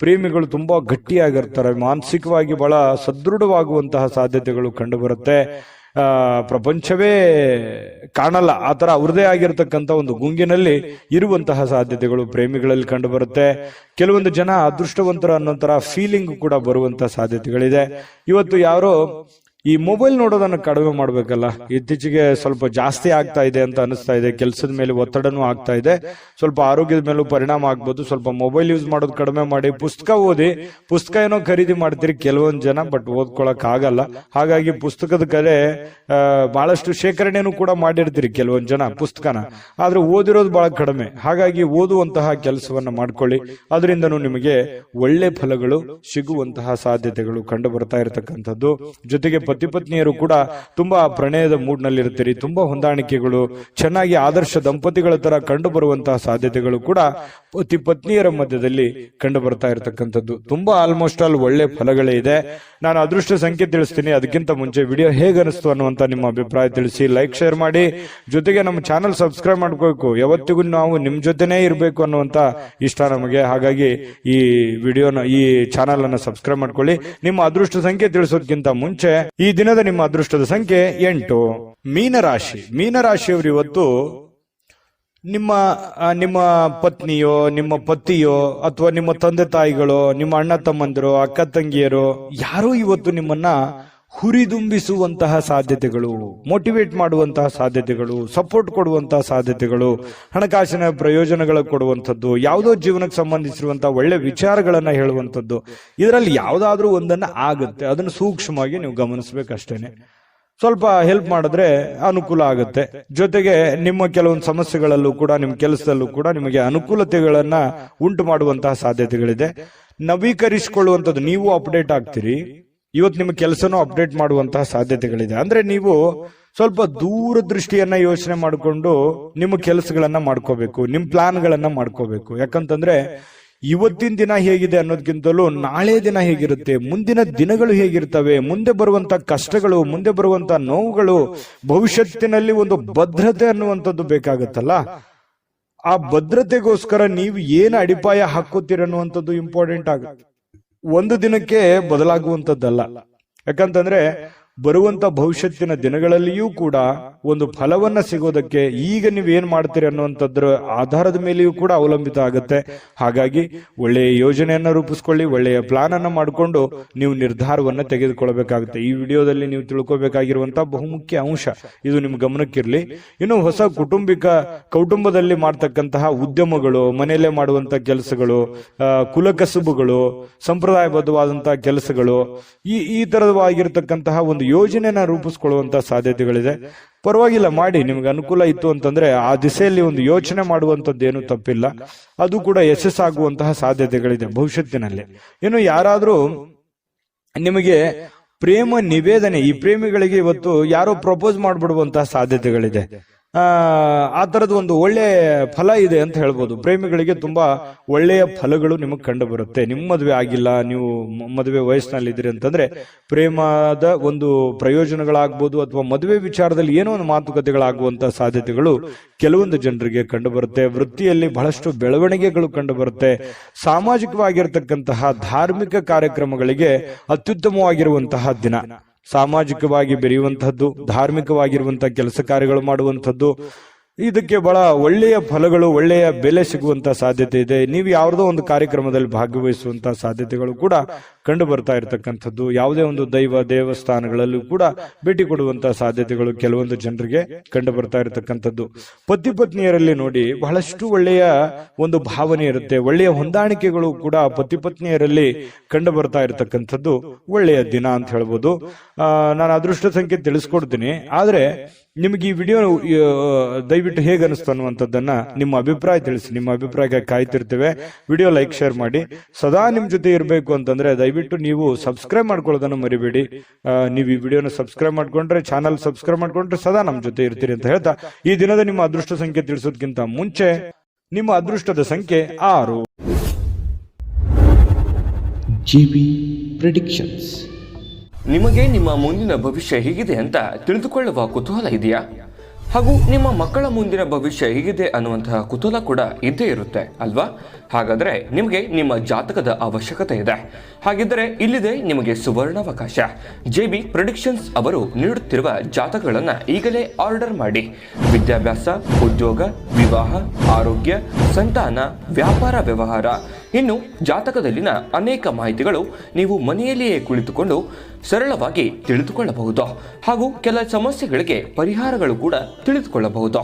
[SPEAKER 1] ಪ್ರೇಮಿಗಳು ತುಂಬಾ ಗಟ್ಟಿಯಾಗಿರ್ತಾರೆ, ಮಾನಸಿಕವಾಗಿ ಬಹಳ ಸದೃಢವಾಗುವಂತಹ ಸಾಧ್ಯತೆಗಳು ಕಂಡು ಬರುತ್ತೆ. ಪ್ರಪಂಚವೇ ಕಾಣಲ್ಲ ಆ ತರ ಅವ್ರದೇ ಆಗಿರತಕ್ಕಂತ ಒಂದು ಗುಂಗಿನಲ್ಲಿ ಇರುವಂತಹ ಸಾಧ್ಯತೆಗಳು ಪ್ರೇಮಿಗಳಲ್ಲಿ ಕಂಡು ಬರುತ್ತೆ. ಕೆಲವೊಂದು ಜನ ಅದೃಷ್ಟವಂತರ ಅನ್ನೋ ತರ ಫೀಲಿಂಗ್ ಕೂಡ ಬರುವಂತಹ ಸಾಧ್ಯತೆಗಳಿದೆ. ಇವತ್ತು ಯಾರೋ ಈ ಮೊಬೈಲ್ ನೋಡೋದನ್ನ ಕಡಿಮೆ ಮಾಡ್ಬೇಕಲ್ಲ, ಇತ್ತೀಚೆಗೆ ಸ್ವಲ್ಪ ಜಾಸ್ತಿ ಆಗ್ತಾ ಇದೆ ಅಂತ ಅನಿಸ್ತಾ ಇದೆ. ಕೆಲಸದ ಮೇಲೆ ಒತ್ತಡನೂ ಆಗ್ತಾ ಇದೆ, ಸ್ವಲ್ಪ ಆರೋಗ್ಯದ ಮೇಲೂ ಪರಿಣಾಮ ಆಗ್ಬೋದು. ಸ್ವಲ್ಪ ಮೊಬೈಲ್ ಯೂಸ್ ಮಾಡೋದು ಕಡಿಮೆ ಮಾಡಿ, ಪುಸ್ತಕ ಓದಿ. ಪುಸ್ತಕ ಏನೋ ಖರೀದಿ ಮಾಡ್ತೀರಿ ಕೆಲವೊಂದು ಜನ, ಬಟ್ ಓದ್ಕೊಳಕ್ ಆಗಲ್ಲ. ಹಾಗಾಗಿ ಪುಸ್ತಕದ ಕಡೆ ಬಹಳಷ್ಟು ಶೇಖರಣೆನೂ ಕೂಡ ಮಾಡಿರ್ತೀರಿ ಕೆಲವೊಂದು ಜನ ಪುಸ್ತಕನ, ಆದ್ರೆ ಓದಿರೋದು ಬಹಳ ಕಡಿಮೆ. ಹಾಗಾಗಿ ಓದುವಂತಹ ಕೆಲಸವನ್ನ ಮಾಡ್ಕೊಳ್ಳಿ, ಅದರಿಂದನೂ ನಿಮಗೆ ಒಳ್ಳೆ ಫಲಗಳು ಸಿಗುವಂತಹ ಸಾಧ್ಯತೆಗಳು ಕಂಡು ಬರ್ತಾ ಇರತಕ್ಕಂಥದ್ದು. ಜೊತೆಗೆ ಪತಿ ಪತ್ನಿಯರು ಕೂಡ ತುಂಬಾ ಪ್ರಣಯದ ಮೂಡ್ ನಲ್ಲಿ ಇರ್ತೀರಿ, ತುಂಬಾ ಹೊಂದಾಣಿಕೆಗಳು ಚೆನ್ನಾಗಿ ಆದರ್ಶ ದಂಪತಿಗಳ ತರ ಕಂಡು ಬರುವಂತಹ ಸಾಧ್ಯತೆಗಳು ಕೂಡ ಪತಿ ಪತ್ನಿಯರ ಮಧ್ಯದಲ್ಲಿ ಕಂಡು ಬರ್ತಾ ಇರತಕ್ಕಂಥದ್ದು. ತುಂಬಾ ಆಲ್ಮೋಸ್ಟ್ ಆಲ್ ಒಳ್ಳೆ ಫಲಗಳೇ ಇದೆ. ನಾನು ಅದೃಷ್ಟ ಸಂಖ್ಯೆ ತಿಳಿಸ್ತೀನಿ. ಅದಕ್ಕಿಂತ ಮುಂಚೆ ವಿಡಿಯೋ ಹೇಗೆ ಅನಿಸ್ತು ಅನ್ನುವಂತ ನಿಮ್ಮ ಅಭಿಪ್ರಾಯ ತಿಳಿಸಿ, ಲೈಕ್ ಶೇರ್ ಮಾಡಿ. ಜೊತೆಗೆ ನಮ್ಮ ಚಾನಲ್ ಸಬ್ಸ್ಕ್ರೈಬ್ ಮಾಡ್ಕೋಬೇಕು. ಯಾವತ್ತಿಗೂ ನಾವು ನಿಮ್ ಜೊತೆನೇ ಇರಬೇಕು ಅನ್ನುವಂತ ಇಷ್ಟ ನಮಗೆ. ಹಾಗಾಗಿ ಈ ವಿಡಿಯೋನ, ಈ ಚಾನಲ್ ಅನ್ನ ಸಬ್ಸ್ಕ್ರೈಬ್ ಮಾಡ್ಕೊಳ್ಳಿ. ನಿಮ್ಮ ಅದೃಷ್ಟ ಸಂಖ್ಯೆ ತಿಳಿಸೋದಕ್ಕಿಂತ ಮುಂಚೆ ಈ ದಿನದ ನಿಮ್ಮ ಅದೃಷ್ಟದ ಸಂಖ್ಯೆ 8. ಮೀನರಾಶಿ. ಮೀನರಾಶಿಯವರು ಇವತ್ತು ನಿಮ್ಮ ಪತ್ನಿಯೋ, ನಿಮ್ಮ ಪತಿಯೋ, ಅಥವಾ ನಿಮ್ಮ ತಂದೆ ತಾಯಿಗಳೋ, ನಿಮ್ಮ ಅಣ್ಣ ತಮ್ಮಂದಿರೋ, ಅಕ್ಕ ತಂಗಿಯರೋ ಯಾರೋ ಇವತ್ತು ನಿಮ್ಮನ್ನ ಹುರಿದುಂಬಿಸುವಂತಹ ಸಾಧ್ಯತೆಗಳು, ಮೋಟಿವೇಟ್ ಮಾಡುವಂತಹ ಸಾಧ್ಯತೆಗಳು, ಸಪೋರ್ಟ್ ಕೊಡುವಂತಹ ಸಾಧ್ಯತೆಗಳು, ಹಣಕಾಸಿನ ಪ್ರಯೋಜನಗಳು ಕೊಡುವಂಥದ್ದು, ಯಾವುದೋ ಜೀವನಕ್ಕೆ ಸಂಬಂಧಿಸಿರುವಂತಹ ಒಳ್ಳೆ ವಿಚಾರಗಳನ್ನ ಹೇಳುವಂಥದ್ದು, ಇದರಲ್ಲಿ ಯಾವುದಾದ್ರೂ ಒಂದನ್ನ ಆಗುತ್ತೆ. ಅದನ್ನು ಸೂಕ್ಷ್ಮವಾಗಿ ನೀವು ಗಮನಿಸಬೇಕಷ್ಟೇನೆ. ಸ್ವಲ್ಪ ಹೆಲ್ಪ್ ಮಾಡಿದ್ರೆ ಅನುಕೂಲ ಆಗುತ್ತೆ. ಜೊತೆಗೆ ನಿಮ್ಮ ಕೆಲವೊಂದು ಸಮಸ್ಯೆಗಳಲ್ಲೂ ಕೂಡ, ನಿಮ್ಮ ಕೆಲಸದಲ್ಲೂ ಕೂಡ ನಿಮಗೆ ಅನುಕೂಲತೆಗಳನ್ನ ಉಂಟು ಮಾಡುವಂತಹ ಸಾಧ್ಯತೆಗಳಿದೆ. ನವೀಕರಿಸಿಕೊಳ್ಳುವಂಥದ್ದು, ನೀವು ಅಪ್ಡೇಟ್ ಆಗ್ತೀರಿ. ಇವತ್ತು ನಿಮ್ಮ ಕೆಲಸನೂ ಅಪ್ಡೇಟ್ ಮಾಡುವಂತಹ ಸಾಧ್ಯತೆಗಳಿದೆ. ಅಂದ್ರೆ ನೀವು ಸ್ವಲ್ಪ ದೂರದೃಷ್ಟಿಯನ್ನ ಯೋಚನೆ ಮಾಡಿಕೊಂಡು ನಿಮ್ಮ ಕೆಲಸಗಳನ್ನ ಮಾಡ್ಕೋಬೇಕು, ನಿಮ್ಮ ಪ್ಲಾನ್ಗಳನ್ನ ಮಾಡ್ಕೋಬೇಕು. ಯಾಕಂತಂದ್ರೆ ಇವತ್ತಿನ ದಿನ ಹೇಗಿದೆ ಅನ್ನೋದಕ್ಕಿಂತಲೂ ನಾಳೆ ದಿನ ಹೇಗಿರುತ್ತೆ, ಮುಂದಿನ ದಿನಗಳು ಹೇಗಿರ್ತವೆ, ಮುಂದೆ ಬರುವಂತ ಕಷ್ಟಗಳು, ಮುಂದೆ ಬರುವಂತ ನೋವುಗಳು, ಭವಿಷ್ಯತ್ತಿನಲ್ಲಿ ಒಂದು ಭದ್ರತೆ ಅನ್ನುವಂಥದ್ದು ಬೇಕಾಗುತ್ತಲ್ಲ. ಆ ಭದ್ರತೆಗೋಸ್ಕರ ನೀವು ಏನು ಅಡಿಪಾಯ ಹಾಕೋತೀರನ್ನುವಂಥದ್ದು ಇಂಪಾರ್ಟೆಂಟ್ ಆಗುತ್ತೆ. ಒಂದು ದಿನಕ್ಕೆ ಬದಲಾಗುವಂಥದ್ದಲ್ಲ. ಯಾಕಂತಂದ್ರೆ ಬರುವಂತ ಭವಿಷ್ಯತ್ತಿನ ದಿನಗಳಲ್ಲಿಯೂ ಕೂಡ ಒಂದು ಫಲವನ್ನ ಸಿಗೋದಕ್ಕೆ ಈಗ ನೀವೇನ್ ಮಾಡ್ತೀರಿ ಅನ್ನುವಂಥದ್ರ ಆಧಾರದ ಮೇಲೆಯೂ ಕೂಡ ಅವಲಂಬಿತ ಆಗುತ್ತೆ. ಹಾಗಾಗಿ ಒಳ್ಳೆಯ ಯೋಜನೆಯನ್ನ ರೂಪಿಸ್ಕೊಳ್ಳಿ, ಒಳ್ಳೆಯ ಪ್ಲಾನ್ ಅನ್ನ ಮಾಡಿಕೊಂಡು ನೀವು ನಿರ್ಧಾರವನ್ನ ತೆಗೆದುಕೊಳ್ಬೇಕಾಗುತ್ತೆ. ಈ ವಿಡಿಯೋದಲ್ಲಿ ನೀವು ತಿಳ್ಕೊಬೇಕಾಗಿರುವಂತಹ ಬಹುಮುಖ್ಯ ಅಂಶ ಇದು ನಿಮ್ಮ ಗಮನಕ್ಕಿರ್ಲಿ. ಇನ್ನು ಹೊಸ ಕೌಟುಂಬದಲ್ಲಿ ಮಾಡ್ತಕ್ಕಂತಹ ಉದ್ಯಮಗಳು, ಮನೆಯಲ್ಲೇ ಮಾಡುವಂತ ಕೆಲಸಗಳು, ಕುಲಕಸುಬುಗಳು, ಸಂಪ್ರದಾಯಬದ್ಧವಾದಂತಹ ಕೆಲಸಗಳು, ಈ ತರವಾಗಿರ್ತಕ್ಕಂತಹ ಒಂದು ಯೋಜನೆಯನ್ನ ರೂಪಿಸ್ಕೊಳ್ಳುವಂತ ಸಾಧ್ಯತೆಗಳಿದೆ. ಪರವಾಗಿಲ್ಲ, ಮಾಡಿ. ನಿಮ್ಗೆ ಅನುಕೂಲ ಇತ್ತು ಅಂತಂದ್ರೆ ಆ ದಿಸೆಯಲ್ಲಿ ಒಂದು ಯೋಚನೆ ಮಾಡುವಂತದ್ದೇನು ತಪ್ಪಿಲ್ಲ. ಅದು ಕೂಡ ಯಶಸ್ಸಾಗುವಂತಹ ಸಾಧ್ಯತೆಗಳಿದೆ ಭವಿಷ್ಯತ್ತಿನಲ್ಲಿ. ಇನ್ನು ಯಾರಾದ್ರೂ ನಿಮಗೆ ಪ್ರೇಮ ನಿವೇದನೆ, ಈ ಪ್ರೇಮಿಗಳಿಗೆ ಇವತ್ತು ಯಾರೋ ಪ್ರಪೋಸ್ ಮಾಡ್ಬಿಡುವಂತಹ ಸಾಧ್ಯತೆಗಳಿದೆ. ಆ ತರದ ಒಂದು ಒಳ್ಳೆ ಫಲ ಇದೆ ಅಂತ ಹೇಳ್ಬೋದು. ಪ್ರೇಮಿಗಳಿಗೆ ತುಂಬಾ ಒಳ್ಳೆಯ ಫಲಗಳು ನಿಮಗೆ ಕಂಡು ಬರುತ್ತೆ. ನಿಮ್ಮ ಮದುವೆ ಆಗಿಲ್ಲ, ನೀವು ಮದುವೆ ವಯಸ್ಸಿನಲ್ಲಿ ಇದ್ರಿ ಅಂತಂದ್ರೆ ಪ್ರೇಮದ ಒಂದು ಪ್ರಯೋಜನಗಳಾಗ್ಬೋದು, ಅಥವಾ ಮದುವೆ ವಿಚಾರದಲ್ಲಿ ಏನೋ ಒಂದು ಮಾತುಕತೆಗಳಾಗುವಂತಹ ಸಾಧ್ಯತೆಗಳು ಕೆಲವೊಂದು ಜನರಿಗೆ ಕಂಡು ಬರುತ್ತೆ. ವೃತ್ತಿಯಲ್ಲಿ ಬಹಳಷ್ಟು ಬೆಳವಣಿಗೆಗಳು ಕಂಡು ಬರುತ್ತೆ. ಸಾಮಾಜಿಕವಾಗಿರ್ತಕ್ಕಂತಹ ಧಾರ್ಮಿಕ ಕಾರ್ಯಕ್ರಮಗಳಿಗೆ ಅತ್ಯುತ್ತಮವಾಗಿರುವಂತಹ ದಿನ. ಸಾಮಾಜಿಕವಾಗಿ ಬೆರೆಯುವಂತಹದ್ದು, ಧಾರ್ಮಿಕವಾಗಿರುವಂತಹ ಕೆಲಸ ಕಾರ್ಯಗಳು ಮಾಡುವಂಥದ್ದು, ಇದಕ್ಕೆ ಬಹಳ ಒಳ್ಳೆಯ ಫಲಗಳು, ಒಳ್ಳೆಯ ಬೆಲೆ ಸಿಗುವಂತ ಸಾಧ್ಯತೆ ಇದೆ. ನೀವು ಯಾವುದೋ ಒಂದು ಕಾರ್ಯಕ್ರಮದಲ್ಲಿ ಭಾಗವಹಿಸುವಂತಹ ಸಾಧ್ಯತೆಗಳು ಕೂಡ ಕಂಡು ಬರ್ತಾ ಇರತಕ್ಕಂಥದ್ದು. ಯಾವುದೇ ಒಂದು ದೇವಸ್ಥಾನಗಳಲ್ಲೂ ಕೂಡ ಭೇಟಿ ಕೊಡುವಂತಹ ಸಾಧ್ಯತೆಗಳು ಕೆಲವೊಂದು ಜನರಿಗೆ ಕಂಡು ಬರ್ತಾ ಇರತಕ್ಕಂಥದ್ದು. ಪತಿ ಪತ್ನಿಯರಲ್ಲಿ ನೋಡಿ ಬಹಳಷ್ಟು ಒಳ್ಳೆಯ ಒಂದು ಭಾವನೆ ಇರುತ್ತೆ, ಒಳ್ಳೆಯ ಹೊಂದಾಣಿಕೆಗಳು ಕೂಡ ಪತಿ ಪತ್ನಿಯರಲ್ಲಿ ಕಂಡು ಬರ್ತಾ ಇರತಕ್ಕಂಥದ್ದು ಒಳ್ಳೆಯ ದಿನ ಅಂತ ಹೇಳ್ಬೋದು. ನಾನು ಅದೃಷ್ಟ ಸಂಖ್ಯೆ ತಿಳಿಸ್ಕೊಡ್ತೀನಿ, ಆದ್ರೆ ನಿಮ್ಗೆ ಈ ವಿಡಿಯೋ ದಯವಿಟ್ಟು ಹೇಗೆ ಅನಿಸ್ತು ಅನ್ನುವಂಥದ್ದನ್ನ ನಿಮ್ಮ ಅಭಿಪ್ರಾಯ ತಿಳಿಸಿ. ನಿಮ್ಮ ಅಭಿಪ್ರಾಯಕ್ಕೆ ಕಾಯ್ತಿರ್ತೇವೆ. ವಿಡಿಯೋ ಲೈಕ್, ಶೇರ್ ಮಾಡಿ. ಸದಾ ನಿಮ್ ಜೊತೆ ಇರಬೇಕು ಅಂತಂದ್ರೆ ದಯವಿಟ್ಟು ನೀವು ಸಬ್ಸ್ಕ್ರೈಬ್ ಮಾಡ್ಕೊಳ್ಳೋದನ್ನು ಮರಿಬೇಡಿ. ನೀವು ಈ ವಿಡಿಯೋನ ಸಬ್ಸ್ಕ್ರೈಬ್ ಮಾಡ್ಕೊಂಡ್ರೆ, ಚಾನಲ್ ಸಬ್ಸ್ಕ್ರೈಬ್ ಮಾಡ್ಕೊಂಡ್ರೆ ಸದಾ ನಮ್ ಜೊತೆ ಇರ್ತೀರಿ ಅಂತ ಹೇಳ್ತಾ, ಈ ದಿನದ ನಿಮ್ಮ ಅದೃಷ್ಟ ಸಂಖ್ಯೆ ತಿಳಿಸೋದಕ್ಕಿಂತ ಮುಂಚೆ ನಿಮ್ಮ ಅದೃಷ್ಟದ ಸಂಖ್ಯೆ 6.
[SPEAKER 2] GB predictions.
[SPEAKER 3] ನಿಮಗೆ ನಿಮ್ಮ ಮುಂದಿನ ಭವಿಷ್ಯ ಹೇಗಿದೆ ಅಂತ ತಿಳಿದುಕೊಳ್ಳುವ ಕುತೂಹಲ ಇದೆಯಾ? ಹಾಗೂ ನಿಮ್ಮ ಮಕ್ಕಳ ಮುಂದಿನ ಭವಿಷ್ಯ ಹೇಗಿದೆ ಅನ್ನುವಂತಹ ಕುತೂಹಲ ಕೂಡ ಇದ್ದೇ ಇರುತ್ತೆ ಅಲ್ವಾ? ಹಾಗಾದರೆ ನಿಮಗೆ ನಿಮ್ಮ ಜಾತಕದ ಅವಶ್ಯಕತೆ ಇದೆ. ಹಾಗಿದ್ದರೆ ಇಲ್ಲಿದೆ ನಿಮಗೆ ಸುವರ್ಣಾವಕಾಶ. JB ಪ್ರೆಡಿಕ್ಷನ್ಸ್ ಅವರು ನೀಡುತ್ತಿರುವ ಜಾತಕಗಳನ್ನು ಈಗಲೇ ಆರ್ಡರ್ ಮಾಡಿ. ವಿದ್ಯಾಭ್ಯಾಸ, ಉದ್ಯೋಗ, ವಿವಾಹ, ಆರೋಗ್ಯ, ಸಂತಾನ, ವ್ಯಾಪಾರ ವ್ಯವಹಾರ, ಇನ್ನು ಜಾತಕದಲ್ಲಿನ ಅನೇಕ ಮಾಹಿತಿಗಳು ನೀವು ಮನೆಯಲ್ಲಿಯೇ ಕುಳಿತುಕೊಂಡು ಸರಳವಾಗಿ ತಿಳಿದುಕೊಳ್ಳಬಹುದು. ಹಾಗೂ ಕೆಲ ಸಮಸ್ಯೆಗಳಿಗೆ ಪರಿಹಾರಗಳು ಕೂಡ ತಿಳಿದುಕೊಳ್ಳಬಹುದು.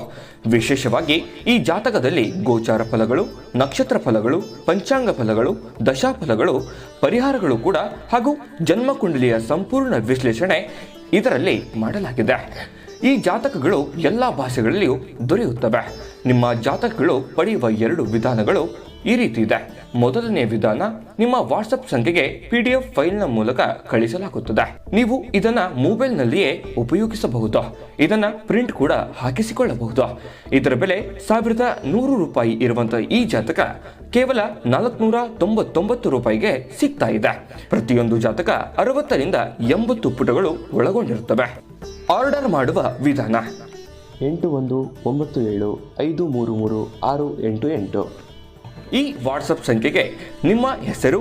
[SPEAKER 3] ವಿಶೇಷವಾಗಿ ಈ ಜಾತಕದಲ್ಲಿ ಗೋಚಾರ ಫಲಗಳು, ನಕ್ಷತ್ರ ಫಲಗಳು, ಪಂಚಾಂಗ ಫಲಗಳು, ದಶಾಫಲಗಳು, ಪರಿಹಾರಗಳು ಕೂಡ ಹಾಗೂ ಜನ್ಮಕುಂಡಲಿಯ ಸಂಪೂರ್ಣ ವಿಶ್ಲೇಷಣೆ ಇದರಲ್ಲಿ ಮಾಡಲಾಗಿದೆ. ಈ ಜಾತಕಗಳು ಎಲ್ಲ ಭಾಷೆಗಳಲ್ಲಿಯೂ ದೊರೆಯುತ್ತವೆ. ನಿಮ್ಮ ಜಾತಕಗಳು ಪಡೆಯುವ 2 ವಿಧಾನಗಳು ಈ ರೀತಿ ಇದೆ. ಮೊದಲನೇ ವಿಧಾನ, ನಿಮ್ಮ ವಾಟ್ಸಪ್ ಸಂಖ್ಯೆಗೆ PDF ಫೈಲ್ನ ಮೂಲಕ ಕಳಿಸಲಾಗುತ್ತದೆ. ನೀವು ಇದನ್ನ ಮೊಬೈಲ್ನಲ್ಲಿಯೇ ಉಪಯೋಗಿಸಬಹುದು. ಇದನ್ನ ಪ್ರಿಂಟ್ ಕೂಡ ಹಾಕಿಸಿಕೊಳ್ಳಬಹುದು. ಇದರ ಬೆಲೆ 1100 ರೂಪಾಯಿ ಇರುವಂತಹ ಈ ಜಾತಕ ಕೇವಲ 499 ರೂಪಾಯಿಗೆ ಸಿಗ್ತಾ ಇದೆ. ಪ್ರತಿಯೊಂದು ಜಾತಕ 60 ರಿಂದ 80 ಪುಟಗಳು ಒಳಗೊಂಡಿರುತ್ತವೆ. ಆರ್ಡರ್ ಮಾಡುವ ವಿಧಾನ:
[SPEAKER 2] 8197533688.
[SPEAKER 3] ಈ ವಾಟ್ಸಪ್ ಸಂಖ್ಯೆಗೆ ನಿಮ್ಮ ಹೆಸರು,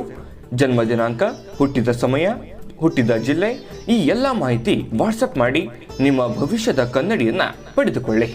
[SPEAKER 3] ಜನ್ಮ ದಿನಾಂಕ, ಹುಟ್ಟಿದ ಸಮಯ, ಹುಟ್ಟಿದ ಜಿಲ್ಲೆ, ಈ ಎಲ್ಲ ಮಾಹಿತಿ ವಾಟ್ಸಪ್ ಮಾಡಿ ನಿಮ್ಮ ಭವಿಷ್ಯದ ಕನ್ನಡಿಯನ್ನ ಪಡೆದುಕೊಳ್ಳಿ.